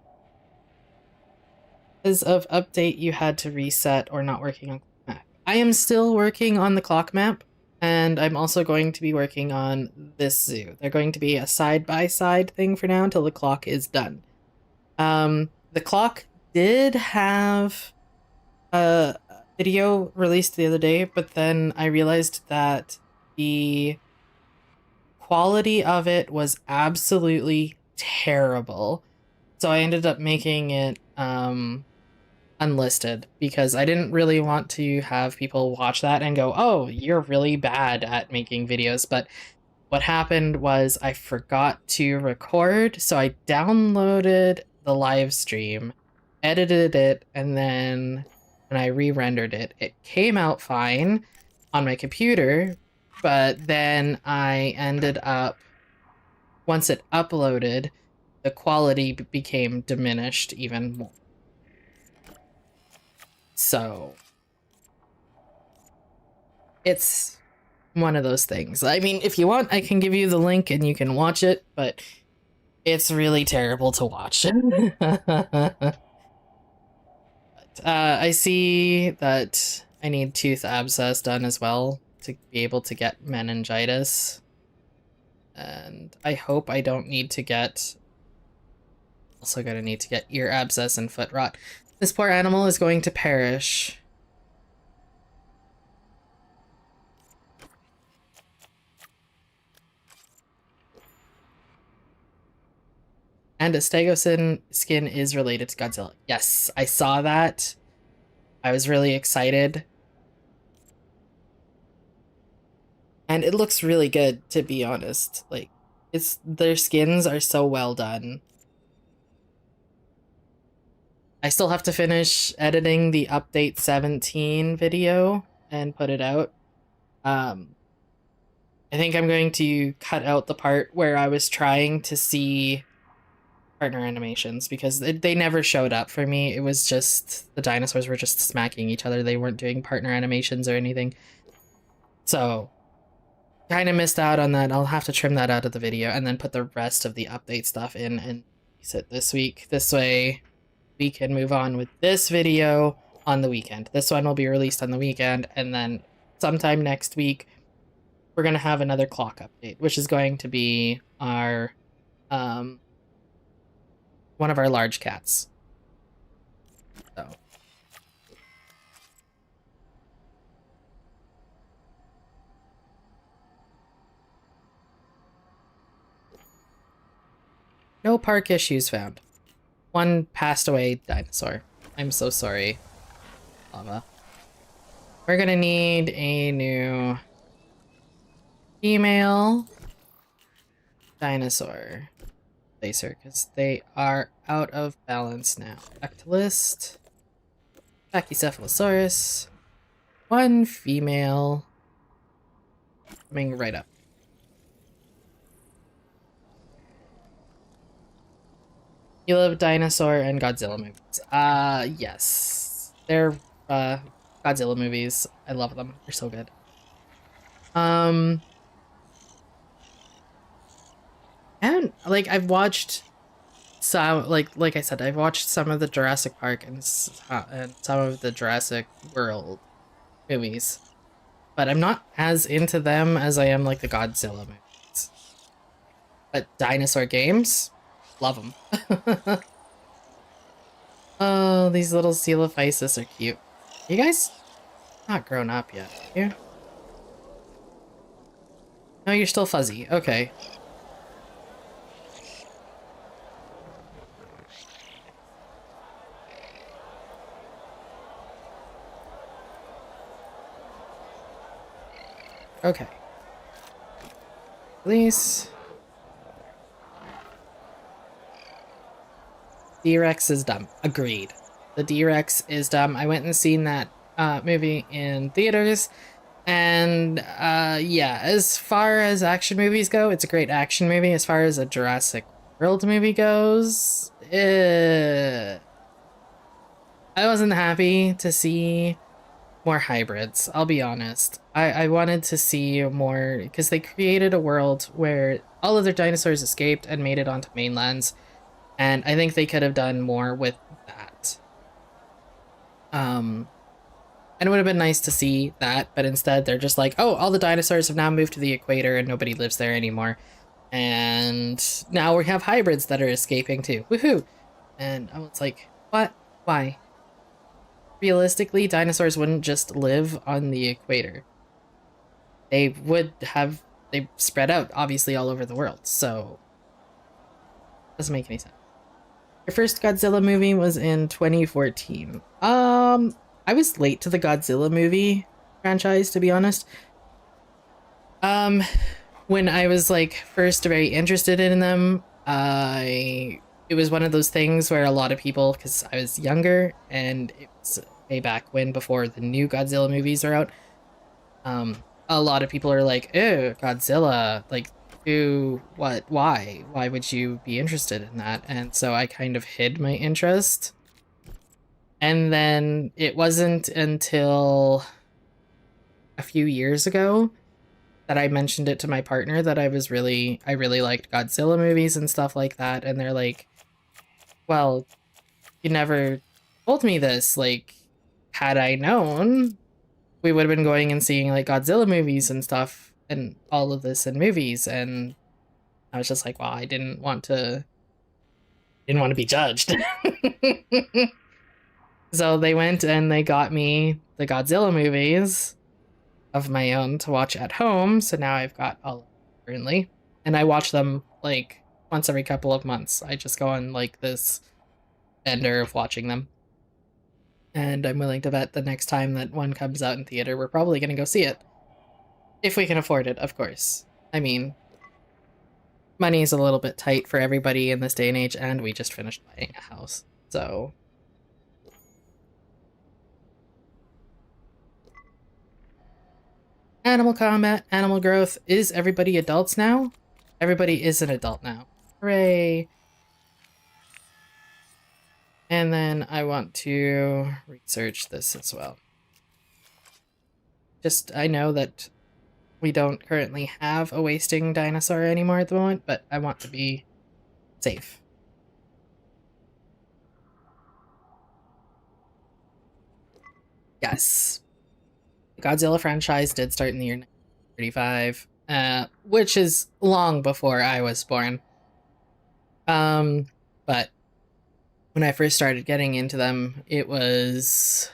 Because of update, you had to reset or not working on clock map. I am still working on the clock map, and I'm also going to be working on this zoo. They're going to be a side-by-side thing for now until the clock is done. The clock did have a video released the other day, but then I realized that the quality of it was absolutely terrible. So I ended up making it unlisted because I didn't really want to have people watch that and go, oh, you're really bad at making videos. But what happened was I forgot to record, so I downloaded the live stream, edited it, and then when I re-rendered it, it came out fine on my computer, but then I ended up once it uploaded, the quality became diminished even more. So it's one of those things. I mean, if you want, I can give you the link and you can watch it, but it's really terrible to watch. I see that I need tooth abscess done as well to be able to get meningitis. And I hope I don't need to get... Also gonna need to get ear abscess and foot rot. This poor animal is going to perish. And a stegosin skin is related to Godzilla. Yes, I saw that. I was really excited. And it looks really good, to be honest. Like, their skins are so well done. I still have to finish editing the update 17 video and put it out. I think I'm going to cut out the part where I was trying to see partner animations because they never showed up for me. It was just the dinosaurs were just smacking each other. They weren't doing partner animations or anything. So kind of missed out on that. I'll have to trim that out of the video and then put the rest of the update stuff in and release it this week. This way we can move on with this video on the weekend. This one will be released on the weekend, and then sometime next week we're going to have another clock update, which is going to be our one of our large cats. So no park issues found. One passed away dinosaur. I'm so sorry, Lava. We're gonna need a new female dinosaur placer because they are out of balance now. Back to list. Pachycephalosaurus. One female. Coming right up. You love dinosaur and Godzilla movies. Yes. They're Godzilla movies. I love them. They're so good. And like I've watched some like I said, I've watched some of the Jurassic Park and some of the Jurassic World movies, but I'm not as into them as I am like the Godzilla movies. But dinosaur games, love them. Oh, these little Coelophysis are cute. You guys not grown up yet, are you? No, you're still fuzzy. Okay. Okay. Release. D-Rex is dumb. Agreed. The D-Rex is dumb. I went and seen that movie in theaters. And yeah, as far as action movies go, it's a great action movie. As far as a Jurassic World movie goes, I wasn't happy to see more hybrids, I'll be honest. I wanted to see more, because they created a world where all of their dinosaurs escaped and made it onto mainlands, and I think they could have done more with that. And it would have been nice to see that, but instead they're just like, oh, all the dinosaurs have now moved to the equator and nobody lives there anymore. And now we have hybrids that are escaping too. Woohoo! And I was like, what? Why? Realistically, dinosaurs wouldn't just live on the equator. They spread out, obviously, all over the world, so doesn't make any sense. Your first Godzilla movie was in 2014. I was late to the Godzilla movie franchise, to be honest. When I was like first very interested in them, it was one of those things where a lot of people, because I was younger and it was way back when, before the new Godzilla movies are out, a lot of people are like, ew, Godzilla, like what, why would you be interested in that? And so I kind of hid my interest. And then it wasn't until a few years ago that I mentioned it to my partner that I really liked Godzilla movies and stuff like that. And they're like, well, you never told me this. Like, had I known, we would have been going and seeing like Godzilla movies and stuff and all of this in movies. And I was just like, well, I didn't want to be judged. So they went and they got me the Godzilla movies of my own to watch at home. So now I've got all of them currently. And I watch them like once every couple of months. I just go on like this bender of watching them. And I'm willing to bet the next time that one comes out in theater, we're probably going to go see it. If we can afford it, of course. I mean, money's a little bit tight for everybody in this day and age, and we just finished buying a house. So animal combat, animal growth. Is everybody adults now? Everybody is an adult now. Hooray. And then I want to research this as well. Just, I know that we don't currently have a wasting dinosaur anymore at the moment, but I want to be safe. Yes. The Godzilla franchise did start in the year 1935, which is long before I was born. But when I first started getting into them, it was...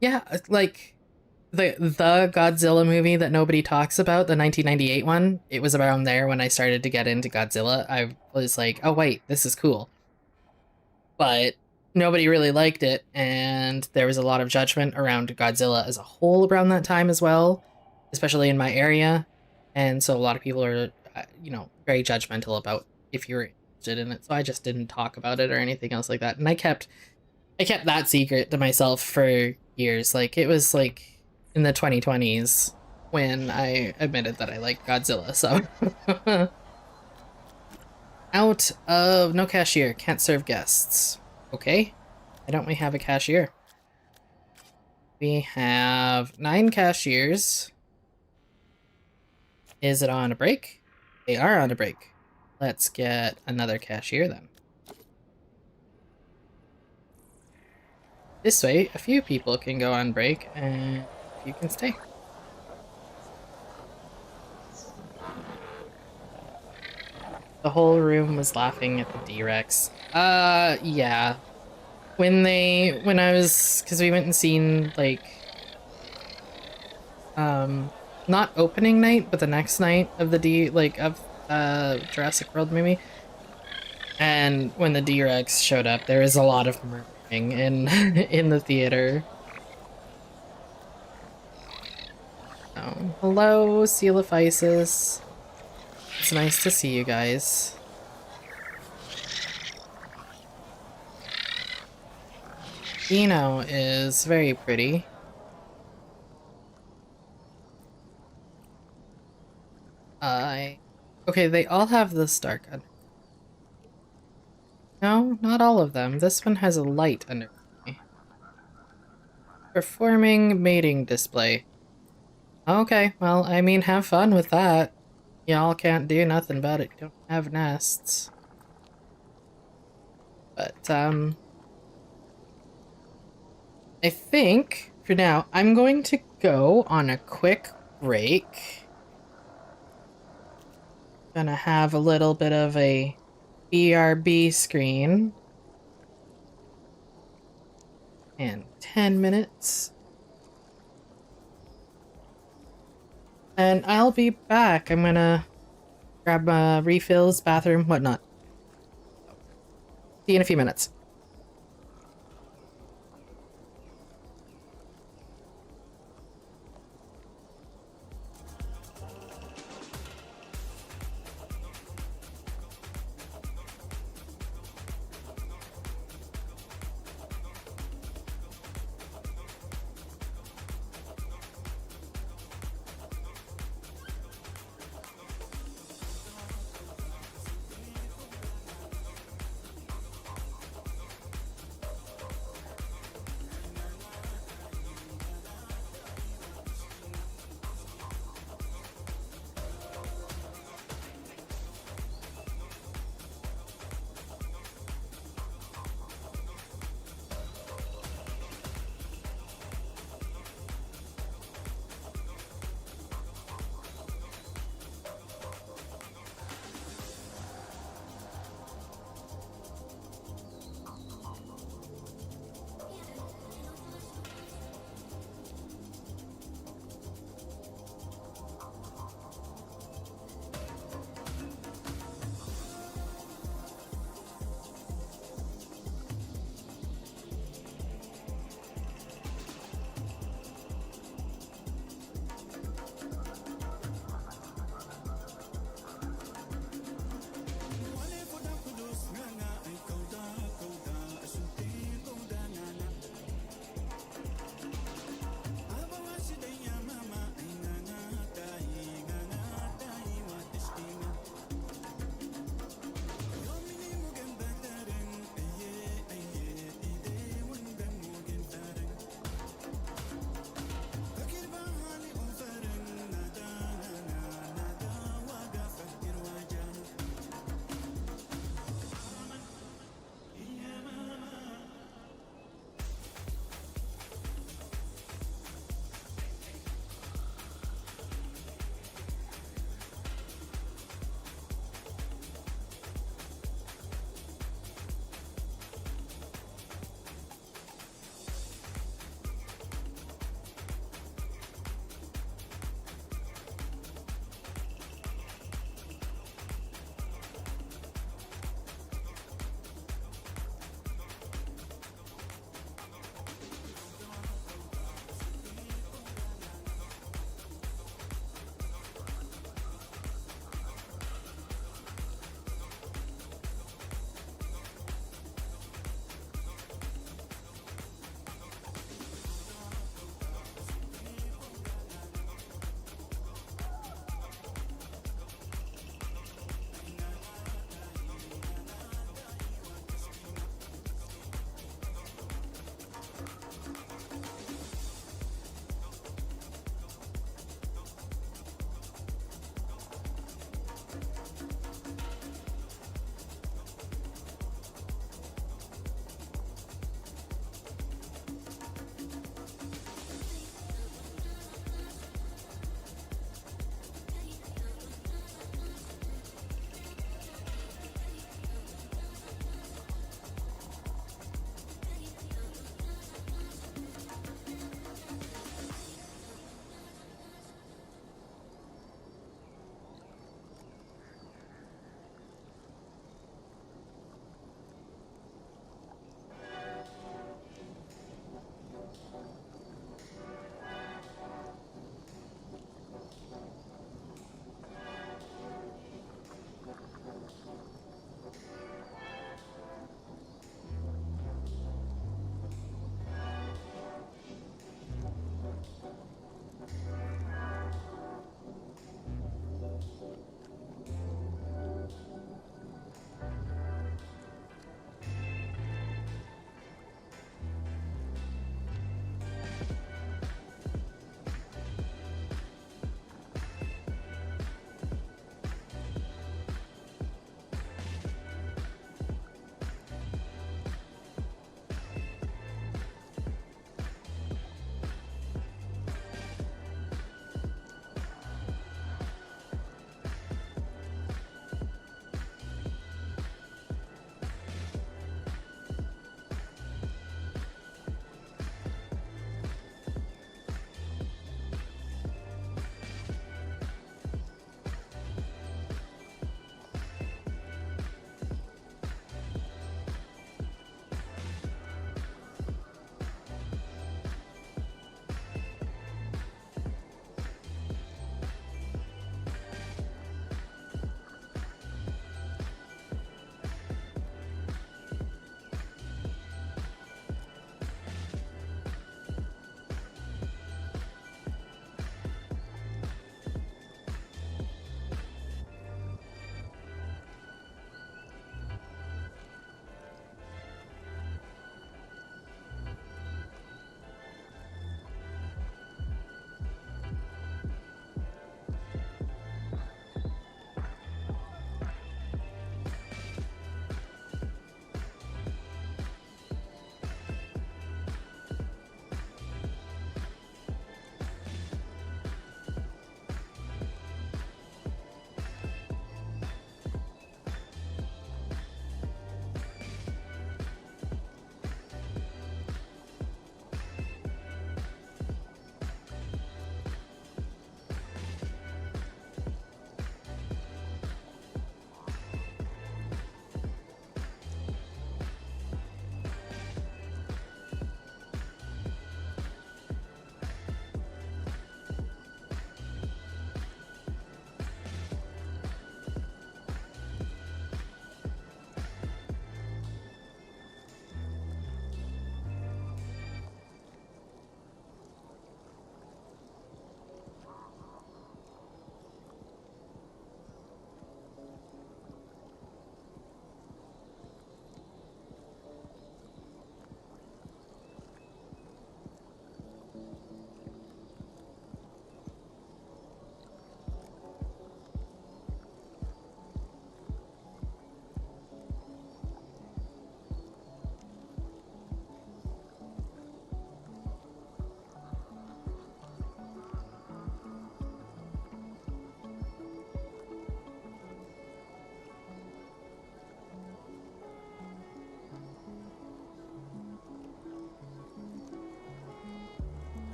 yeah, like the Godzilla movie that nobody talks about, the 1998 one, it was around there when I started to get into Godzilla. I was like, oh wait, this is cool. But nobody really liked it, and there was a lot of judgment around Godzilla as a whole around that time as well, especially in my area. And so a lot of people are, very judgmental about if you're interested in it. So I just didn't talk about it or anything else like that. And I kept that secret to myself for years. Like, it was like in the 2020s when I admitted that I liked Godzilla. So out of no cashier, can't serve guests. Okay, why don't we have a cashier? We have 9 cashiers. Is it on a break? They are on a break. Let's get another cashier then. This way, a few people can go on break and you can stay. The whole room was laughing at the D-Rex. Yeah. When I was, because we went and seen, like, not opening night, but the next night of the Jurassic World movie. And when the D-Rex showed up, there was a lot of murmuring in the theater. Oh, hello, Coelophysis. It's nice to see you guys. Dino is very pretty. Okay, they all have the star gun. No, not all of them. This one has a light under me. Performing mating display. Okay, well, I mean, have fun with that. Y'all can't do nothing about it. You don't have nests. But, I think, for now, I'm going to go on a quick break. Gonna have a little bit of a BRB screen. And 10 minutes. And I'll be back. I'm gonna grab refills, bathroom, whatnot. See you in a few minutes.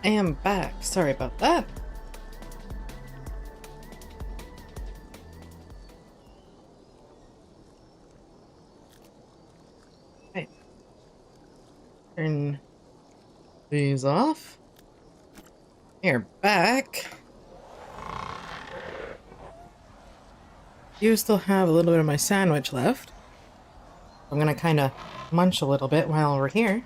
am back. Sorry about that. Okay. Turn these off. Here, back. You still have a little bit of my sandwich left. I'm gonna kind of munch a little bit while we're here.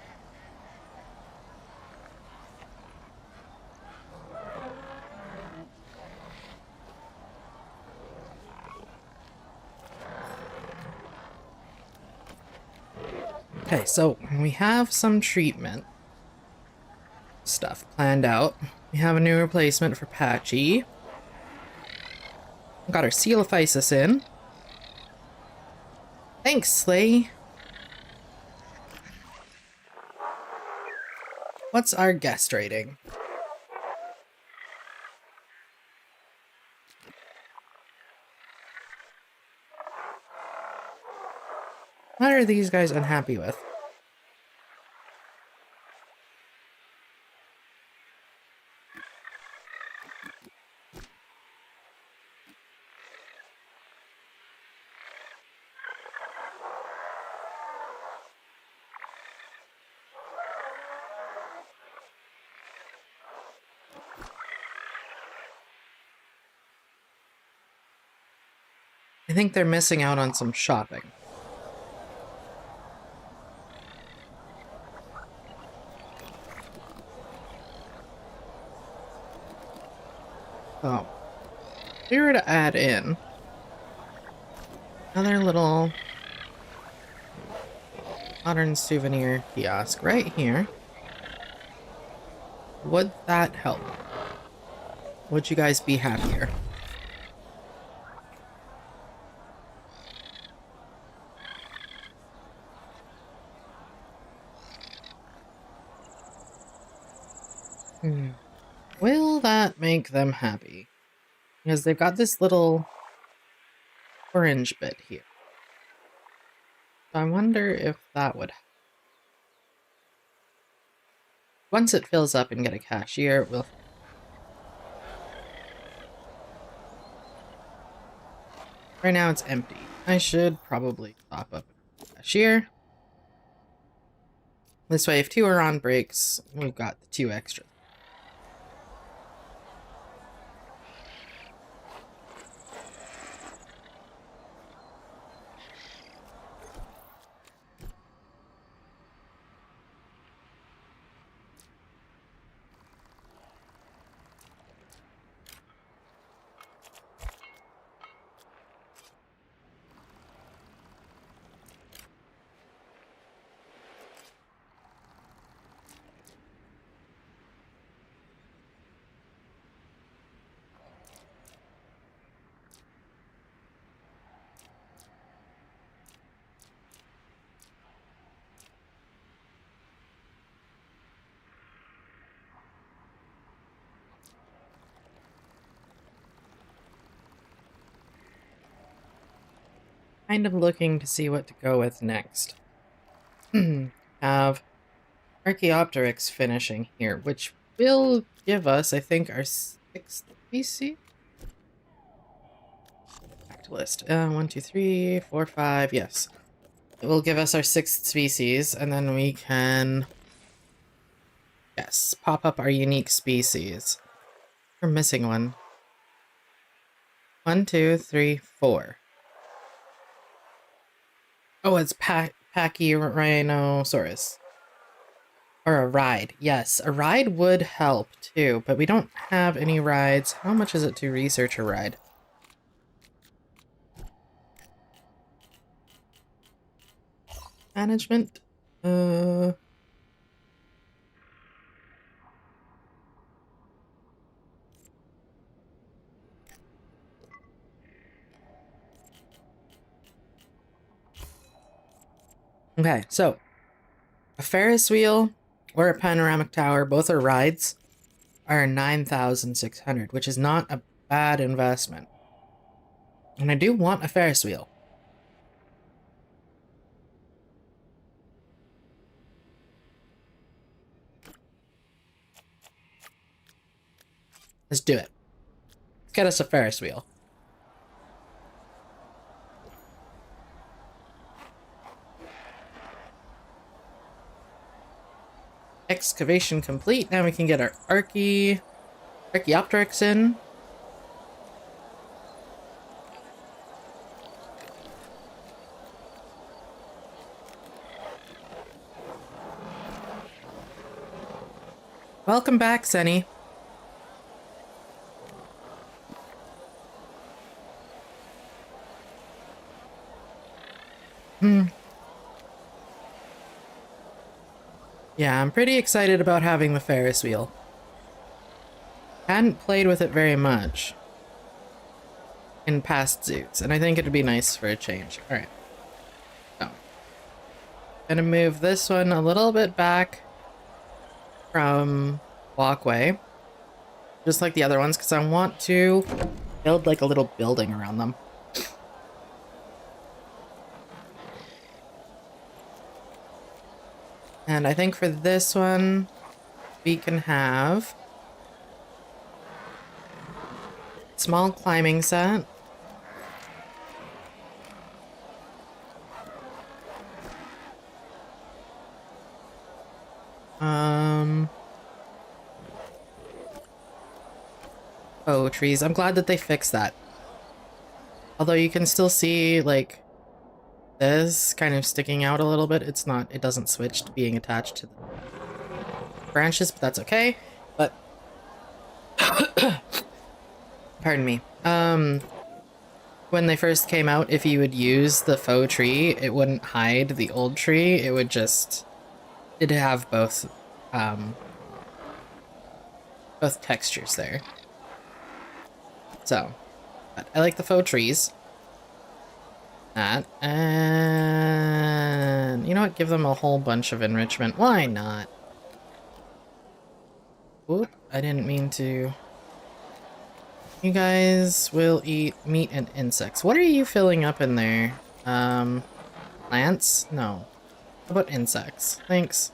Okay, so we have some treatment stuff planned out. We have a new replacement for Patchy. Got our Coelophysis in. Thanks, Slay. What's our guest rating? What are these guys unhappy with? I think they're missing out on some shopping. So, if we were to add in another little modern souvenir kiosk right here, would that help? Would you guys be happier? Will that make them happy? Because they've got this little orange bit here. So I wonder if that would... Once it fills up and get a cashier, we'll... Right now it's empty. I should probably top up a cashier. This way, if two are on breaks, we've got the 2 extras. Kind of looking to see what to go with next. Have Archaeopteryx finishing here, which will give us, I think, our 6th species. Back to list. 1, 2, 3, 4, 5. Yes, it will give us our 6th species, and then we can, yes, pop up our unique species. We're missing one. 1, 2, 3, 4. Oh, it's Pachyrhinosaurus. Or a ride. Yes, a ride would help too, but we don't have any rides. How much is it to research a ride? Management? Okay, so a Ferris wheel or a panoramic tower, both are rides, are 9,600, which is not a bad investment. And I do want a Ferris wheel. Let's do it. Let's get us a Ferris wheel. Excavation complete. Now we can get our Archaeopteryx in. Welcome back, Senny. Yeah, I'm pretty excited about having the Ferris wheel. Hadn't played with it very much in past zoos, and I think it'd be nice for a change. Alright. So, gonna move this one a little bit back from walkway, just like the other ones, because I want to build like a little building around them. And I think for this one, we can have small climbing set. Oh, trees. I'm glad that they fixed that. Although you can still see, like, this kind of sticking out a little bit. It doesn't switch to being attached to the branches, but that's okay. But, pardon me. When they first came out, if you would use the faux tree, it wouldn't hide the old tree. It would just, it'd have both textures there. So, but I like the faux trees. That, and you know what? Give them a whole bunch of enrichment. Why not? Oop, I didn't mean to. You guys will eat meat and insects. What are you filling up in there? Plants? No. How about insects? Thanks.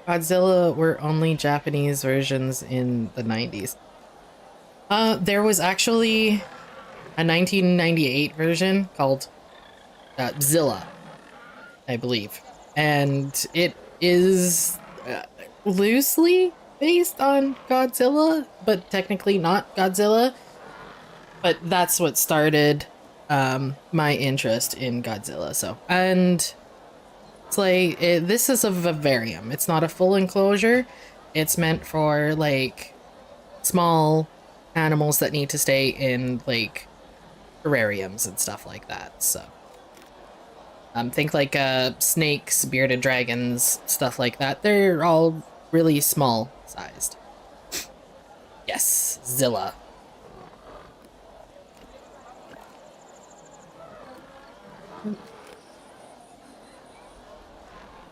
Godzilla were only Japanese versions in the 90s. There was actually a 1998 version called Zilla, I believe. And it is loosely based on Godzilla, but technically not Godzilla. But that's what started my interest in Godzilla. So, and it's like, this is a vivarium. It's not a full enclosure. It's meant for, like, small animals that need to stay in, like, terrariums and stuff like that, so. Think like snakes, bearded dragons, stuff like that. They're all really small sized. Yes, Zilla.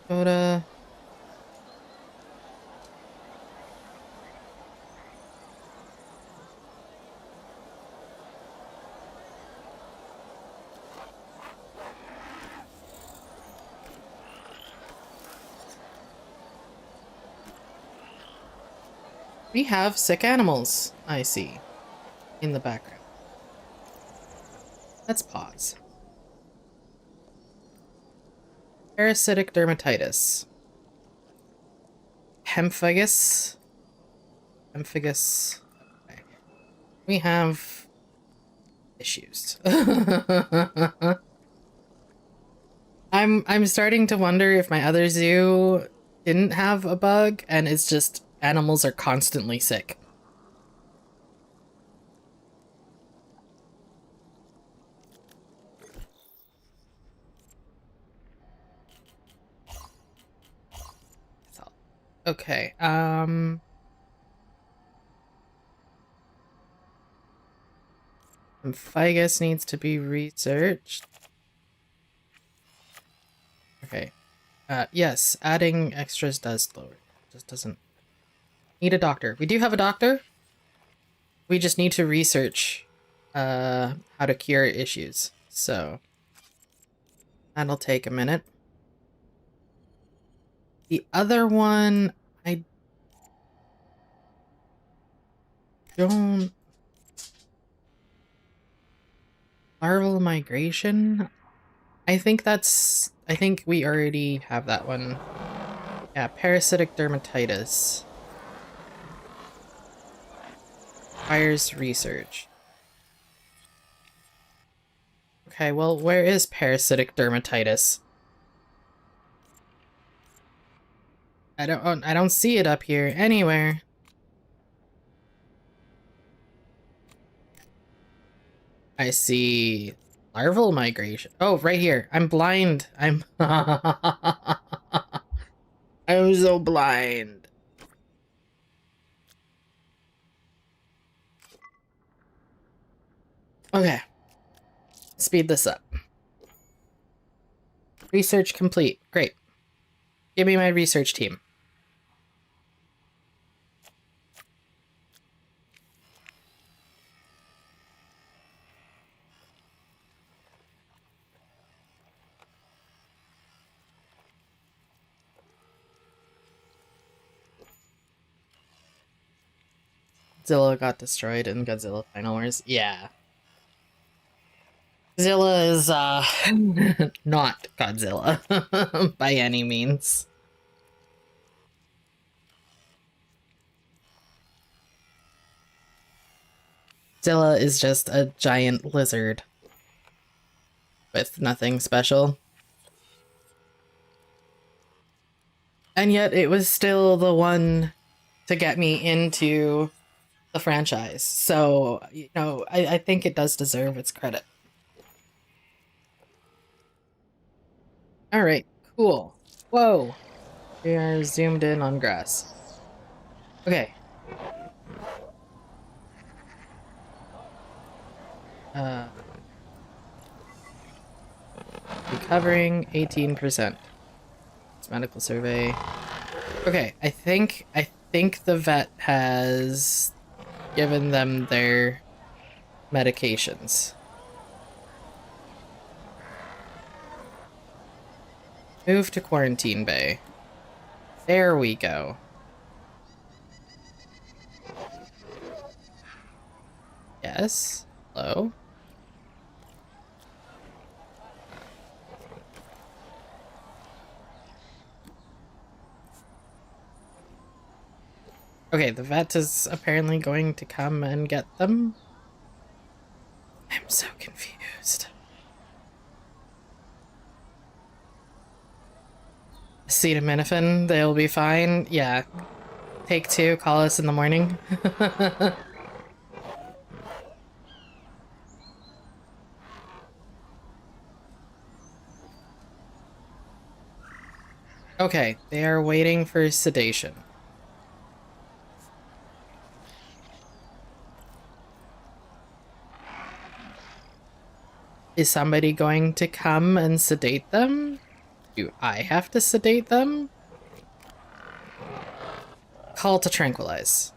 Go to... We have sick animals, I see, in the background. Let's pause. Parasitic dermatitis. Pemphigus. Okay. We have issues. I'm starting to wonder if my other zoo didn't have a bug and it's just animals are constantly sick. Okay, Pemphigus needs to be researched. Okay. Yes, adding extras does lower. Just doesn't need a doctor. We do have a doctor. We just need to research how to cure issues. So that'll take a minute. The other one, I don't... Larval migration? I think we already have that one. Yeah, parasitic dermatitis. Requires research. Okay, well, where is parasitic dermatitis? I don't see it up here anywhere. I see larval migration. Oh, right here. I'm blind. I'm I'm so blind. Okay. Speed this up. Research complete. Great. Give me my research team. Godzilla got destroyed in Godzilla Final Wars. Yeah. Zilla is, not Godzilla by any means. Zilla is just a giant lizard with nothing special. And yet it was still the one to get me into the franchise. So, you know, I think it does deserve its credit. Alright, cool. Whoa! We are zoomed in on grass. Okay. Recovering 18%. It's medical survey. Okay, I think the vet has given them their medications. Move to quarantine bay. There we go. Yes. Hello. Okay, the vet is apparently going to come and get them. I'm so confused. Acetaminophen, they'll be fine. Yeah. Take 2, call us in the morning. Okay, they are waiting for sedation. Is somebody going to come and sedate them? Do I have to sedate them? Call to tranquilize.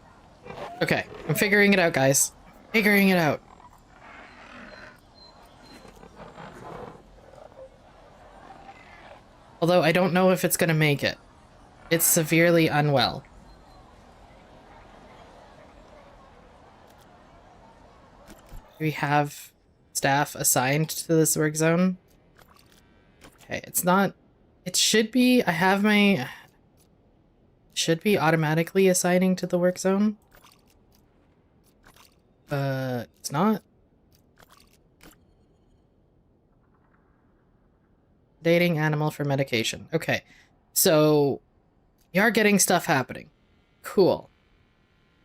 Okay, I'm figuring it out, guys. Figuring it out. Although I don't know if it's gonna make it. It's severely unwell. Do we have staff assigned to this work zone? Okay, it's not... It should be... I have my... Should be automatically assigning to the work zone. It's not. Dating animal for medication. Okay, so we are getting stuff happening. Cool.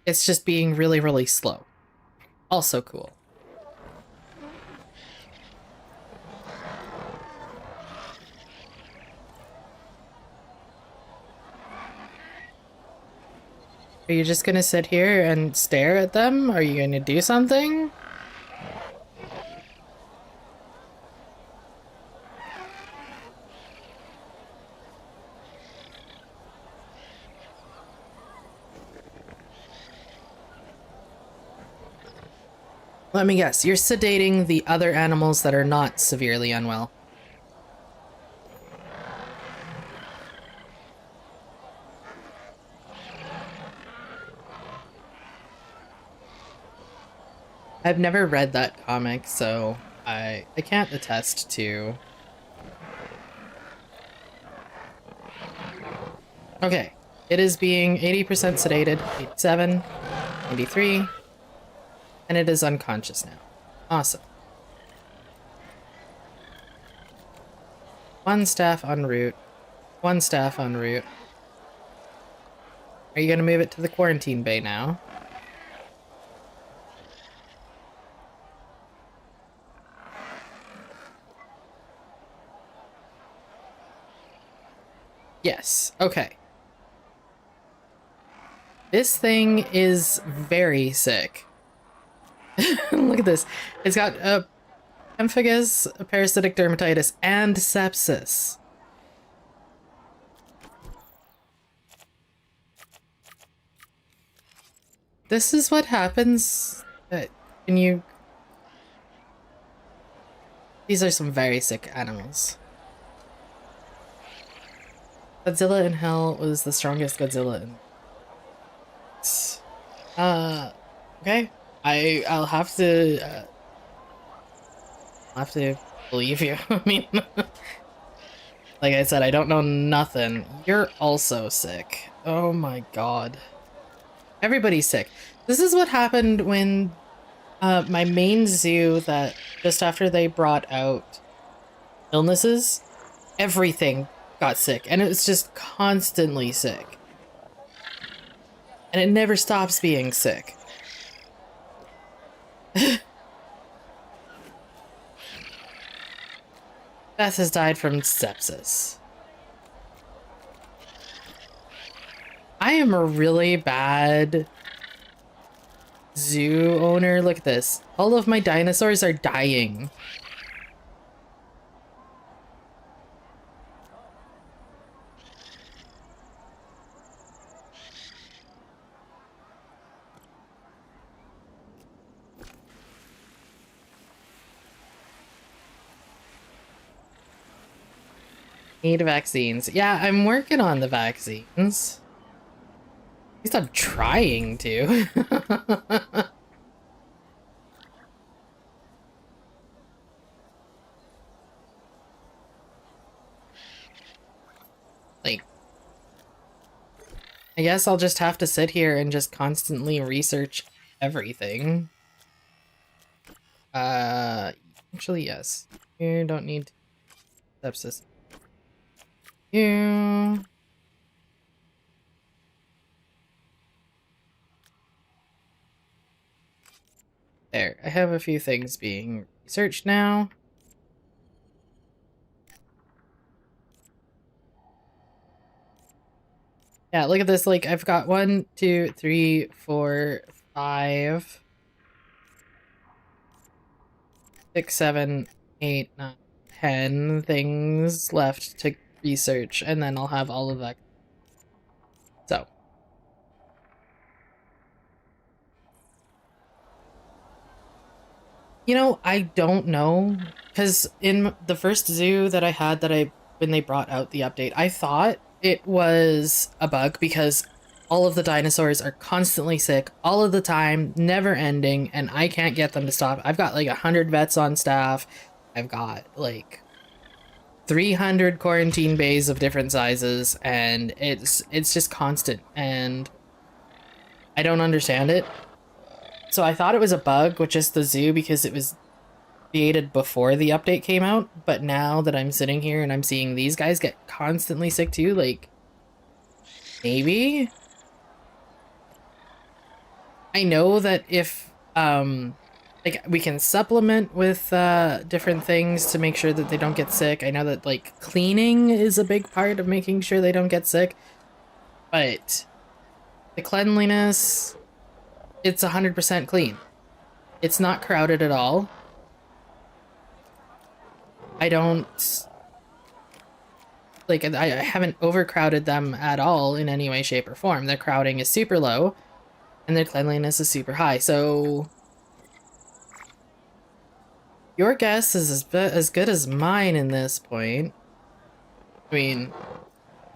It's just being really, really slow. Also cool. Are you just gonna sit here and stare at them? Are you gonna do something? Let me guess, you're sedating the other animals that are not severely unwell. I've never read that comic, so I can't attest to. Okay, it is being 80% sedated, 87, 93, and it is unconscious now. Awesome. One staff en route. One staff en route. Are you gonna move it to the quarantine bay now? Yes, okay. This thing is very sick. Look at this. It's got pemphigus, parasitic dermatitis, and sepsis. This is what happens when you... These are some very sick animals. Godzilla in Hell was the strongest Godzilla in... okay. I'll have to believe you. I mean, like I said, I don't know nothing. You're also sick. Oh my god. Everybody's sick. This is what happened when my main zoo, that just after they brought out illnesses, everything got sick, and it was just constantly sick. And it never stops being sick. Beth has died from sepsis. I am a really bad zoo owner. Look at this. All of my dinosaurs are dying. Need vaccines. Yeah, I'm working on the vaccines. At least I'm trying to. Like, I guess I'll just have to sit here and just constantly research everything. Actually, yes. You don't need sepsis. You... There, I have a few things being researched now. Yeah, look at this. Like, I've got 1, 2, 3, 4, 5, 6, 7, 8, 9, 10 things left to research, and then I'll have all of that. So. You know, I don't know, because in the first zoo that I had when they brought out the update, I thought it was a bug because all of the dinosaurs are constantly sick all of the time, never ending, and I can't get them to stop. I've got like 100 vets on staff. I've got like 300 quarantine bays of different sizes, and it's just constant, and I don't understand it. So I thought it was a bug with just the zoo because it was created before the update came out, but now that I'm sitting here and I'm seeing these guys get constantly sick too, like, maybe? I know that if, like, we can supplement with different things to make sure that they don't get sick. I know that, like, cleaning is a big part of making sure they don't get sick, but the cleanliness... It's 100% clean. It's not crowded at all. I don't... Like, I haven't overcrowded them at all in any way, shape, or form. Their crowding is super low, and their cleanliness is super high, so... Your guess is as good as mine in this point. I mean,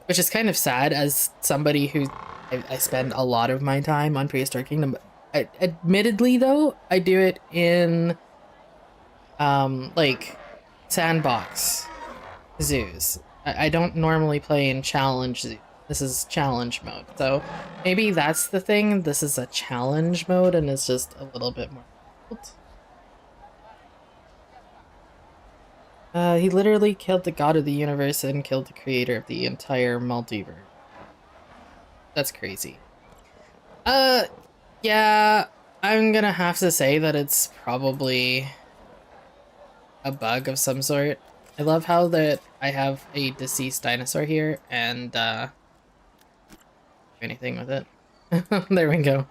which is kind of sad as somebody who... I spend a lot of my time on Prehistoric Kingdom, Admittedly, though, I do it in like sandbox zoos. I don't normally play in challenge zoos. This is challenge mode, so maybe that's the thing. This is a challenge mode, and it's just a little bit more difficult. He literally killed the god of the universe and killed the creator of the entire multiverse. That's crazy. Yeah, I'm gonna have to say that it's probably a bug of some sort. I love how that I have a deceased dinosaur here and do anything with it. There we go.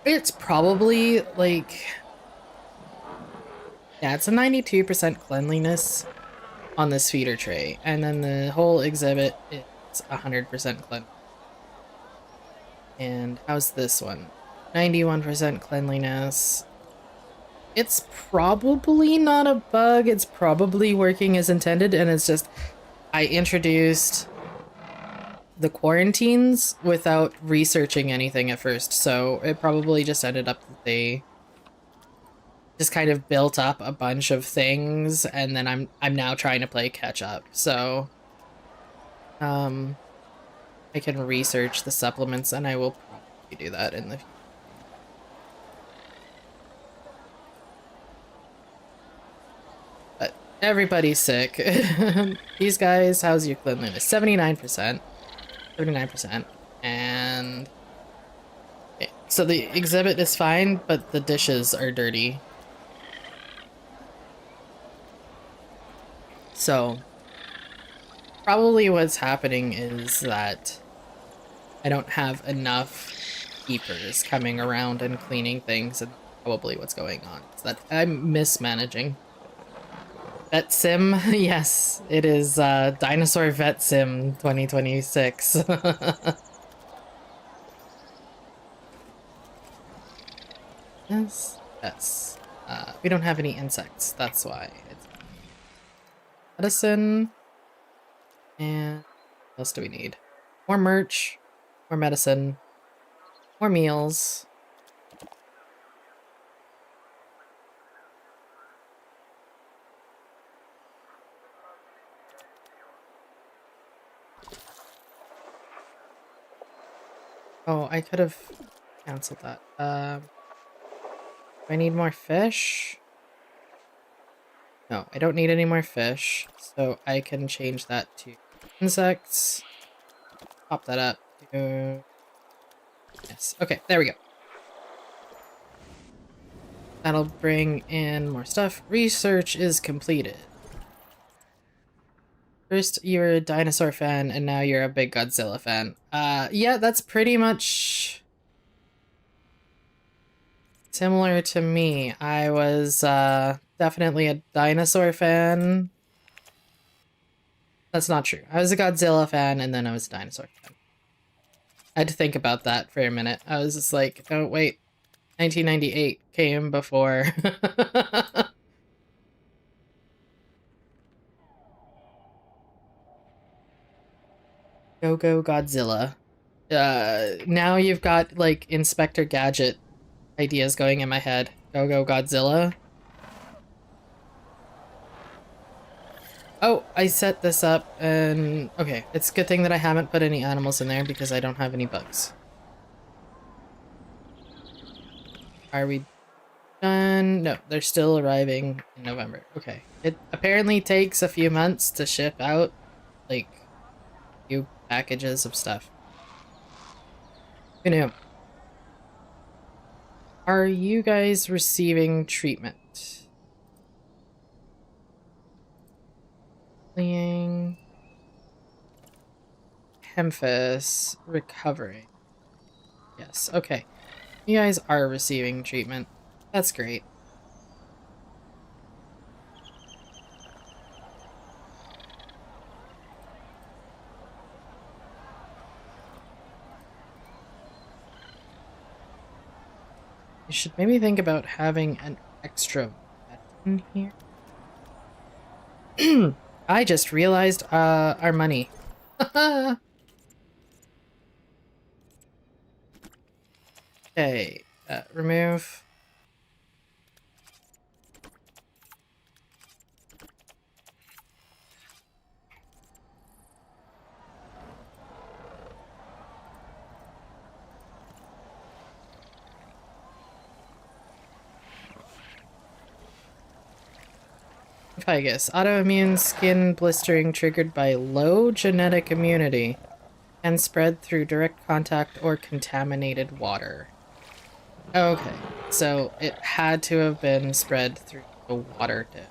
It's probably like, yeah, it's a 92% cleanliness on this feeder tray, and then the whole exhibit is 100% clean. And how's this one? 91% cleanliness. It's probably not a bug, it's probably working as intended, and it's just I introduced the quarantines without researching anything at first, so it probably just ended up that they just kind of built up a bunch of things, and then I'm now trying to play catch up. So I can research the supplements, and I will probably do that in the future. But everybody's sick. These guys, how's your cleanliness? 79%. 79%. And okay, so the exhibit is fine, but the dishes are dirty. So probably what's happening is that I don't have enough keepers coming around and cleaning things, and probably what's going on is that I'm mismanaging. Vet Sim, yes, it is Dinosaur Vet Sim 2026. Yes, yes. We don't have any insects, that's why. It's medicine. And what else do we need? More merch, more medicine, more meals. Oh, I could have canceled that. Do I need more fish? No, I don't need any more fish, so I can change that to insects. Pop that up to... Yes, okay, there we go. That'll bring in more stuff. Research is completed. First, you were a dinosaur fan, and now you're a big Godzilla fan. Yeah, that's pretty much similar to me. I was, definitely a dinosaur fan. That's not true. I was a Godzilla fan, and then I was a dinosaur fan. I had to think about that for a minute. I was just like, oh, wait. 1998 came before. Go Go Godzilla. Now you've got, like, Inspector Gadget ideas going in my head. Go Go Godzilla. Oh, I set this up, and... Okay, it's a good thing that I haven't put any animals in there because I don't have any bugs. Are we done? No, they're still arriving in November. Okay. It apparently takes a few months to ship out, like, a few packages of stuff. Who knew? Are you guys receiving treatment? Fleeing. Hemphis. Recovering. Yes, okay. You guys are receiving treatment. That's great. You should maybe think about having an extra vet in here. I just realized our money. Okay, remove. Ficus. Autoimmune skin blistering triggered by low genetic immunity and spread through direct contact or contaminated water. Okay, so it had to have been spread through the water dip.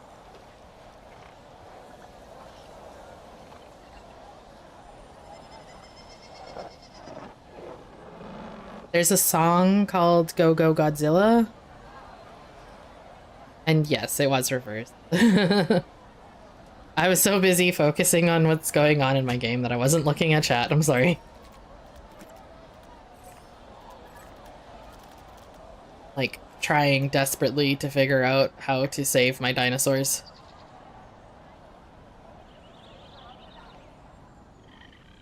There's a song called Go Go Godzilla. And yes, it was reversed. I was so busy focusing on what's going on in my game that I wasn't looking at chat. I'm sorry. Like, trying desperately to figure out how to save my dinosaurs.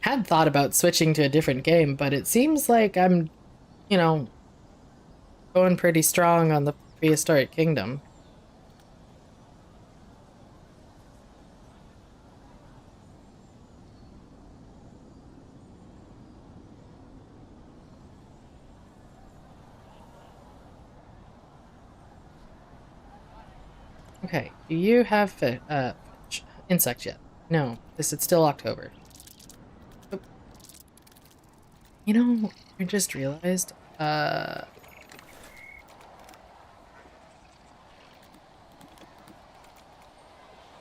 Had thought about switching to a different game, but it seems like I'm, you know, going pretty strong on the Prehistoric Kingdom. Okay, do you have insects yet? No, this is still October. Oh. You know, I just realized,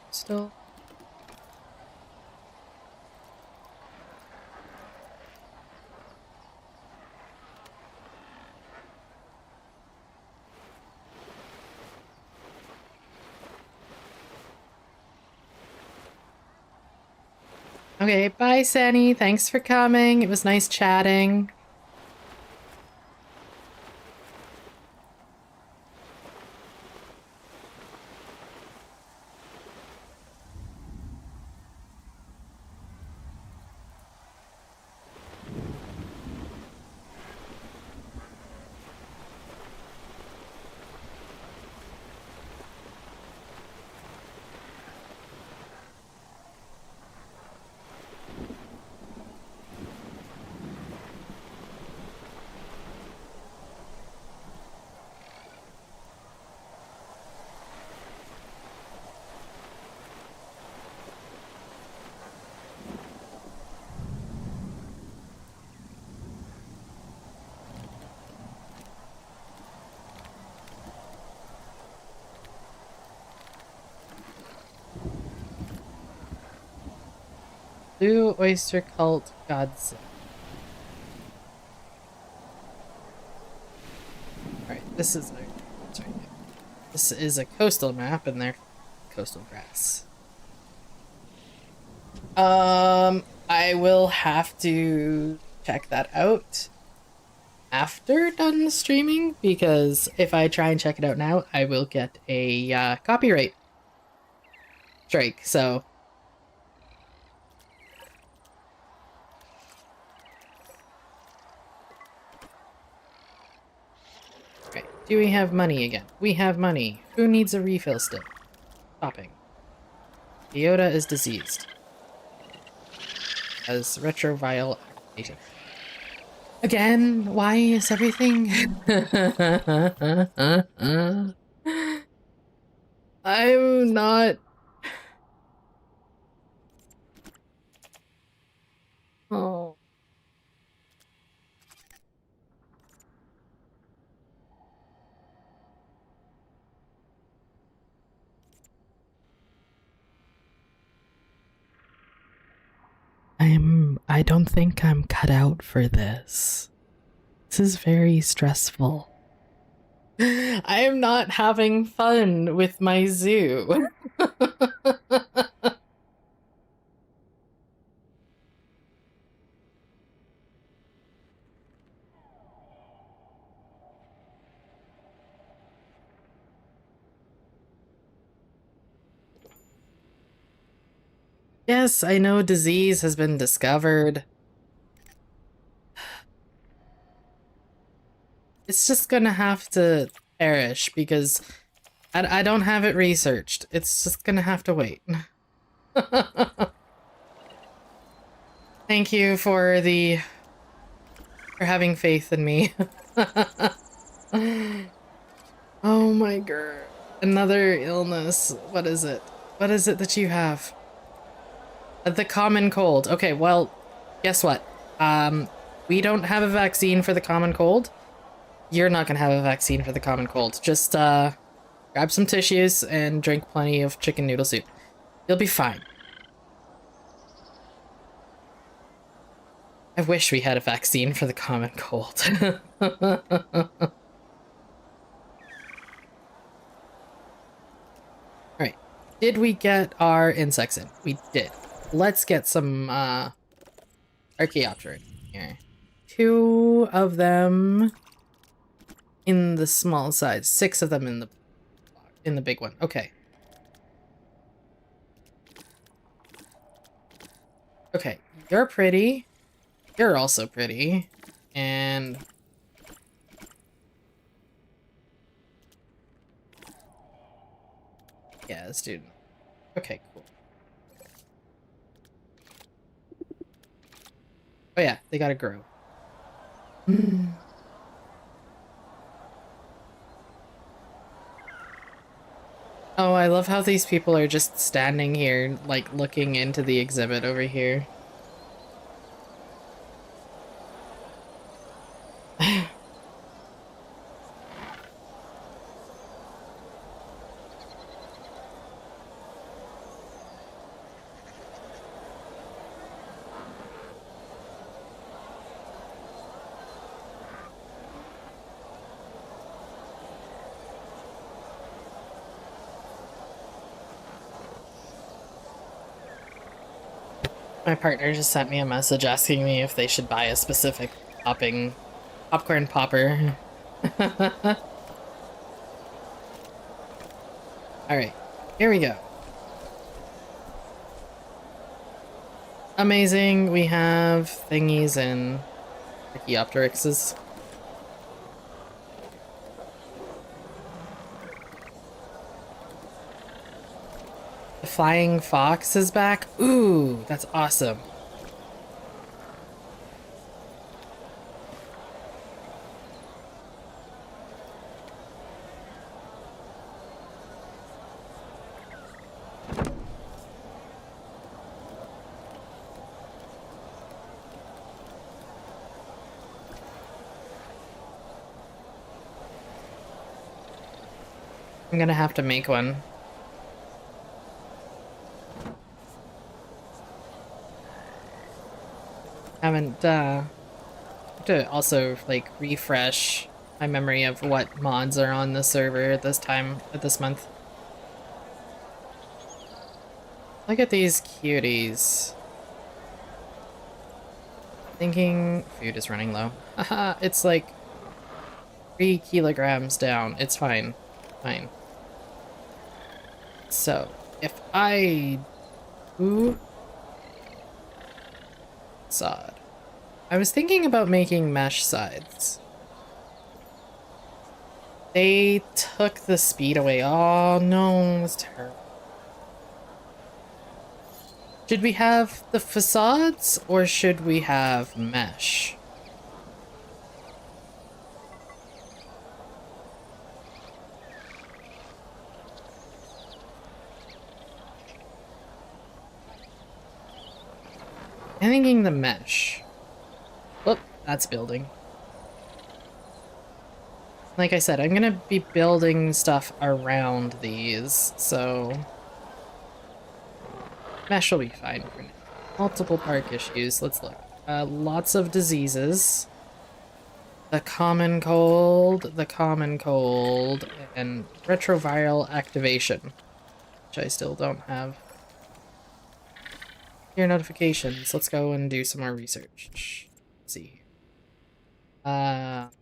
still. Okay, bye, Sani. Thanks for coming. It was nice chatting. Blue Oyster Cult Godzilla. Alright, this is a... Sorry. This is a coastal map, and they're coastal grass. I will have to check that out after done streaming, because if I try and check it out now, I will get a copyright strike, so... Right, do we have money again? We have money. Who needs a refill still? Shopping. Iota is diseased. As retrovile activated. Again, why is everything... I'm not... Oh. I don't think I'm cut out for this. This is very stressful. I am not having fun with my zoo. Yes, I know disease has been discovered. it's just gonna have to perish because I don't have it researched. It's just gonna have to wait. Thank you for having faith in me. Oh my god. Another illness. What is it? What is it that you have? The common cold. Okay, well, guess what? We don't have a vaccine for the common cold. You're not gonna have a vaccine for the common cold. Just, grab some tissues and drink plenty of chicken noodle soup. You'll be fine. I wish we had a vaccine for the common cold. Alright. Did we get our insects in? We did. Let's get some, Archaeopteryx here. 2 of them in the small size. 6 of them in the big one. Okay. Okay. You're pretty. You're also pretty. And yeah, let's do. Okay, cool. Oh yeah, they gotta grow. Oh, I love how these people are just standing here, like, looking into the exhibit over here. My partner just sent me a message asking me if they should buy a specific popcorn popper. Alright, here we go. Amazing, we have thingies and Archaeopteryxes. The flying fox is back? Ooh, that's awesome. I'm gonna have to make one. Haven't, to also, like, refresh my memory of what mods are on the server at this month. Look at these cuties. Thinking food is running low. Haha, it's like 3 kilograms down. It's fine. Fine. So, if I do sod. I was thinking about making mesh sides. They took the speed away. Oh no, it's terrible. Should we have the facades or should we have mesh? I'm thinking the mesh. Whoop, that's building. Like I said, I'm gonna be building stuff around these, so mesh will be fine for now. Multiple park issues, let's look. Lots of diseases. The common cold, and retroviral activation, which I still don't have. Your notifications. Let's go and do some more research. Let's see.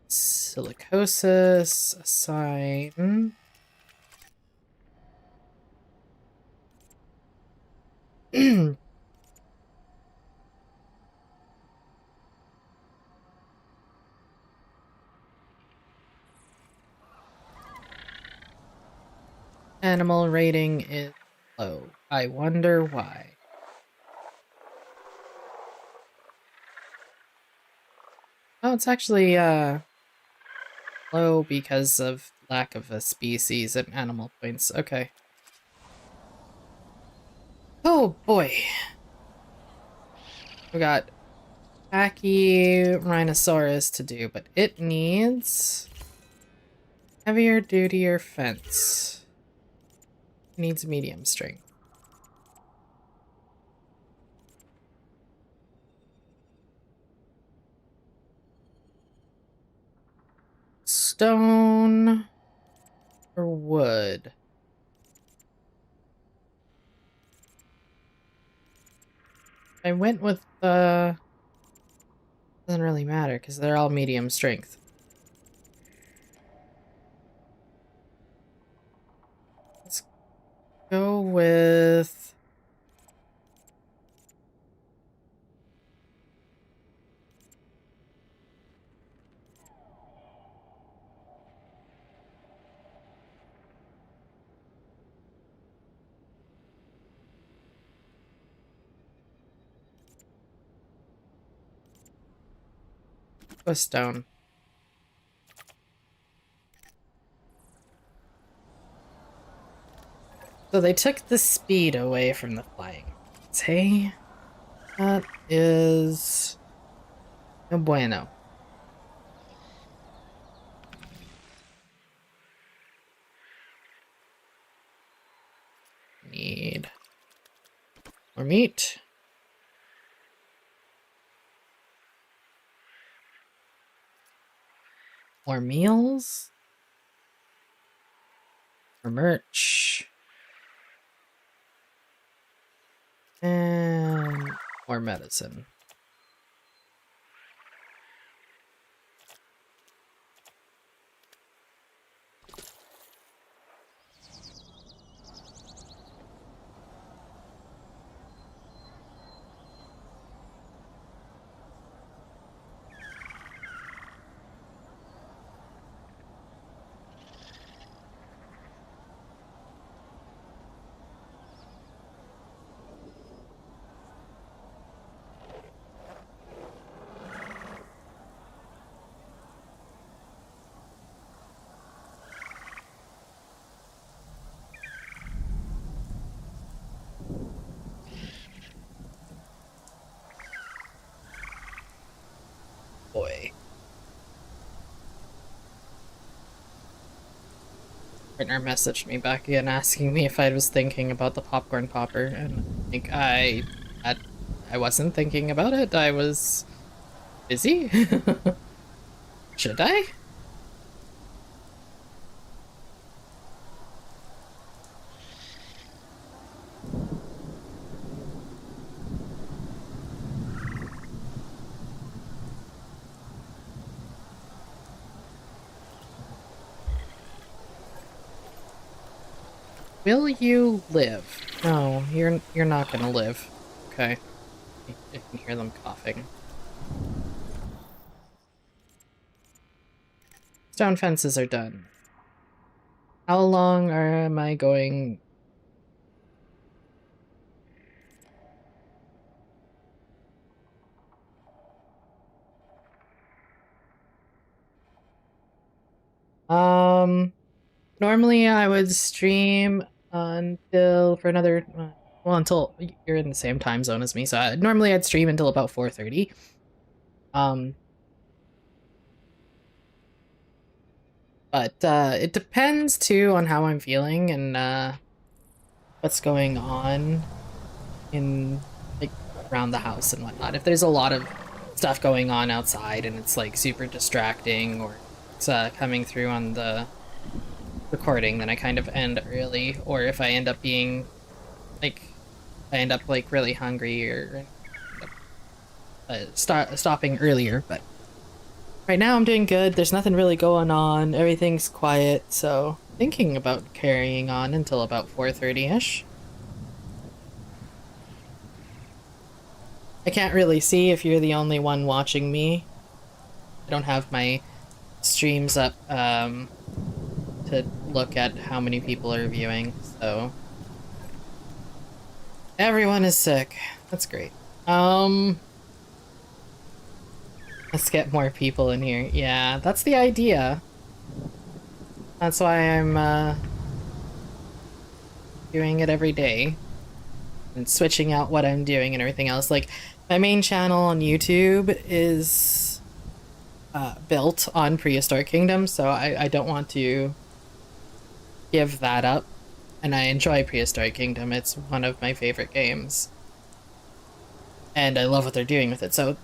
Silicosis, assign. animal rating is low. I wonder why. Oh, it's actually low because of lack of a species and animal points. Okay. Oh boy. We got Pachyrhinosaurus to do, but it needs heavier, dutier fence. It needs medium strength. Stone or wood? I went with the... Doesn't really matter because they're all medium strength. Let's go with... a stone. So they took the speed away from the flying. Hey, that is no bueno. Need more meat. More meals. More merch. And more medicine. Boy. Partner messaged me back again asking me if I was thinking about the popcorn popper, and I think I wasn't thinking about it. I was busy. Should I? Will you live? No, you're not gonna live. Okay. I can hear them coughing. Stone fences are done. How long am I going? Normally I would stream until for another well until you're in the same time zone as me. So normally I'd stream until about 4:30. Um but it depends too on how I'm feeling and what's going on in like around the house and whatnot. If there's a lot of stuff going on outside and it's like super distracting or it's coming through on the recording, then I kind of end early. Or if I end up being like I end up like really hungry or stopping earlier. But right now I'm doing good. There's nothing really going on. Everything's quiet, so thinking about carrying on until about 4:30ish. I can't really see if you're the only one watching me. I don't have my streams up to to look at how many people are viewing, so... Everyone is sick. That's great. Let's get more people in here. Yeah, that's the idea. That's why I'm, doing it every day. And switching out what I'm doing and everything else. Like, my main channel on YouTube is built on Prehistoric Kingdom, so I don't want to give that up. And I enjoy Prehistoric Kingdom. It's one of my favorite games. And I love what they're doing with it, so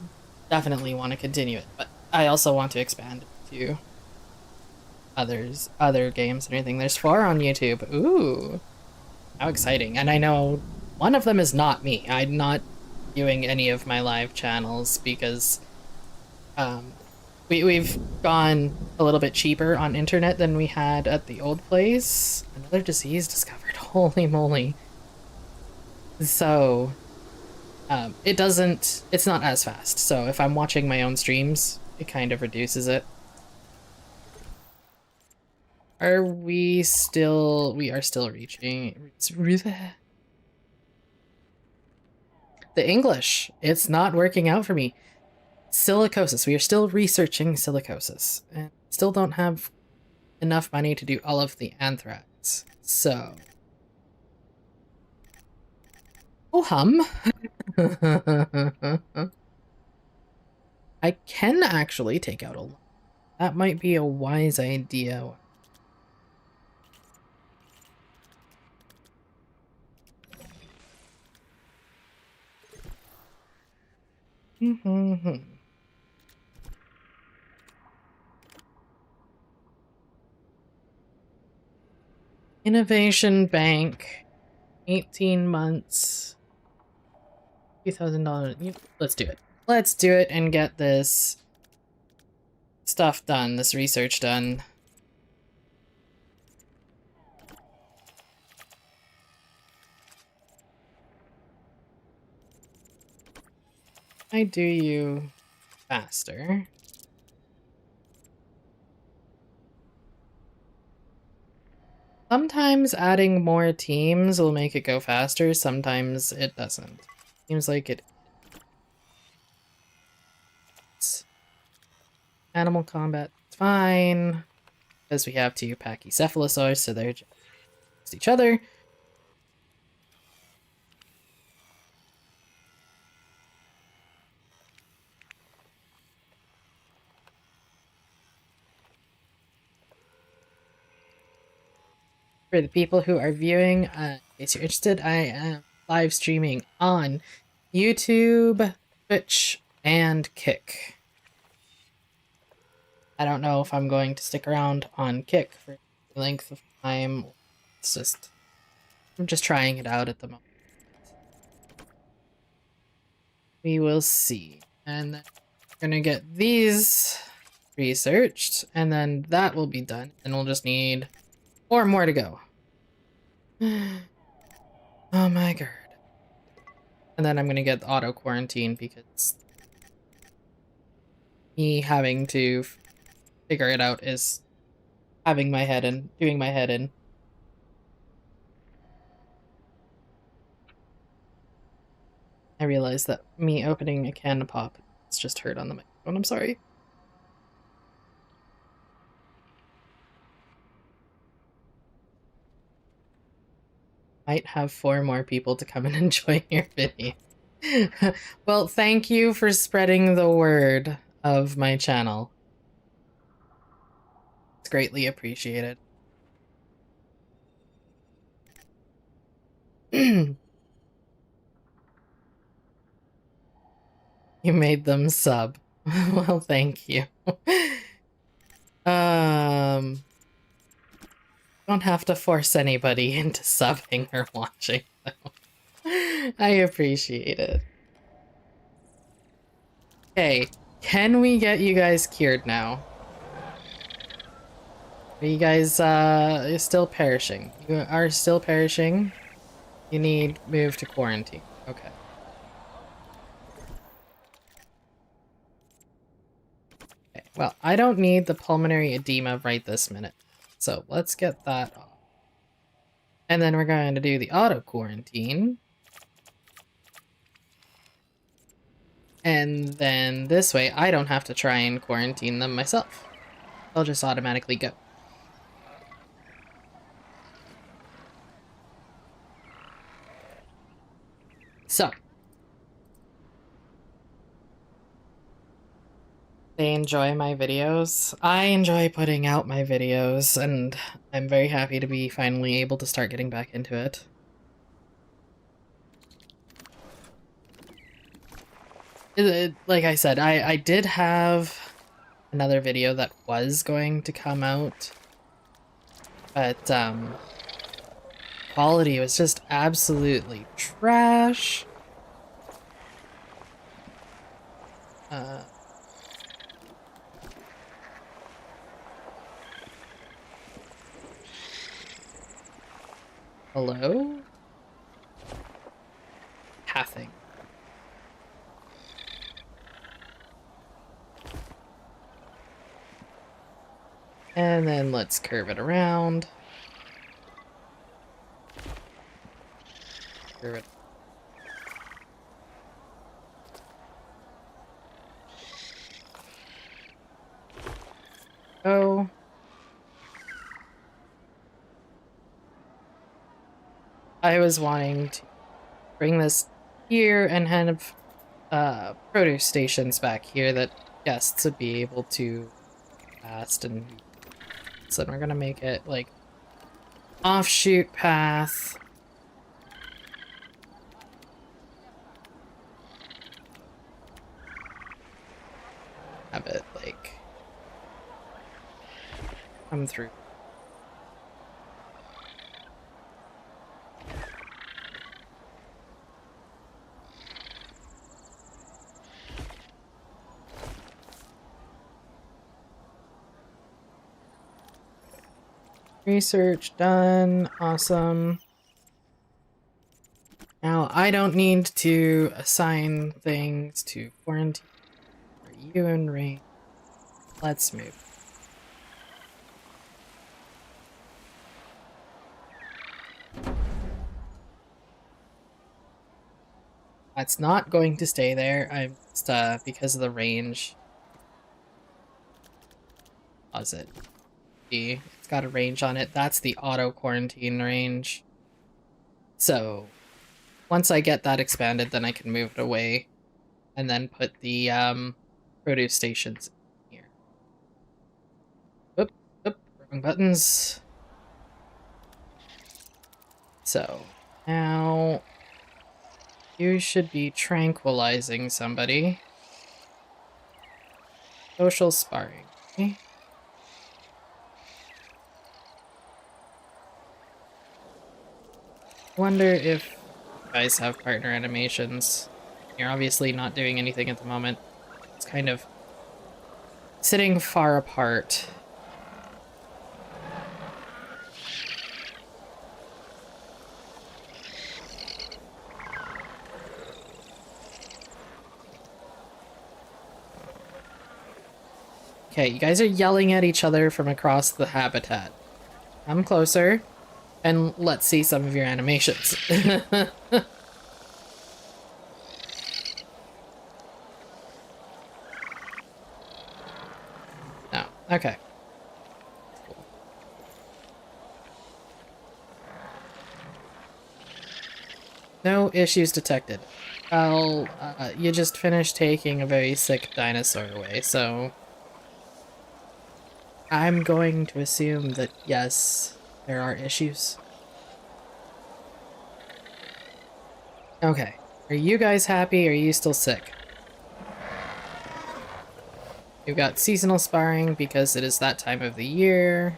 definitely want to continue it. But I also want to expand to other games and everything. There's 4 on YouTube. Ooh. How exciting. And I know one of them is not me. I'm not viewing any of my live channels because we've gone a little bit cheaper on internet than we had at the old place. Another disease discovered. Holy moly. So it's not as fast. So if I'm watching my own streams, it kind of reduces it. We are still reaching the English. It's not working out for me. Silicosis. We are still researching silicosis and still don't have enough money to do all of the anthrax. So, oh hum. I can actually take out a lot. That might be a wise idea. Innovation Bank, 18 months, $2,000. Let's do it. Let's do it and get this stuff done, this research done. I do you faster. Sometimes adding more teams will make it go faster, sometimes it doesn't. Seems like it. Animal combat, fine. Because we have 2 pachycephalosaurs, so they're just each other. For the people who are viewing, in case you're interested, I am live streaming on YouTube, Twitch, and Kick. I don't know if I'm going to stick around on Kick for the length of time. I'm just trying it out at the moment. We will see. And then we're gonna get these researched, and then that will be done. And we'll just need 4 more to go. Oh my god. And then I'm gonna get the auto quarantine because me having to figure it out is having my head in, doing my head in. I realized that me opening a can of pop, it's just heard on the microphone. I'm sorry. Might have 4 more people to come and enjoy your video. Well, thank you for spreading the word of my channel. It's greatly appreciated. You made them sub. Well, thank you. Don't have to force anybody into subbing or watching, though. I appreciate it. Okay, can we get you guys cured now? Are you guys still perishing? You are still perishing? You need move to quarantine. Okay. Okay, well, I don't need the pulmonary edema right this minute. So let's get that off. And then we're going to do the auto quarantine. And then this way, I don't have to try and quarantine them myself. They'll just automatically go. So. They enjoy my videos. I enjoy putting out my videos, and I'm very happy to be finally able to start getting back into it. Like I said, I did have another video that was going to come out, but quality was just absolutely trash. Hello? Pathing. And then let's curve it around. Curve it. Oh. I was wanting to bring this here and have produce stations back here that guests would be able to past, and so we're gonna make it like offshoot path. Have it like come through. Research done. Awesome. Now I don't need to assign things to quarantine for you and Rain. Let's move. It's not going to stay there. I'm just, because of the range. Pause it. See, it's got a range on it. That's the auto quarantine range. So once I get that expanded, then I can move it away and then put the produce stations in here. Oop, oop, wrong buttons. So now you should be tranquilizing somebody. Social sparring. Okay. Wonder if you guys have partner animations. You're obviously not doing anything at the moment. It's kind of sitting far apart. Okay, you guys are yelling at each other from across the habitat. Come closer, and let's see some of your animations. No, okay. Cool. No issues detected. Well, you just finished taking a very sick dinosaur away, so I'm going to assume that, yes, there are issues. Okay. Are you guys happy, or are you still sick? You've got seasonal sparring because it is that time of the year.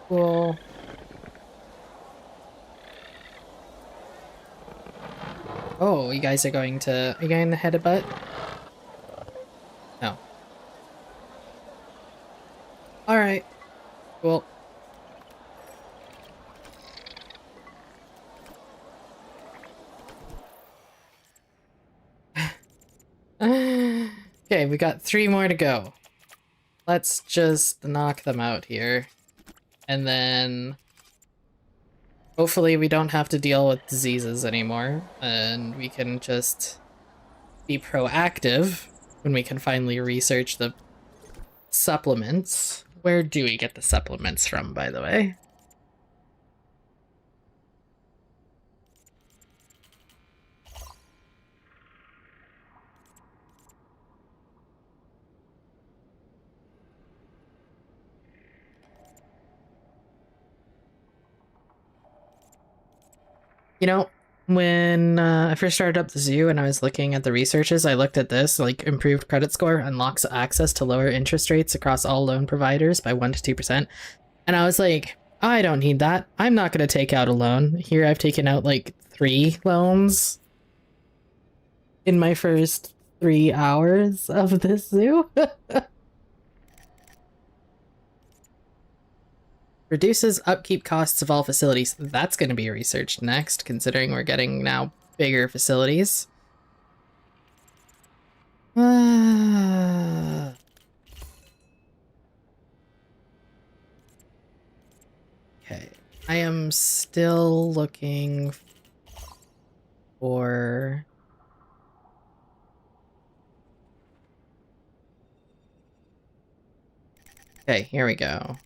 Cool. Oh, you guys are going to... Are you going to headbutt? No. Alright. Cool. Okay, we got 3 more to go. let's just knock them out here. And then hopefully we don't have to deal with diseases anymore, and we can just be proactive when we can finally research the supplements. Where do we get the supplements from, by the way? You know, when I first started up the zoo and I was looking at the researches, I looked at this, like, improved credit score unlocks access to lower interest rates across all loan providers by 1 to 2%. And I was like, I don't need that. I'm not going to take out a loan. Here I've taken out, like, 3 loans in my first 3 hours of this zoo. Reduces upkeep costs of all facilities. That's going to be researched next, considering we're getting now bigger facilities. Okay. I am still looking for... Okay, here we go.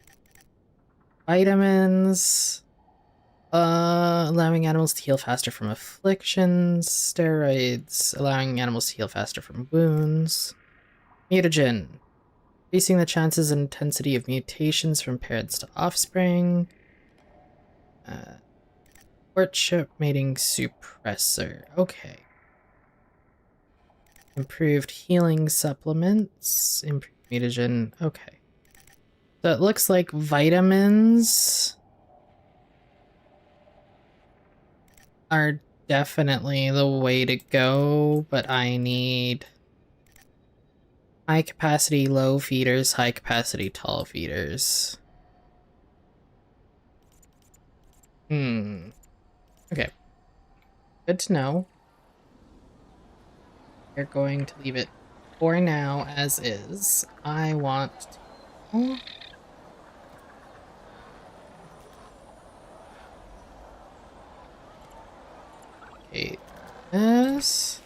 Vitamins, allowing animals to heal faster from afflictions, steroids, allowing animals to heal faster from wounds, mutagen, increasing the chances and intensity of mutations from parents to offspring, courtship mating suppressor, okay. Improved healing supplements, improved mutagen, okay. So it looks like vitamins are definitely the way to go, but I need high capacity low feeders, high capacity tall feeders. Okay. Good to know. We're going to leave it for now as is. I want to... Okay, this.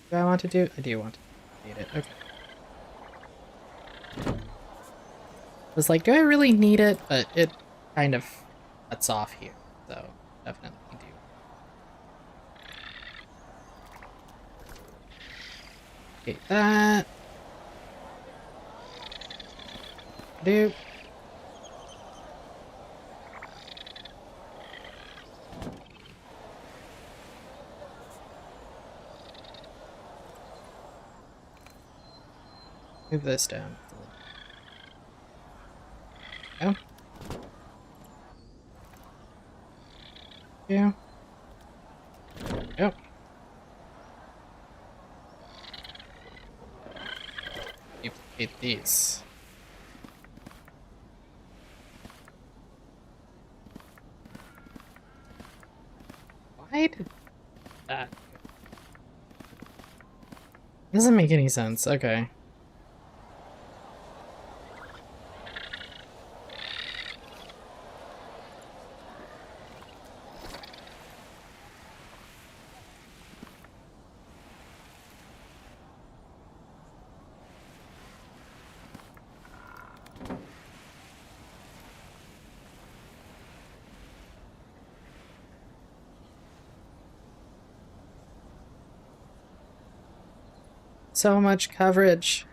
Do I want to do? I do want to need it. Okay. I was like, do I really need it? But it kind of cuts off here, so definitely do. Okay, that. Do. Move this down. Go. Yeah. Yep. Duplicate these. Why did that? Doesn't make any sense. Okay. So much coverage.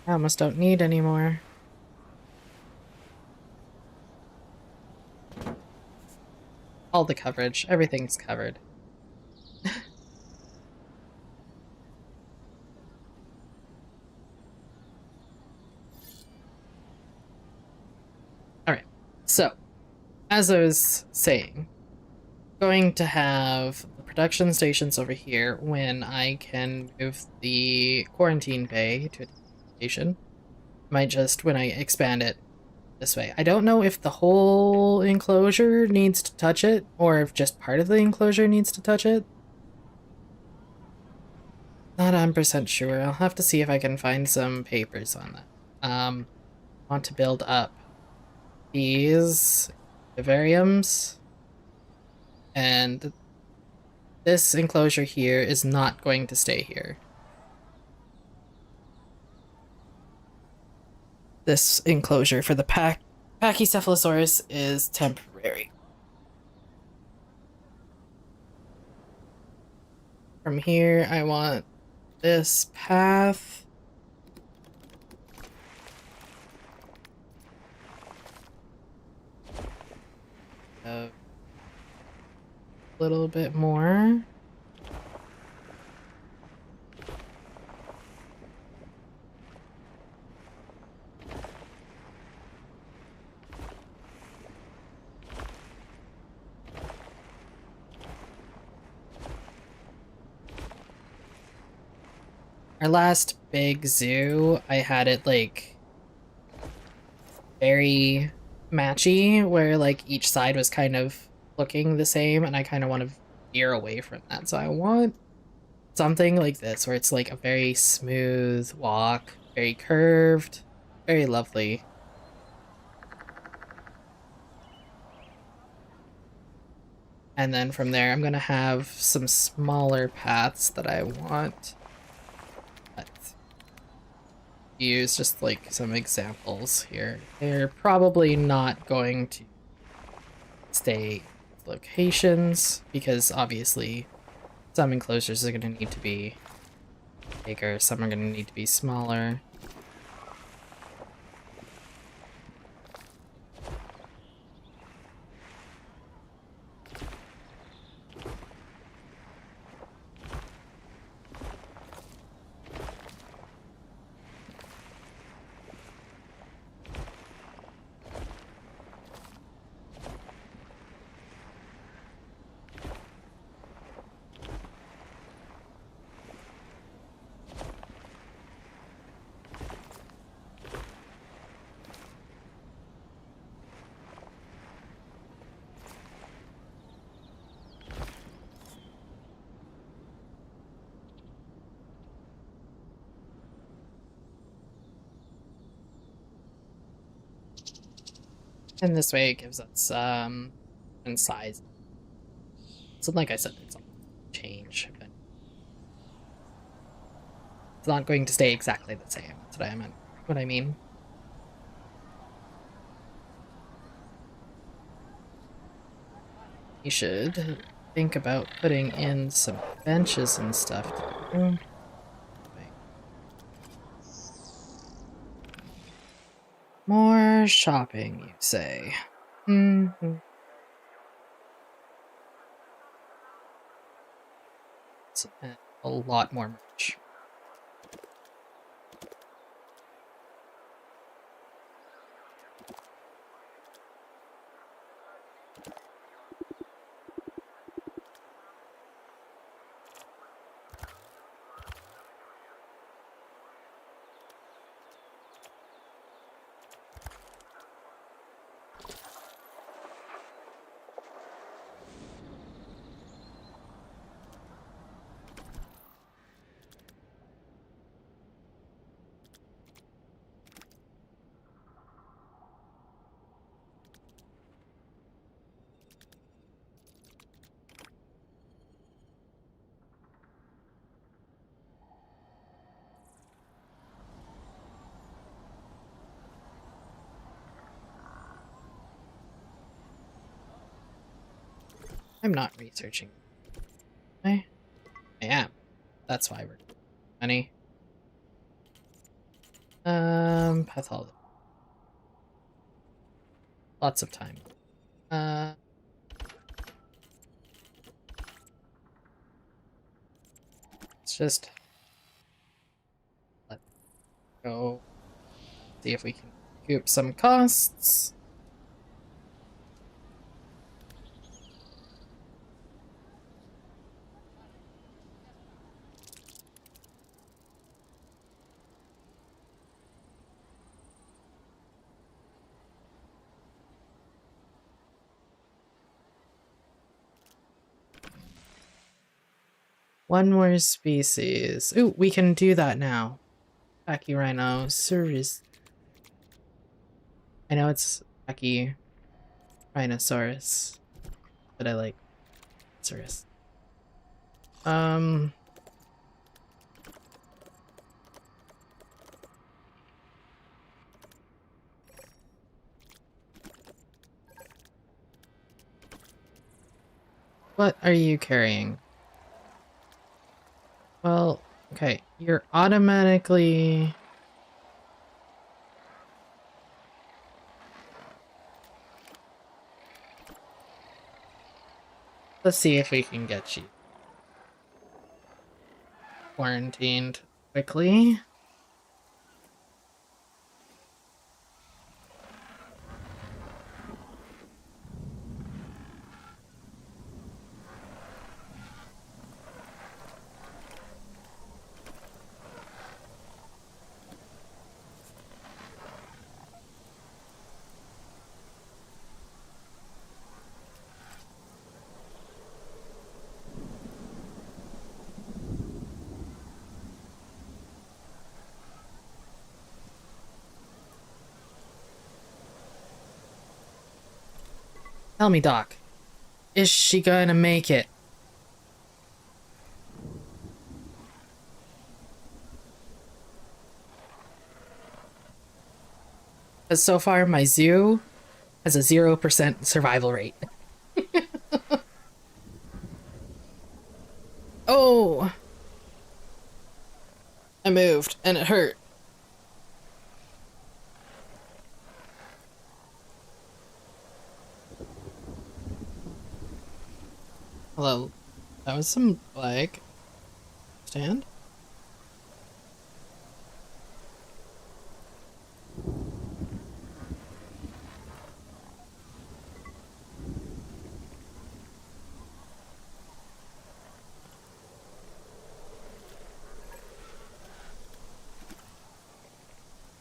I almost don't need any more. All the coverage. Everything's covered. Alright. So, as I was saying, going to have the production stations over here when I can move the quarantine bay to a station. Might just, when I expand it, this way. I don't know if the whole enclosure needs to touch it, or if just part of the enclosure needs to touch it. Not 100% sure. I'll have to see if I can find some papers on that. Want to build up these vivariums, and this enclosure here is not going to stay here. This enclosure for the Pachycephalosaurus is temporary. From here, I want this path. A little bit more. Our last big zoo, I had it like very matchy, where like each side was kind of looking the same, and I kind of want to veer away from that. So I want something like this, where it's like a very smooth walk, very curved, very lovely. And then from there, I'm gonna have some smaller paths that I want. Let's use just like some examples here. They're probably not going to stay locations, because obviously some enclosures are going to need to be bigger, some are going to need to be smaller. And this way it gives us and size. So like I said, it's all change, but it's not going to stay exactly the same. That's what I meant. What I mean. You should think about putting in some benches and stuff too. More shopping, you say? Mm-hmm. It's a lot more merch. I'm not researching. I am. That's why we're money. Pathology. Lots of time. Let's just let go. See if we can recoup some costs. One more species. Ooh, we can do that now. Pachyrhinosaurus. I know it's Pachyrhinosaurus, but I like Saurus. What are you carrying? Well, okay, you're automatically... Let's see if we can get you quarantined quickly. Tell me, Doc, is she gonna make it? Because so far, my zoo has a 0% survival rate. Oh! I moved, and it hurt. Hello. That was some, like... stand?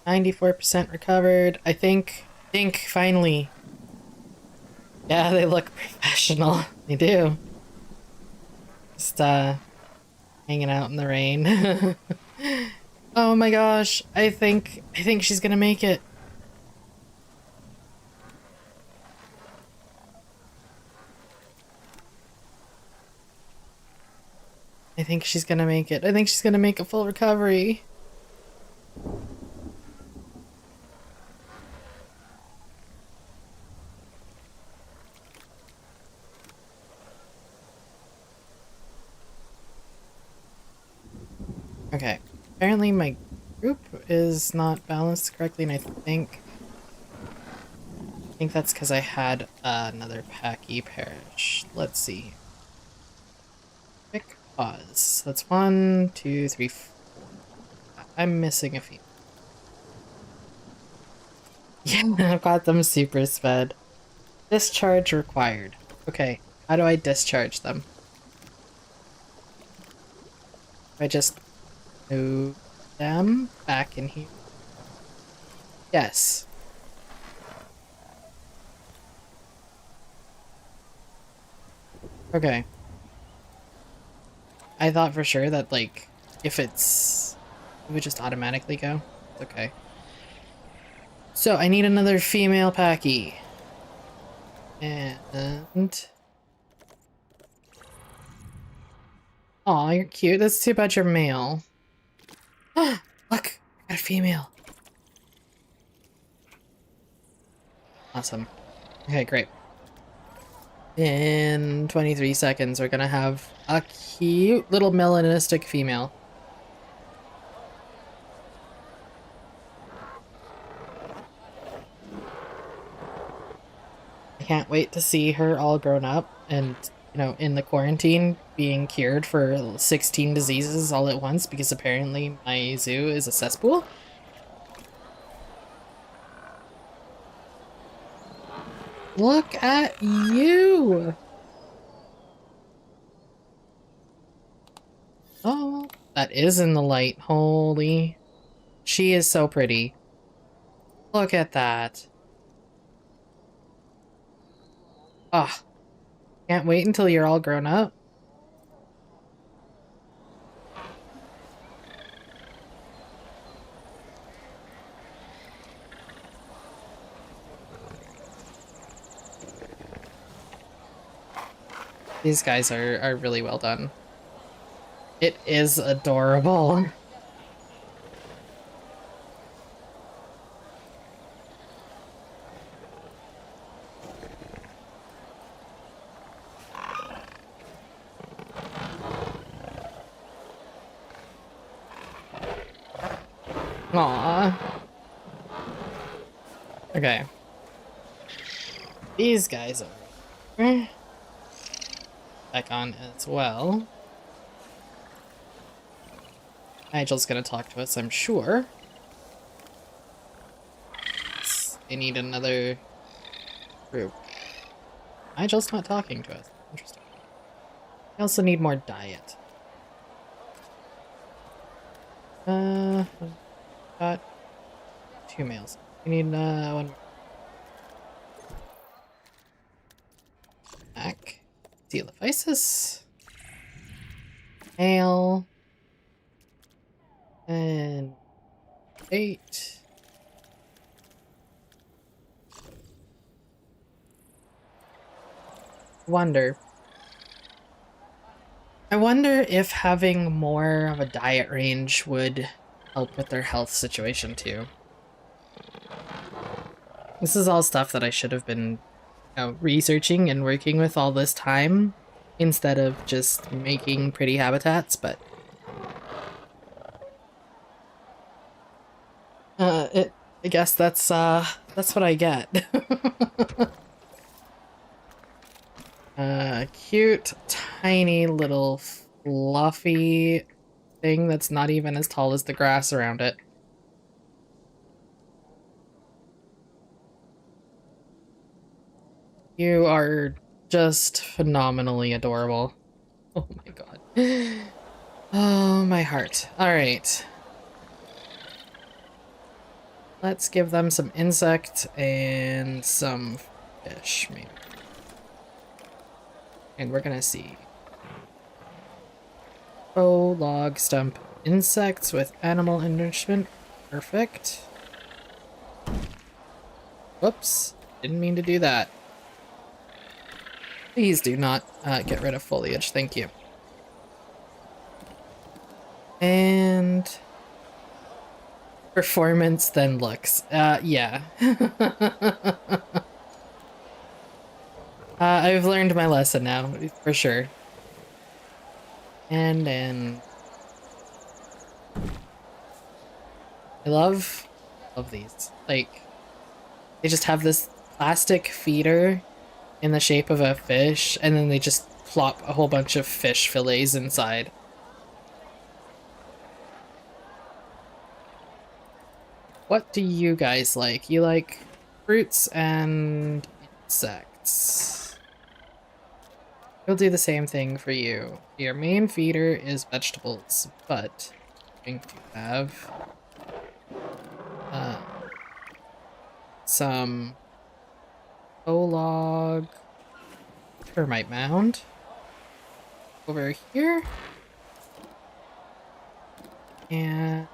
94% recovered. I think finally. Yeah, they look professional. They do. Just, hanging out in the rain. Oh my gosh, I think she's gonna make it. I think she's gonna make it. I think she's gonna make a full recovery. Okay. Apparently my group is not balanced correctly, and I think that's because I had another Packy perish. Let's see. Pick pause. That's 1, 2, 3, 4. I'm missing a few. Yeah, I've got them super sped. Discharge required. Okay, how do I discharge them? I just move them back in here. Yes. Okay. I thought for sure that, like, if it would just automatically go. Okay. So, I need another female Packy. And... Aw, you're cute. That's too bad you're male. Ah, look! I got a female. Awesome. Okay, great. In 23 seconds, we're gonna have a cute little melanistic female. I can't wait to see her all grown up and, you know, in the quarantine being cured for 16 diseases all at once because apparently my zoo is a cesspool. Look at you! Oh, that is in the light. Holy. She is so pretty. Look at that. Ah, can't wait until you're all grown up. These guys are really well done. It is adorable. Aww. Okay. These guys over here. Back on as well. Nigel's gonna talk to us, I'm sure. They need another group. Nigel's not talking to us. Interesting. We also need more diet. Got 2 males. We need one more. Back. Delophysis. Male. And 8. I wonder if having more of a diet range would help with their health situation too. This is all stuff that I should have been, researching and working with all this time instead of just making pretty habitats, but I guess that's what I get. Cute, tiny little fluffy thing that's not even as tall as the grass around it. You are just phenomenally adorable. Oh my god. Oh, my heart. Alright. Let's give them some insect and some fish, maybe. And we're gonna see. Oh, log stump. Insects with animal enrichment. Perfect. Whoops. Didn't mean to do that. Please do not get rid of foliage. Thank you. And performance then looks. Yeah. I've learned my lesson now, for sure. And then I love these. Like, they just have this plastic feeder in the shape of a fish, and then they just plop a whole bunch of fish fillets inside. What do you guys like? You like fruits and insects. We'll do the same thing for you. Your main feeder is vegetables, but I'm going to have some log termite mound over here, and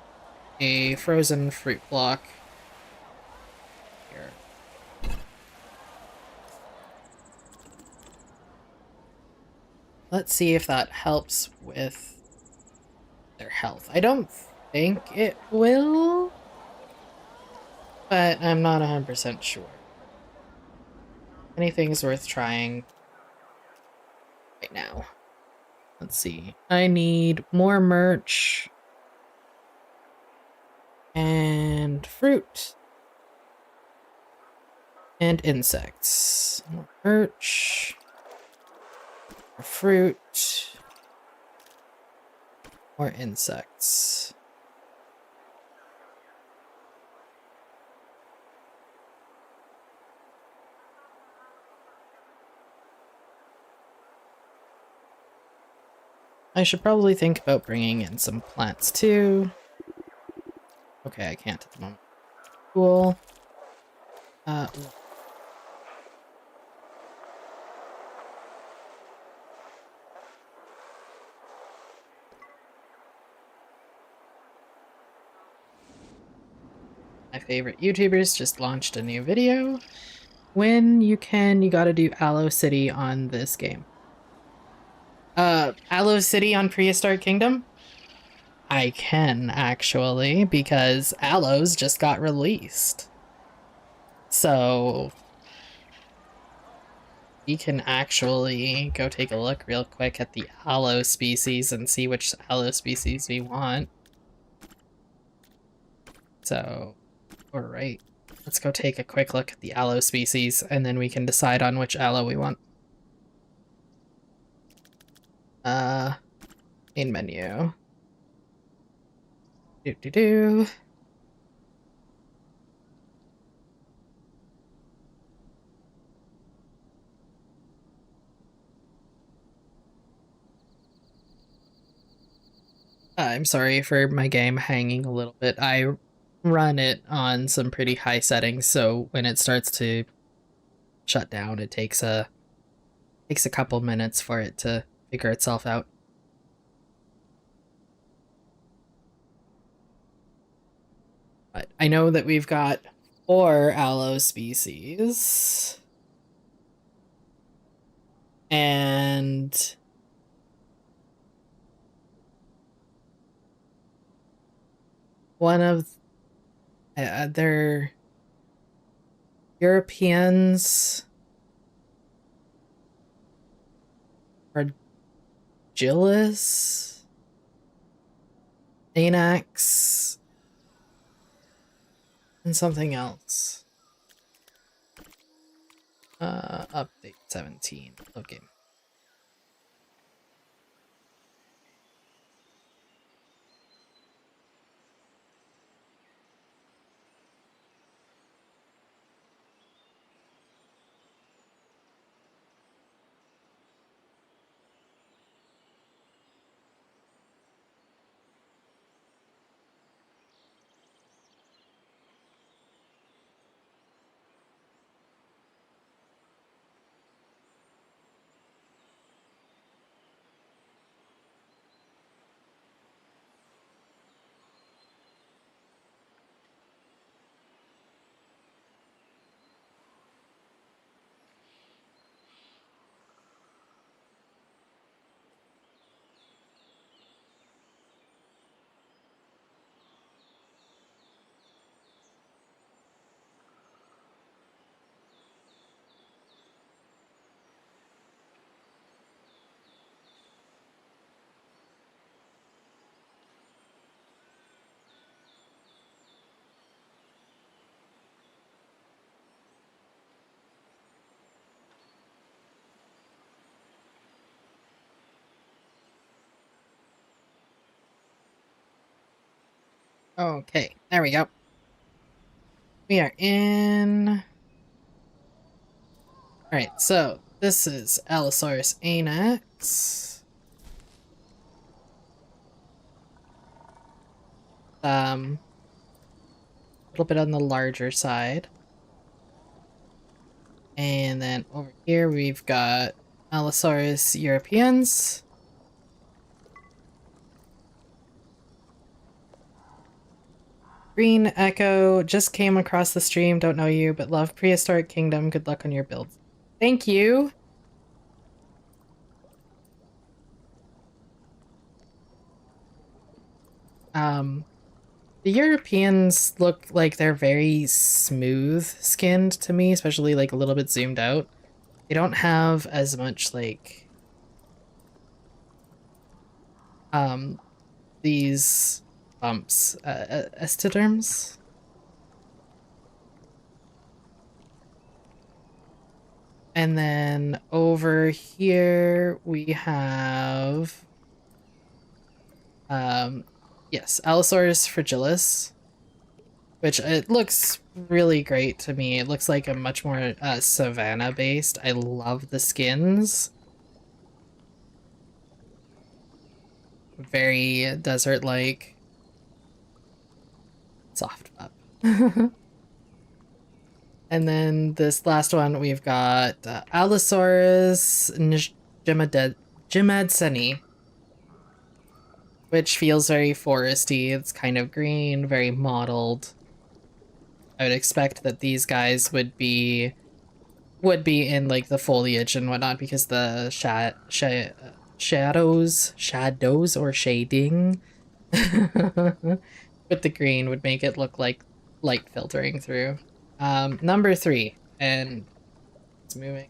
a frozen fruit block here. Let's see if that helps with their health. I don't think it will, but I'm not 100% sure. Anything's worth trying right now. Let's see. I need more merch and fruit and insects. More merch, more fruit, more insects. I should probably think about bringing in some plants too. Okay, I can't at the moment. Cool. My favorite YouTubers just launched a new video. When you can, you gotta do Aloe City on this game. Aloe City on Prehistoric Kingdom? I can, actually, because Aloes just got released. So we can actually go take a look real quick at the aloe species and see which aloe species we want. So, alright. Let's go take a quick look at the aloe species, and then we can decide on which aloe we want. Main menu. Do. I'm sorry for my game hanging a little bit. I run it on some pretty high settings, so when it starts to shut down, it takes a couple minutes for it to figure itself out. But I know that we've got 4 aloe species. And one of they're Europeans, Fragilis, Anax, and something else. Update 17. Okay. Okay, there we go. We are in... Alright, so this is Allosaurus anax. A little bit on the larger side. And then over here we've got Allosaurus europeans. Green Echo, just came across the stream, don't know you, but love Prehistoric Kingdom. Good luck on your builds. Thank you! The Europeans look like they're very smooth skinned to me, especially like a little bit zoomed out. They don't have as much like these bumps, estederms. And then over here we have yes, Allosaurus fragilis, which it looks really great to me. It looks like a much more savanna based. I love the skins. Very desert like. Soft up. And then this last one we've got Allosaurus jimadseni, which feels very foresty. It's kind of green, very mottled. I would expect that these guys would be in like the foliage and whatnot because the shadows or shading with the green would make it look like light filtering through. Number 3, and it's moving.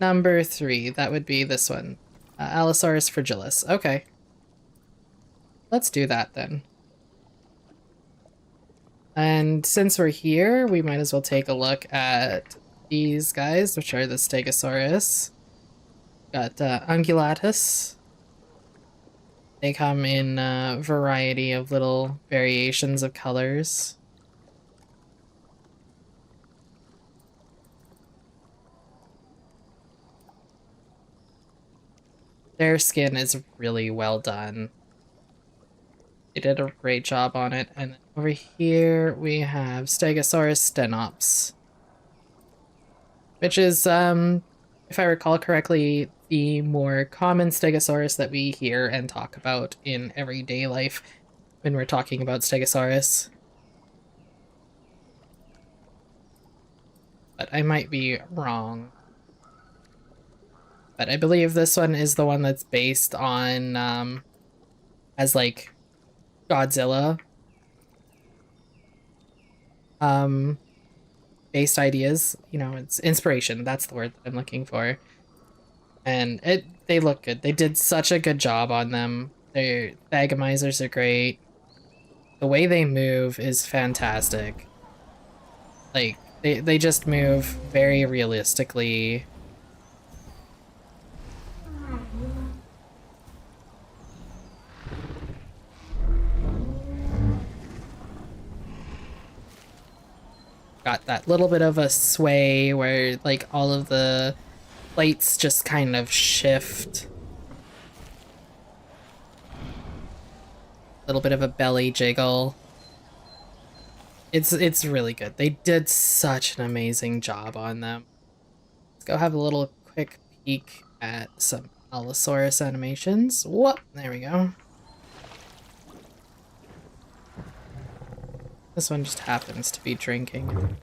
Number 3, that would be this one. Allosaurus fragilis. Okay. Let's do that then. And since we're here, we might as well take a look at these guys, which are the Stegosaurus. Got Ungulatus. They come in a variety of little variations of colors. Their skin is really well done. They did a great job on it. And over here we have Stegosaurus stenops, which is, if I recall correctly, the more common Stegosaurus that we hear and talk about in everyday life when we're talking about Stegosaurus. But I might be wrong. But I believe this one is the one that's based on, as like Godzilla based ideas. You know, it's inspiration. That's the word that I'm looking for. And they look good. They did such a good job on them. Their Thagamizers are great. The way they move is fantastic. Like, they just move very realistically. Got that little bit of a sway where, like, all of the plates just kind of shift. A little bit of a belly jiggle. It's really good. They did such an amazing job on them. Let's go have a little quick peek at some Allosaurus animations. Whoop! There we go. This one just happens to be drinking.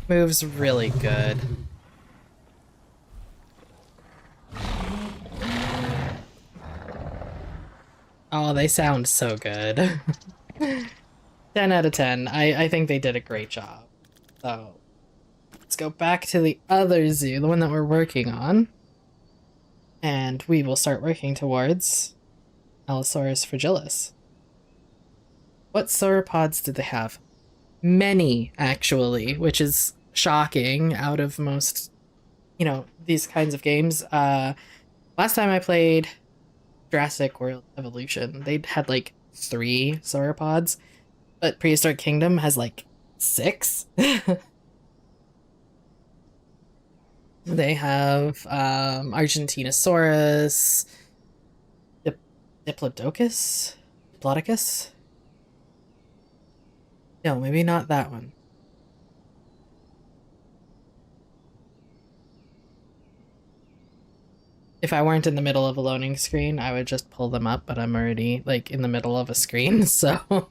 Moves really good. Oh, they sound so good. 10 out of 10. I think they did a great job. So, let's go back to the other zoo, the one that we're working on. And we will start working towards Allosaurus fragilis. What sauropods did they have? Many, actually, which is shocking out of most, you know, these kinds of games. Last time I played Jurassic World Evolution, they had like 3 sauropods, but Prehistoric Kingdom has like 6. They have Argentinosaurus, Diplodocus, Diplodocus. No, maybe not that one. If I weren't in the middle of a loading screen, I would just pull them up, but I'm already, like, in the middle of a screen, so...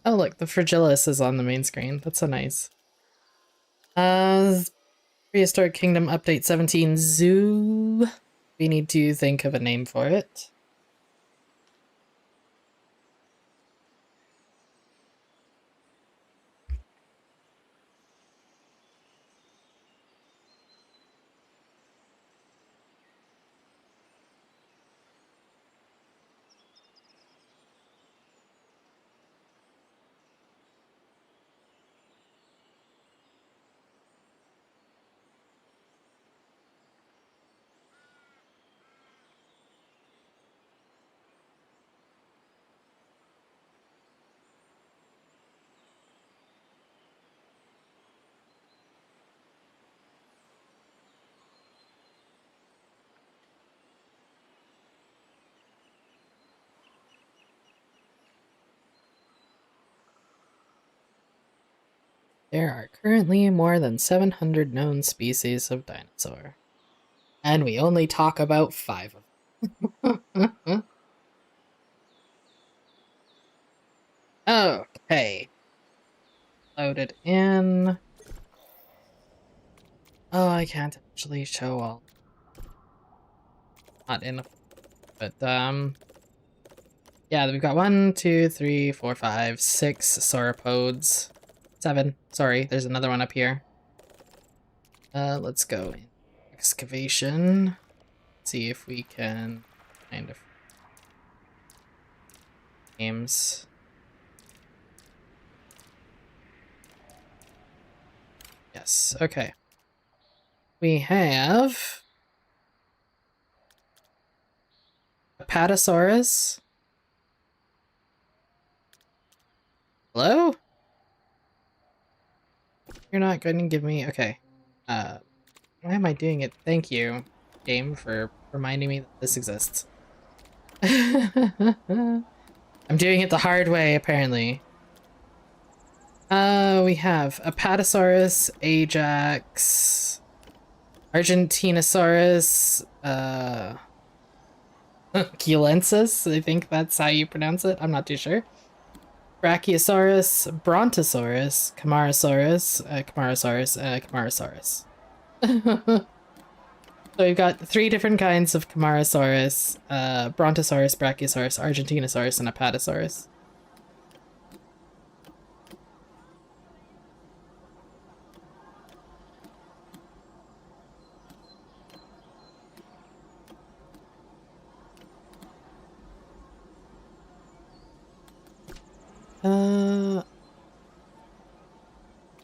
Oh, look, the Fragilis is on the main screen. That's so nice. Prehistoric Kingdom Update 17 Zoo. We need to think of a name for it. There are currently more than 700 known species of dinosaur. And we only talk about 5 of them. Okay. Loaded in. Oh, I can't actually show all. Not in, but yeah, we've got 1, 2, 3, 4, 5, 6 sauropods. 7. Sorry, there's another one up here. Let's go in excavation. See if we can kind of games. Yes, okay. We have Apatosaurus. Hello? You're not going to give me... Okay. Why am I doing it? Thank you, game, for reminding me that this exists. I'm doing it the hard way, apparently. We have Apatosaurus, Ajax, Argentinosaurus, Culensis, I think that's how you pronounce it. I'm not too sure. Brachiosaurus, Brontosaurus, Camarasaurus, Camarasaurus. So we've got 3 different kinds of Camarasaurus, Brontosaurus, Brachiosaurus, Argentinosaurus, and Apatosaurus.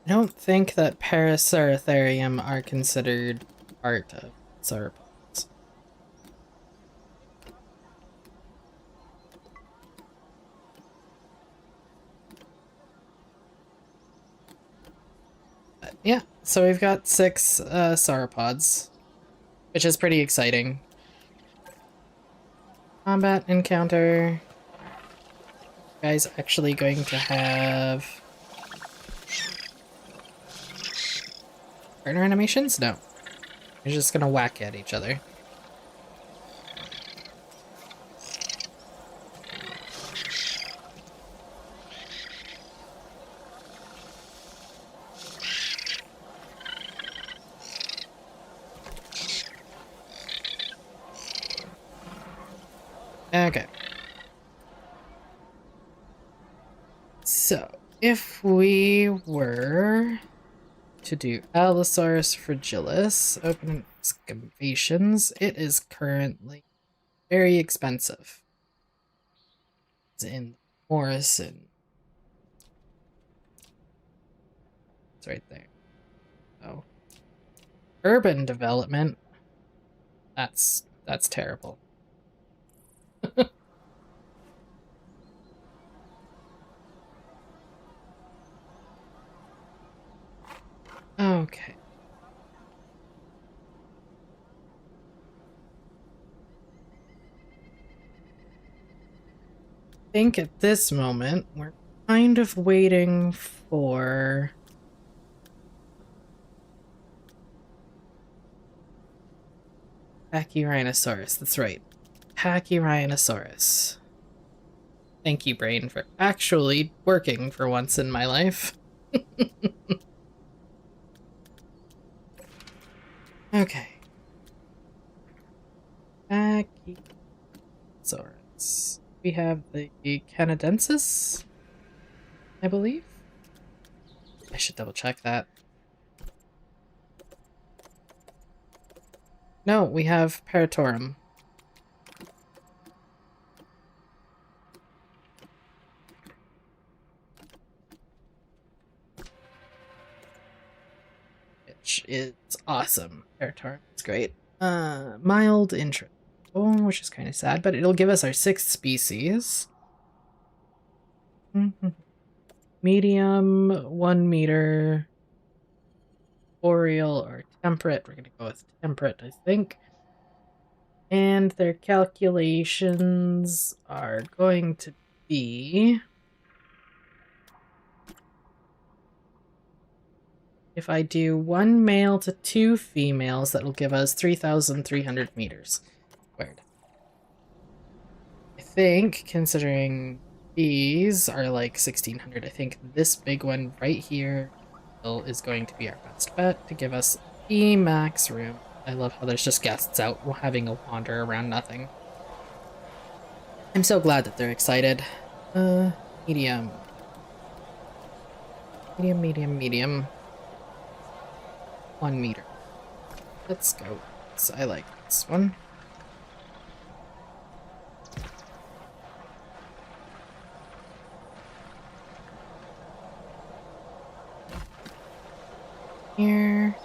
I don't think that Paraceratherium are considered part of sauropods. But yeah, so we've got 6 sauropods, which is pretty exciting. Combat encounter. You guys actually going to have partner animations? No. You're just gonna whack at each other. Okay. So, if we were to do Allosaurus fragilis, open excavations, it is currently very expensive. It's in Morrison. It's right there. Oh. Urban development. That's terrible. Okay. I think at this moment we're kind of waiting for Pachyrhinosaurus. That's right. Pachyrhinosaurus. Thank you, brain, for actually working for once in my life. Okay. Pachysaurus. We have the Canadensis, I believe. I should double check that. No, we have Paratorum. Which is awesome. Paratorum is great. Mild intro. Oh, which is kind of sad, but it'll give us our 6th species. Medium, 1 meter. Boreal or temperate. We're going to go with temperate, I think. And their calculations are going to be if I do 1 male to 2 females, that'll give us 3,300 meters squared. I think, considering these are like 1,600, I think this big one right here is going to be our best bet to give us the max room. I love how there's just guests out having a wander around nothing. I'm so glad that they're excited. Medium. Medium. 1 meter. Let's go. So I like this one. Here.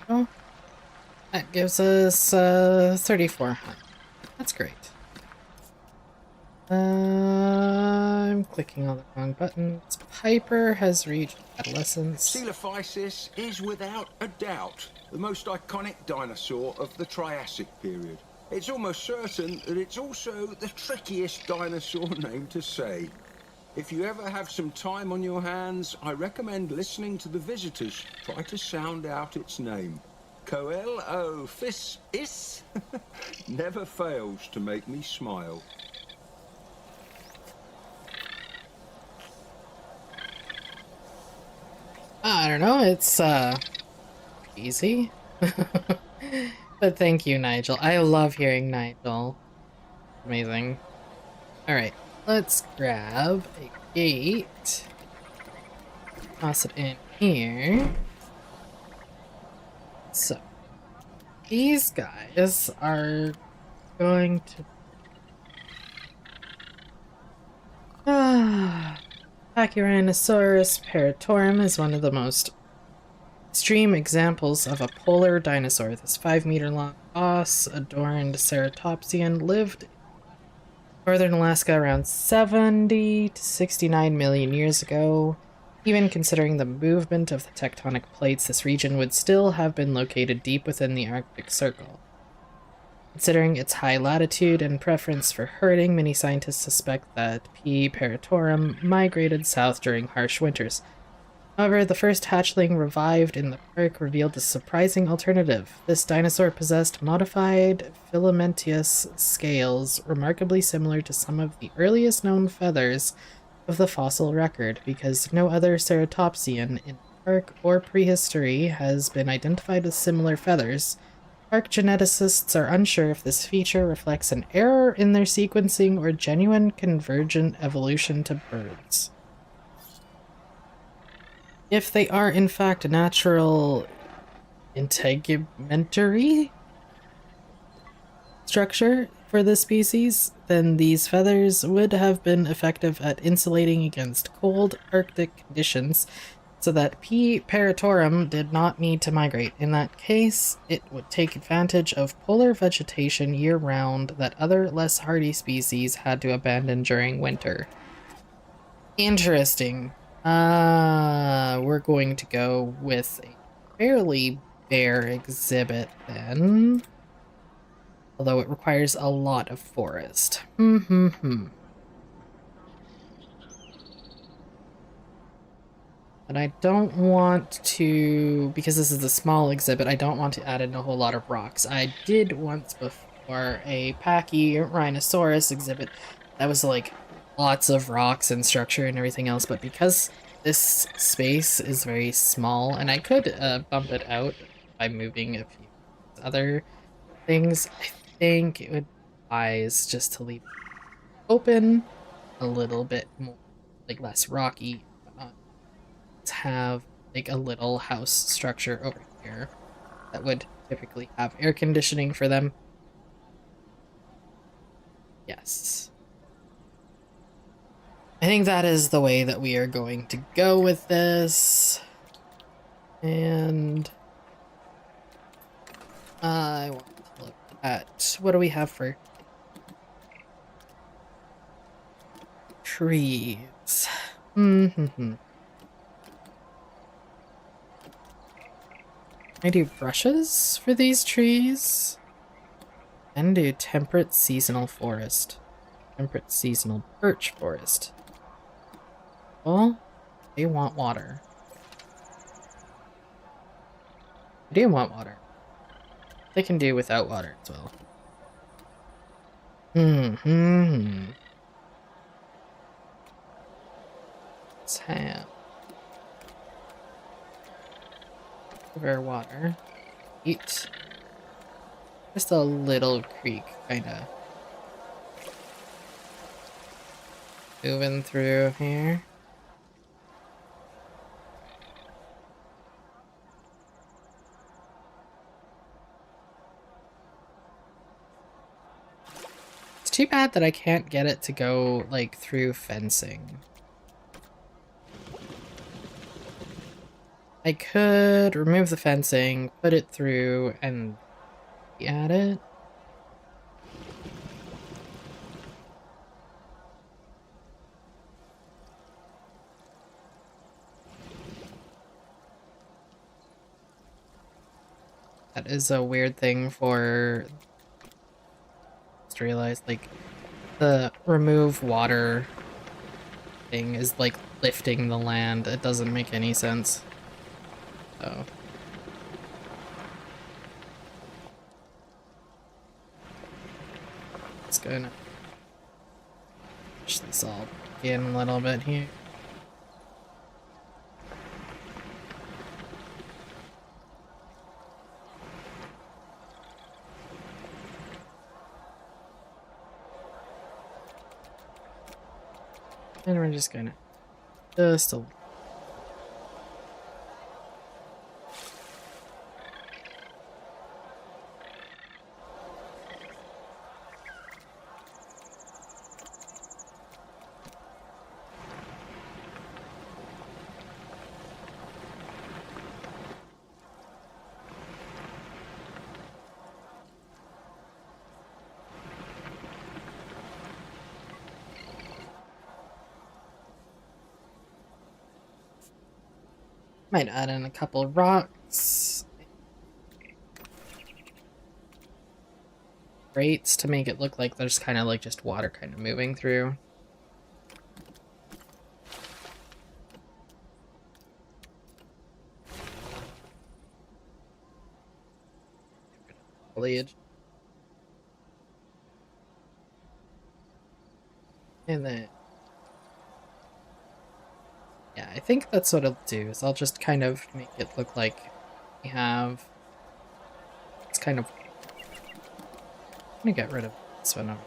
Oh, that gives us 3,400. That's great. I'm clicking all the wrong buttons. Piper has reached adolescence. Coelophysis is without a doubt the most iconic dinosaur of the Triassic period. It's almost certain that it's also the trickiest dinosaur name to say. If you ever have some time on your hands, I recommend listening to the visitors try to sound out its name. Coelophysis never fails to make me smile. I don't know, it's easy. But thank you, Nigel. I love hearing Nigel. Amazing. Alright, let's grab a gate. Toss it in here. So, these guys are going to... Pachyrhinosaurus paratorum is one of the most extreme examples of a polar dinosaur. This 5-meter-long os-adorned ceratopsian lived in northern Alaska around 70 to 69 million years ago. Even considering the movement of the tectonic plates, this region would still have been located deep within the Arctic Circle. Considering its high latitude and preference for herding, many scientists suspect that P. paratorum migrated south during harsh winters. However, the first hatchling revived in the park revealed a surprising alternative. This dinosaur possessed modified filamentous scales, remarkably similar to some of the earliest known feathers of the fossil record, because no other ceratopsian in the park or prehistory has been identified with similar feathers. Park geneticists are unsure if this feature reflects an error in their sequencing or genuine convergent evolution to birds. If they are in fact a natural integumentary structure for this species, then these feathers would have been effective at insulating against cold Arctic conditions, so that P. paritorum did not need to migrate. In that case, it would take advantage of polar vegetation year-round that other, less hardy species had to abandon during winter. Interesting. We're going to go with a fairly bare exhibit then. Although it requires a lot of forest. But I don't want to, because this is a small exhibit, I don't want to add in a whole lot of rocks. I did once before a Pachyrhinosaurus exhibit that was like lots of rocks and structure and everything else, but because this space is very small, and I could bump it out by moving a few other things, I think it would be wise just to leave it open a little bit more, like less rocky and whatnot. To have like a little house structure over here that would typically have air conditioning for them. Yes. I think that is the way that we are going to go with this. And I want to look at, what do we have for trees? I do brushes for these trees. And do temperate seasonal forest. Temperate seasonal birch forest. Well, they want water. They do want water. They can do without water as well. Let's have river water. Eat. Just a little creek, kinda. Moving through here. It's too bad that I can't get it to go, like, through fencing. I could remove the fencing, put it through, and add it. That is a weird thing for, just realized, like, the remove water thing is like lifting the land. It doesn't make any sense. So it's gonna push this all in a little bit here. And we're just gonna just a might add in a couple of rocks. Grates to make it look like there's kind of like just water kind of moving through. Foliage. And then yeah, I think that's what I'll do, is I'll just kind of make it look like we have, it's kind of, I'm gonna get rid of this one over.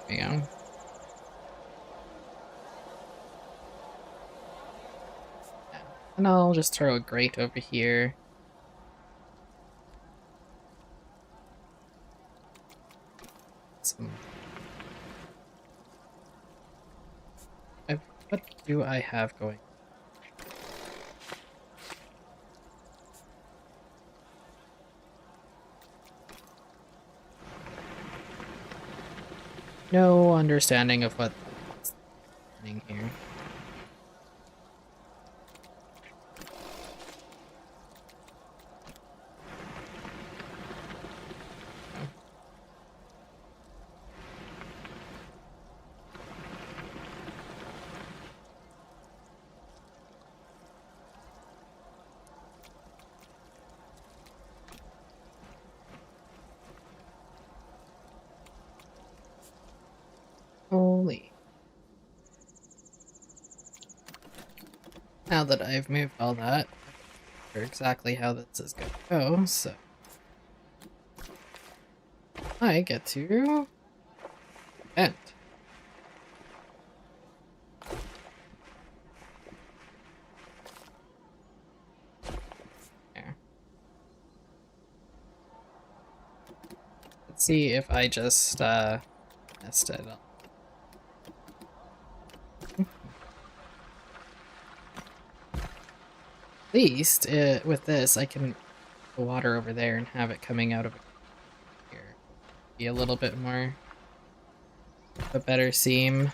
There we go. And I'll just throw a grate over here. What do I have going? No understanding of what's happening here. Holy. Now that I've moved all that, I'm sure exactly how this is going to go, so I get to end. There. Let's see if I just messed it up. At least with this, I can put the water over there and have it coming out of here. Be a little bit more of a better seam.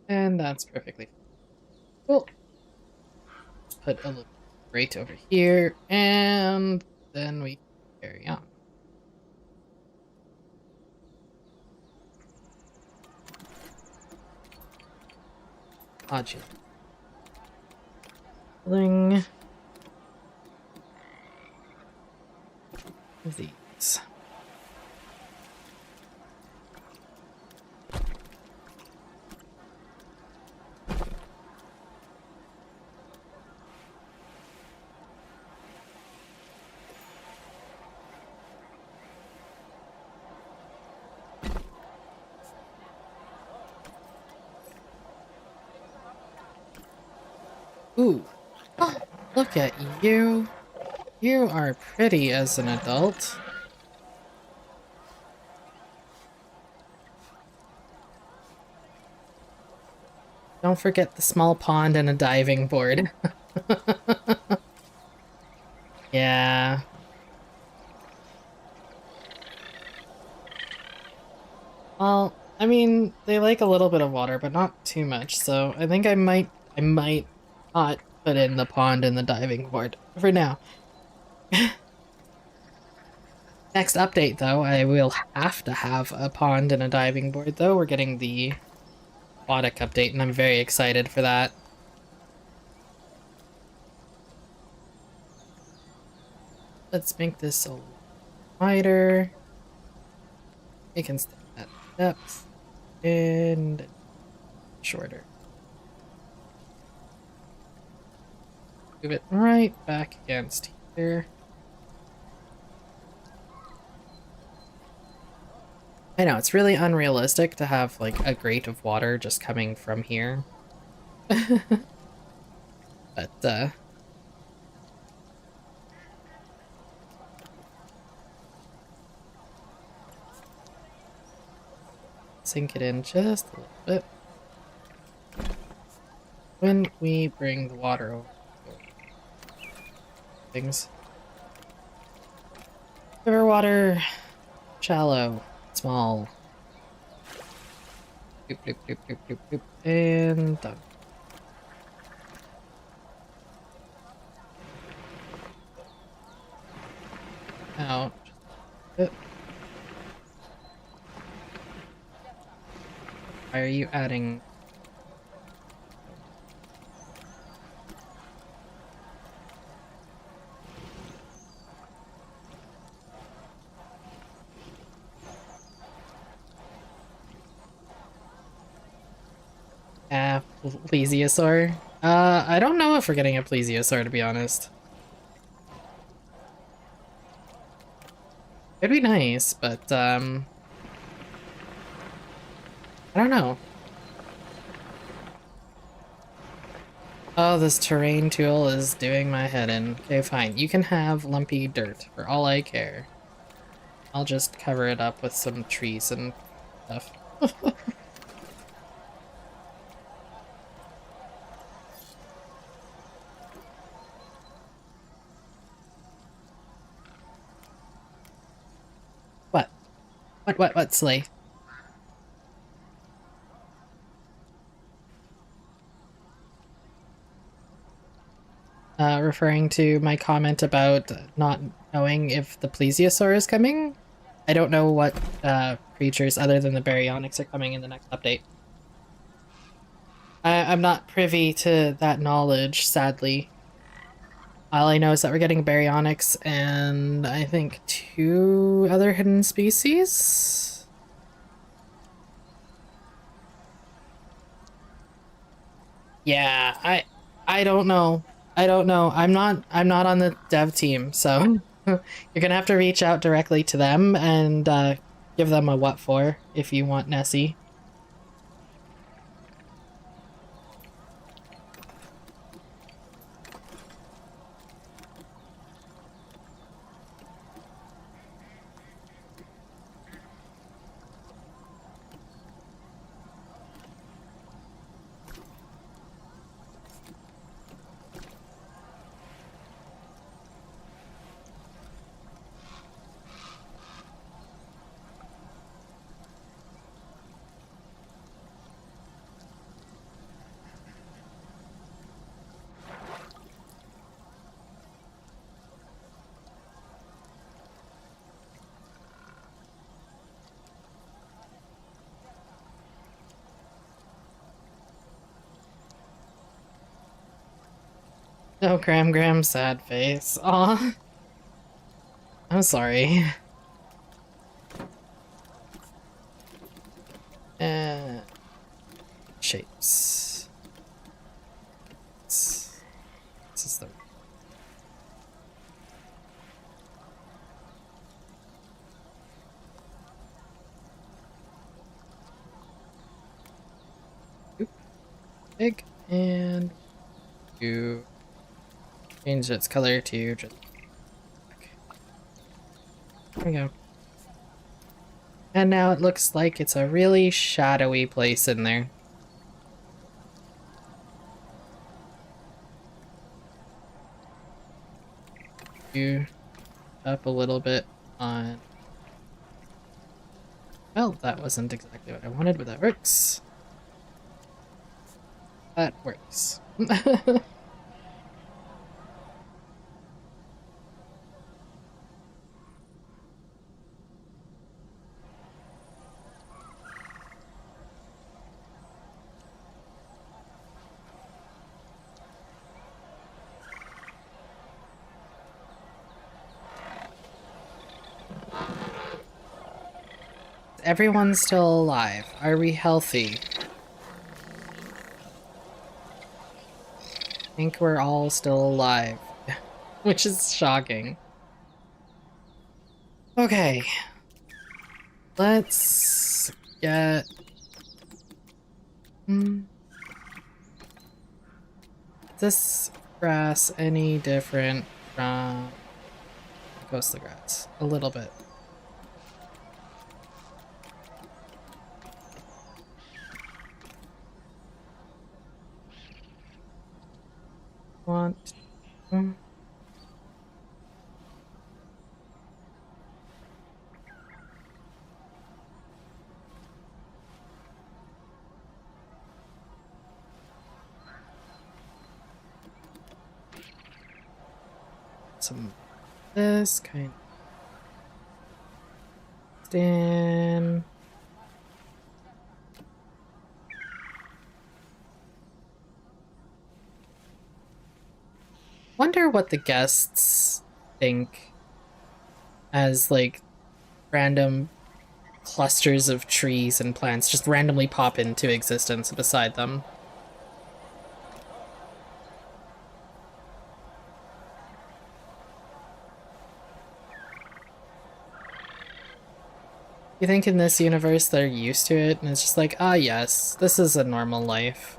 And that's perfectly cool. Put a little grate over here, and then we carry on. Modular. Building these. Ooh. Oh, look at you. You are pretty as an adult. Don't forget the small pond and a diving board. Yeah. Well, I mean, they like a little bit of water, but not too much, so I think I might not put in the pond and the diving board for now. Next update, though, I will have to have a pond and a diving board, though. We're getting the aquatic update, and I'm very excited for that. Let's make this a little wider. It can stay at depth and shorter. Move it right back against here. I know, it's really unrealistic to have like a grate of water just coming from here. But sink it in just a little bit. When we bring the water over things. River water, shallow, small. Bloop, bloop, bloop, bloop, bloop, bloop, and done. Out. Why are you adding? Plesiosaur. I don't know if we're getting a plesiosaur, to be honest. It'd be nice, but, I don't know. Oh, this terrain tool is doing my head in. Okay, fine. You can have lumpy dirt, for all I care. I'll just cover it up with some trees and stuff. What? What, Slay? Referring to my comment about not knowing if the plesiosaur is coming? I don't know what creatures other than the baryonyx are coming in the next update. I'm not privy to that knowledge, sadly. All I know is that we're getting baryonyx and I think 2 other hidden species? Yeah, I don't know. I don't know. I'm not on the dev team, so you're gonna have to reach out directly to them and give them a what for if you want Nessie. Oh, Graham, sad face. Aw. I'm sorry. Shapes. This is the... Oop. Big, and you change its color to just... There we go. And now it looks like it's a really shadowy place in there. You up a little bit on... Well, that wasn't exactly what I wanted, but that works. That works. Everyone's still alive. Are we healthy? I think we're all still alive, which is shocking. Okay. Let's get... Is this grass any different from coastal grass? A little bit. Want some this kind of stand. Wonder what the guests think as like random clusters of trees and plants just randomly pop into existence beside them. You think in this universe they're used to it and it's just like, ah, yes, this is a normal life.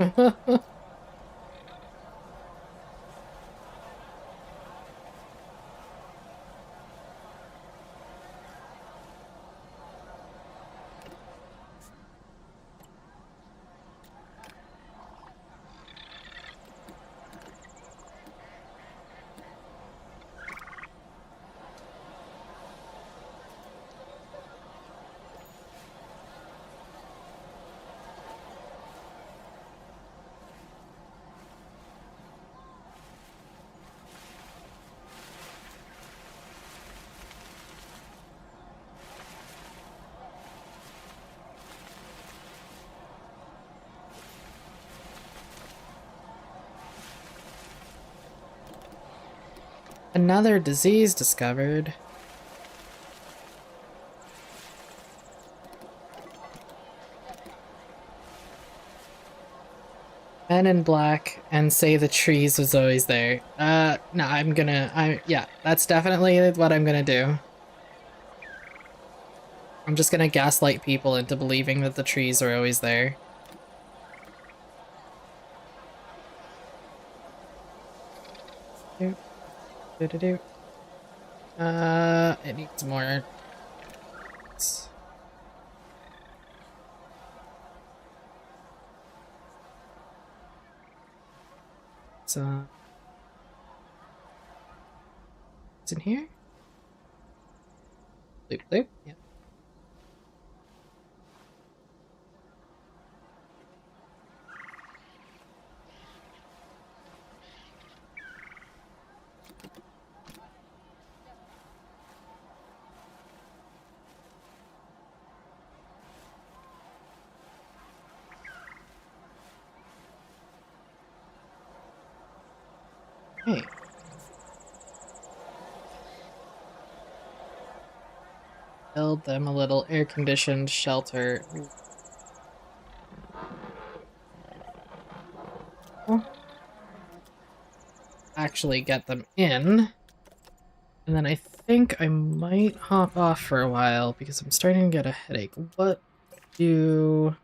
Another disease discovered. Men in black and say the trees was always there. No, yeah, that's definitely what I'm gonna do. I'm just gonna gaslight people into believing that the trees are always there. Do, do, do, do. It needs more. So, it's in here? Loop, loop, yeah. Hey. Build them a little air-conditioned shelter. Ooh. Actually get them in. And then I think I might hop off for a while because I'm starting to get a headache. What do...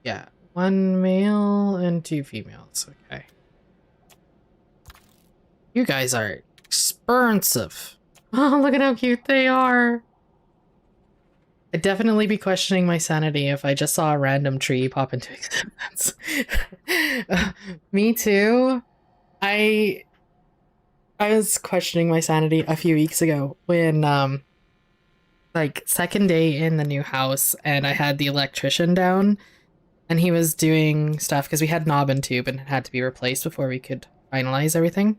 Yeah, 1 male and 2 females. Okay. You guys are expensive. Oh, look at how cute they are. I'd definitely be questioning my sanity if I just saw a random tree pop into existence. Me too. I was questioning my sanity a few weeks ago when like second day in the new house and I had the electrician down and he was doing stuff because we had knob and tube and it had to be replaced before we could finalize everything.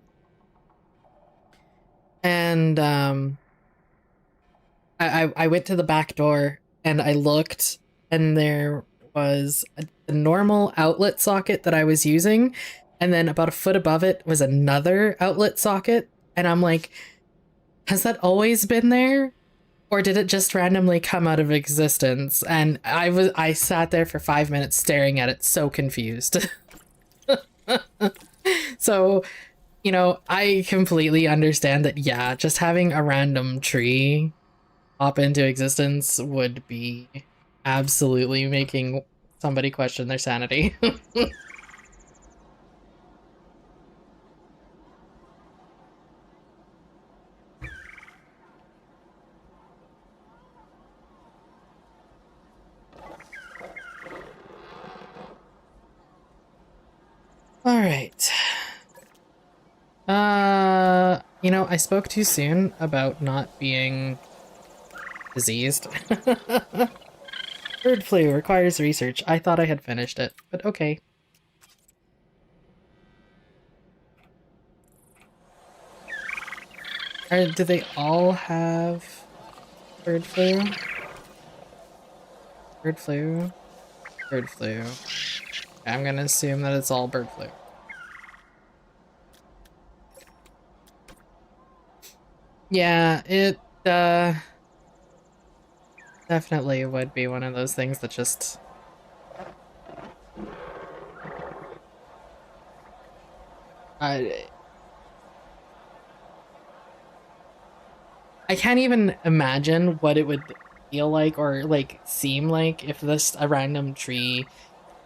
And I went to the back door and I looked and there was a normal outlet socket that I was using and then about a foot above it was another outlet socket and I'm like, has that always been there? Or did it just randomly come out of existence? And I sat there for 5 minutes staring at it, so confused. So, you know, I completely understand that, yeah, just having a random tree pop into existence would be absolutely making somebody question their sanity. All right. You know, I spoke too soon about not being diseased. Bird flu requires research. I thought I had finished it, but okay. Do they all have bird flu? Bird flu? Bird flu. I'm gonna assume that it's all bird flu. Yeah, it definitely would be one of those things that just I I can't even imagine what it would feel like or like seem like if this a random tree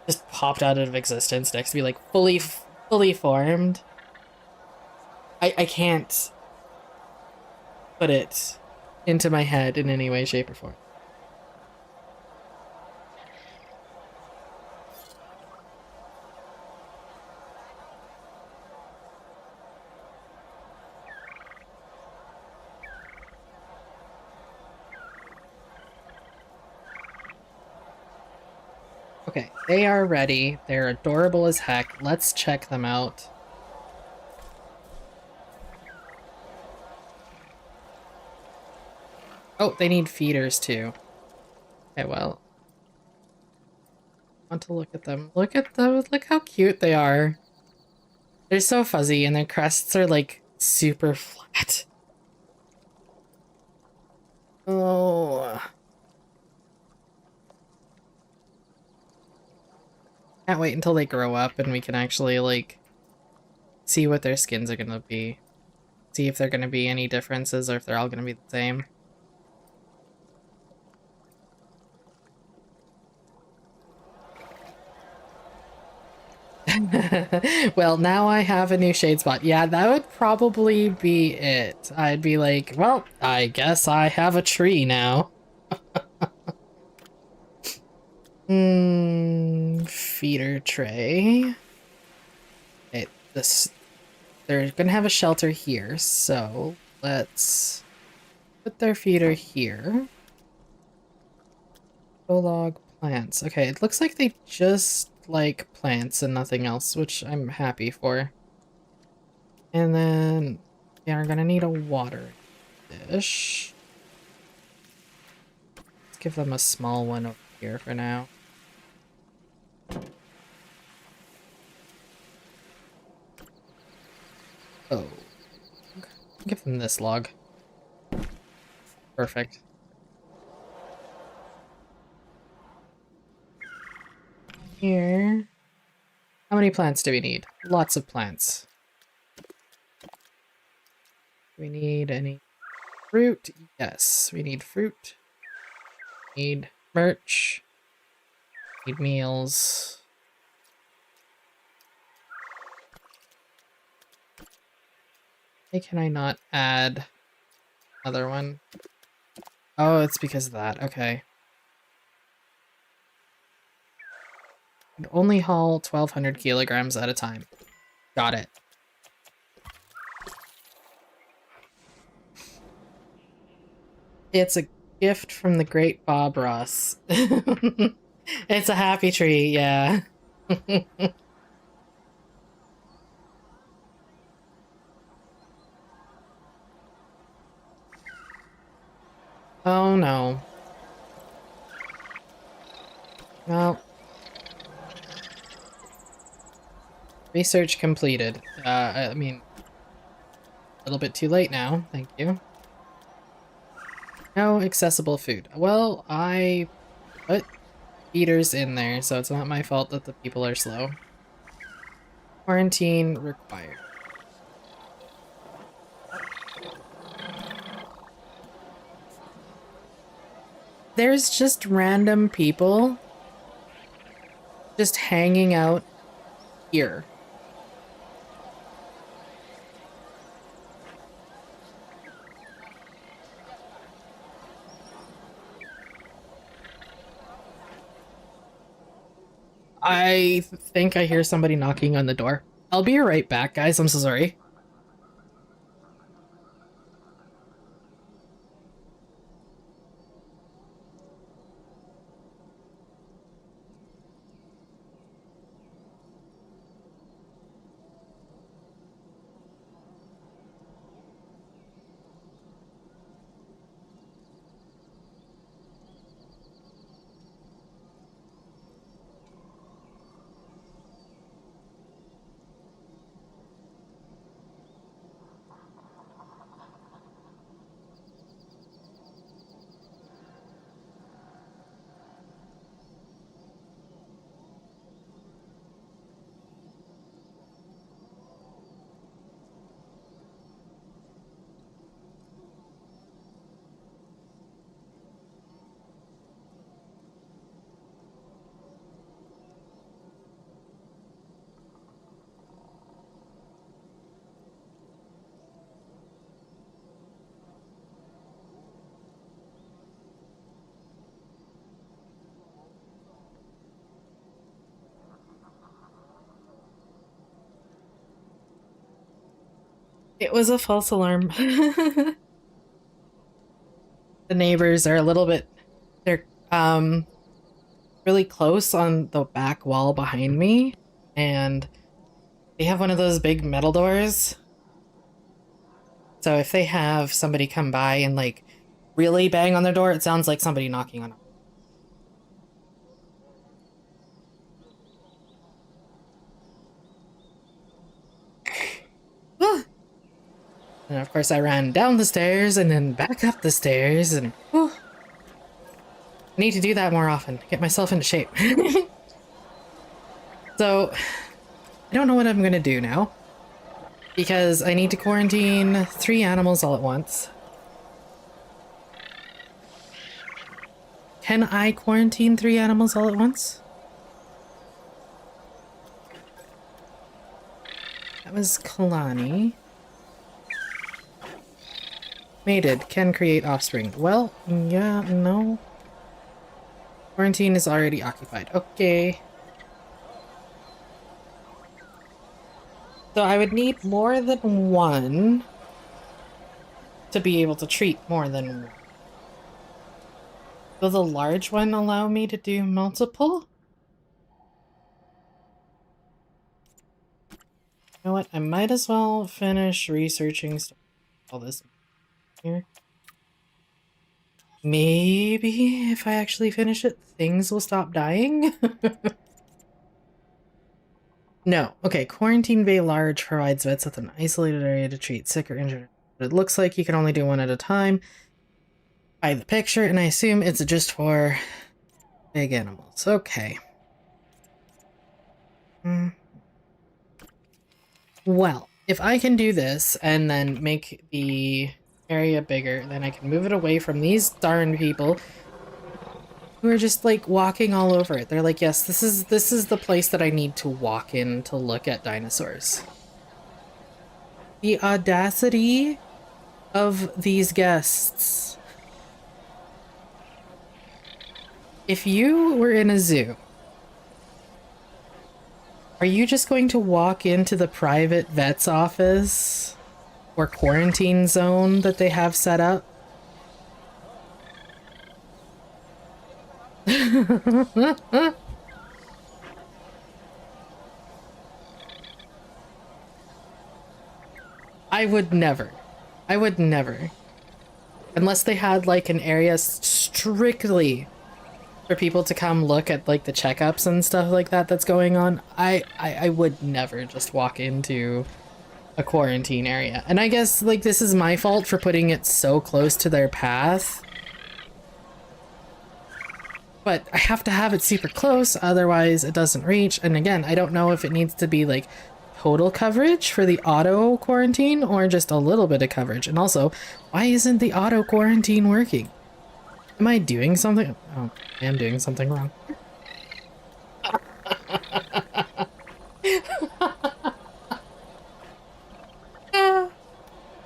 just popped out of existence next to me, like fully formed. I can't put it into my head in any way, shape, or form. Okay, they are ready. They're adorable as heck. Let's check them out. Oh, they need feeders too. Okay, well, I want to look at them. Look at them. Look how cute they are. They're so fuzzy and their crests are like super flat. Oh. Can't wait until they grow up and we can actually like see what their skins are gonna be. See if there are gonna be any differences or if they're all gonna be the same. Well, now I have a new shade spot. Yeah, that would probably be it. I'd be like, well, I guess I have a tree now. Feeder tray. Okay, this they're gonna have a shelter here, so let's put their feeder here. Log plants. Okay, it looks like they just like plants and nothing else, which I'm happy for. And then yeah, we're gonna need a water dish. Let's give them a small one over here for now. Oh, give them this log. Perfect. Here. How many plants do we need? Lots of plants. Do we need any fruit? Yes, we need fruit. Need merch. Need meals. Why can I not add another one? Oh, it's because of that. Okay. Can only haul 1,200 kilograms at a time. Got it. It's a gift from the great Bob Ross. It's a happy tree, yeah. Oh no. Well, research completed. I mean, a little bit too late now. Thank you. No accessible food. Well, I put feeders in there, so it's not my fault that the people are slow. Quarantine required. There's just random people just hanging out here. I think I hear somebody knocking on the door. I'll be right back, guys. I'm so sorry. It was a false alarm. The neighbors are a little bit, they're really close on the back wall behind me, and they have one of those big metal doors. So if they have somebody come by and like really bang on their door, it sounds like somebody knocking on it. And of course I ran down the stairs and then back up the stairs and I need to do that more often, get myself into shape. So I don't know what I'm gonna do now because I need to quarantine 3 animals all at once. Can I quarantine 3 animals all at once? That was Kalani. Mated, can create offspring. Well, yeah, no. Quarantine is already occupied. Okay. So I would need more than 1 to be able to treat more than 1. Will the large one allow me to do multiple? You know what? I might as well finish researching all this here. Maybe if I actually finish it, things will stop dying. No. Okay, Quarantine Bay Large provides vets with an isolated area to treat sick or injured. But it looks like you can only do 1 at a time by the picture, and I assume it's just for big animals. Okay. Well, if I can do this and then make the area bigger, then I can move it away from these darn people who are just like walking all over it. They're like, yes, this is the place that I need to walk in to look at dinosaurs. The audacity of these guests. If you were in a zoo, are you just going to walk into the private vet's office or quarantine zone that they have set up? I would never. I would never. Unless they had like an area strictly for people to come look at like the checkups and stuff like that that's going on, I would never just walk into a quarantine area. And I guess like this is my fault for putting it so close to their path. But I have to have it super close, otherwise it doesn't reach. And again, I don't know if it needs to be like total coverage for the auto quarantine or just a little bit of coverage. And also, why isn't the auto quarantine working? Am I doing something? Oh, I am doing something wrong.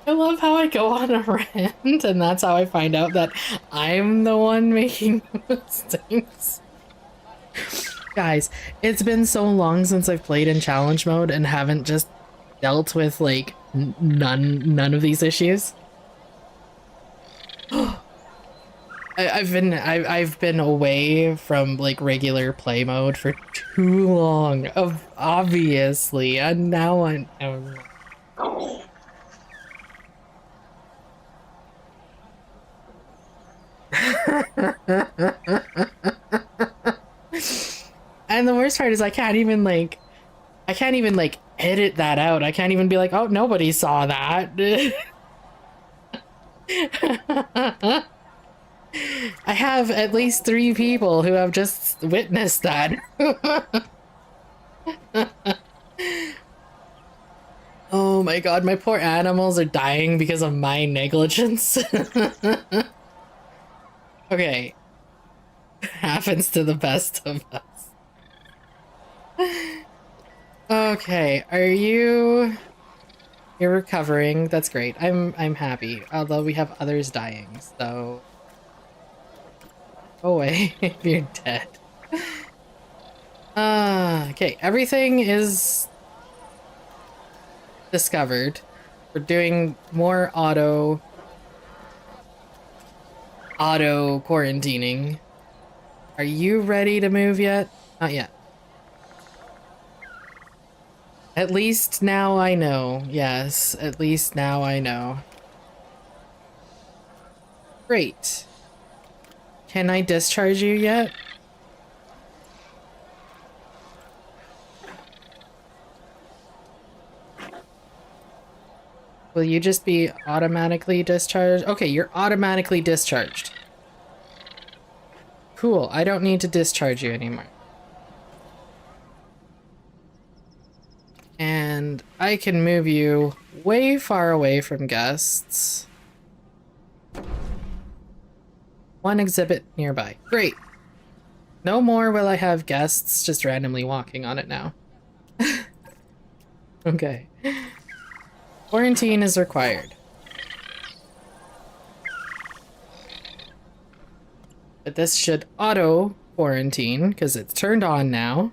I love how I go on a rant and that's how I find out that I'm the one making mistakes. Guys, it's been so long since I've played in challenge mode and haven't just dealt with like none of these issues. I've been away from like regular play mode for too long, obviously, and now I'm and the worst part is I can't even like edit that out. I can't even be like, oh, nobody saw that. I have at least 3 people who have just witnessed that. Oh my god, my poor animals are dying because of my negligence. Okay. Happens to the best of us. Okay, you're recovering. That's great. I'm happy. Although we have others dying, so go away if you're dead. Okay, everything is discovered. We're doing more auto quarantining. Are you ready to move yet? Not yet. At least now I know. Yes, at least now I know. Great. Can I discharge you yet? Will you just be automatically discharged? Okay, you're automatically discharged. Cool, I don't need to discharge you anymore. And I can move you way far away from guests. One exhibit nearby. Great. No more will I have guests just randomly walking on it now. Okay. Quarantine is required. But this should auto quarantine because it's turned on now.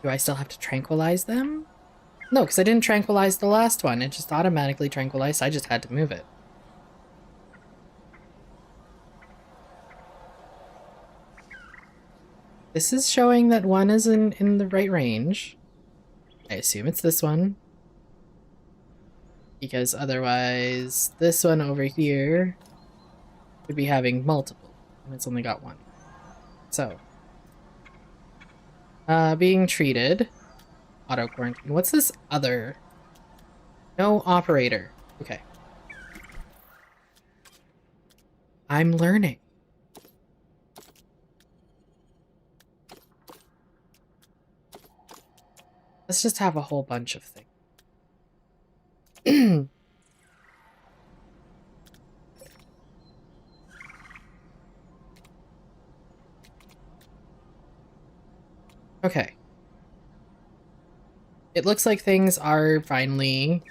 Do I still have to tranquilize them? No, because I didn't tranquilize the last one. It just automatically tranquilized. I just had to move it. This is showing that one is in the right range. I assume it's this one. Because otherwise, this one over here would be having multiple. And it's only got one. So. Being treated. Auto quarantine. What's this other? No operator. Okay. I'm learning. Let's just have a whole bunch of things. Okay. It looks like things are finally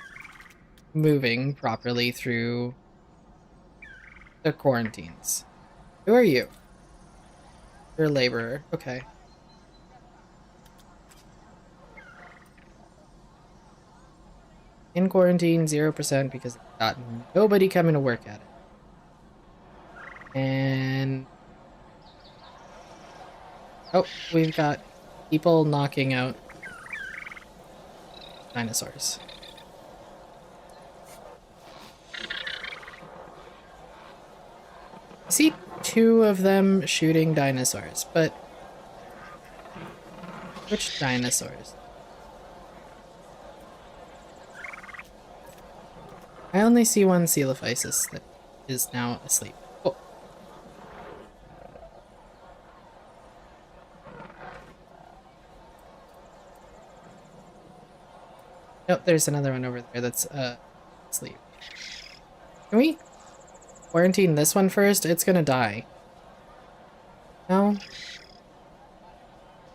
moving properly through the quarantines. Who are you? You're a laborer. Okay. In quarantine, 0% because it's got nobody coming to work at it. And... oh, we've got people knocking out dinosaurs. I see 2 of them shooting dinosaurs, but which dinosaurs? I only see one Coelophysis that is now asleep. Oh. Nope, there's another one over there that's asleep. Can we quarantine this one first? It's gonna die. No?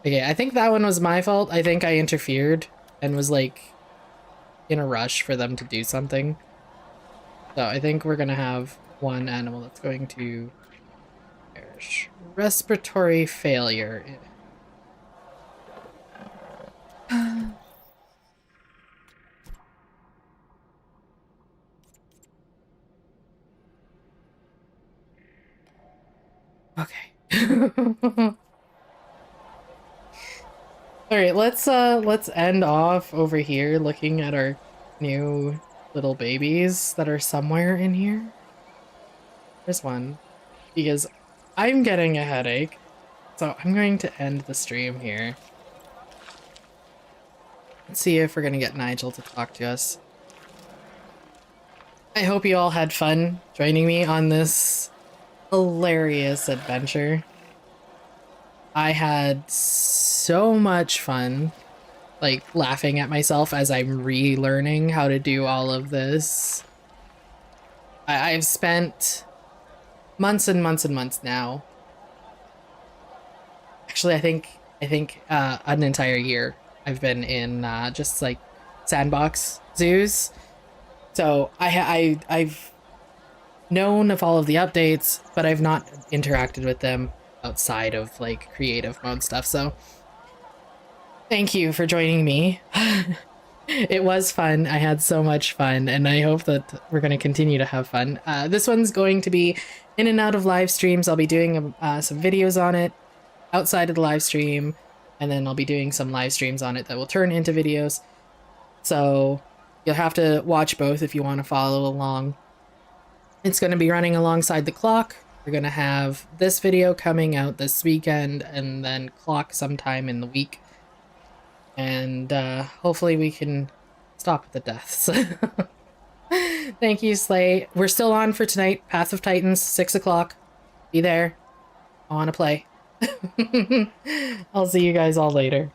Okay, I think that one was my fault. I think I interfered and was like in a rush for them to do something. So I think we're gonna have one animal that's going to perish. Respiratory failure. Okay. All right, let's end off over here looking at our new little babies that are somewhere in here. There's one. Because I'm getting a headache. So I'm going to end the stream here. Let's see if we're gonna get Nigel to talk to us. I hope you all had fun joining me on this hilarious adventure. I had so much fun, like, laughing at myself as I'm relearning how to do all of this. I've spent months and months and months now. Actually, I think an entire year I've been in just like sandbox zoos. So I've known of all of the updates, but I've not interacted with them outside of like creative mode stuff. So thank you for joining me. It was fun. I had so much fun, and I hope that we're going to continue to have fun. This one's going to be in and out of live streams. I'll be doing some videos on it outside of the live stream, and then I'll be doing some live streams on it that will turn into videos. So you'll have to watch both if you want to follow along. It's going to be running alongside the clock. We're going to have this video coming out this weekend, and then clock sometime in the week. And hopefully we can stop the deaths. Thank you, Slay. We're still on for tonight. Path of Titans, 6 o'clock. Be there. I want to play. I'll see you guys all later.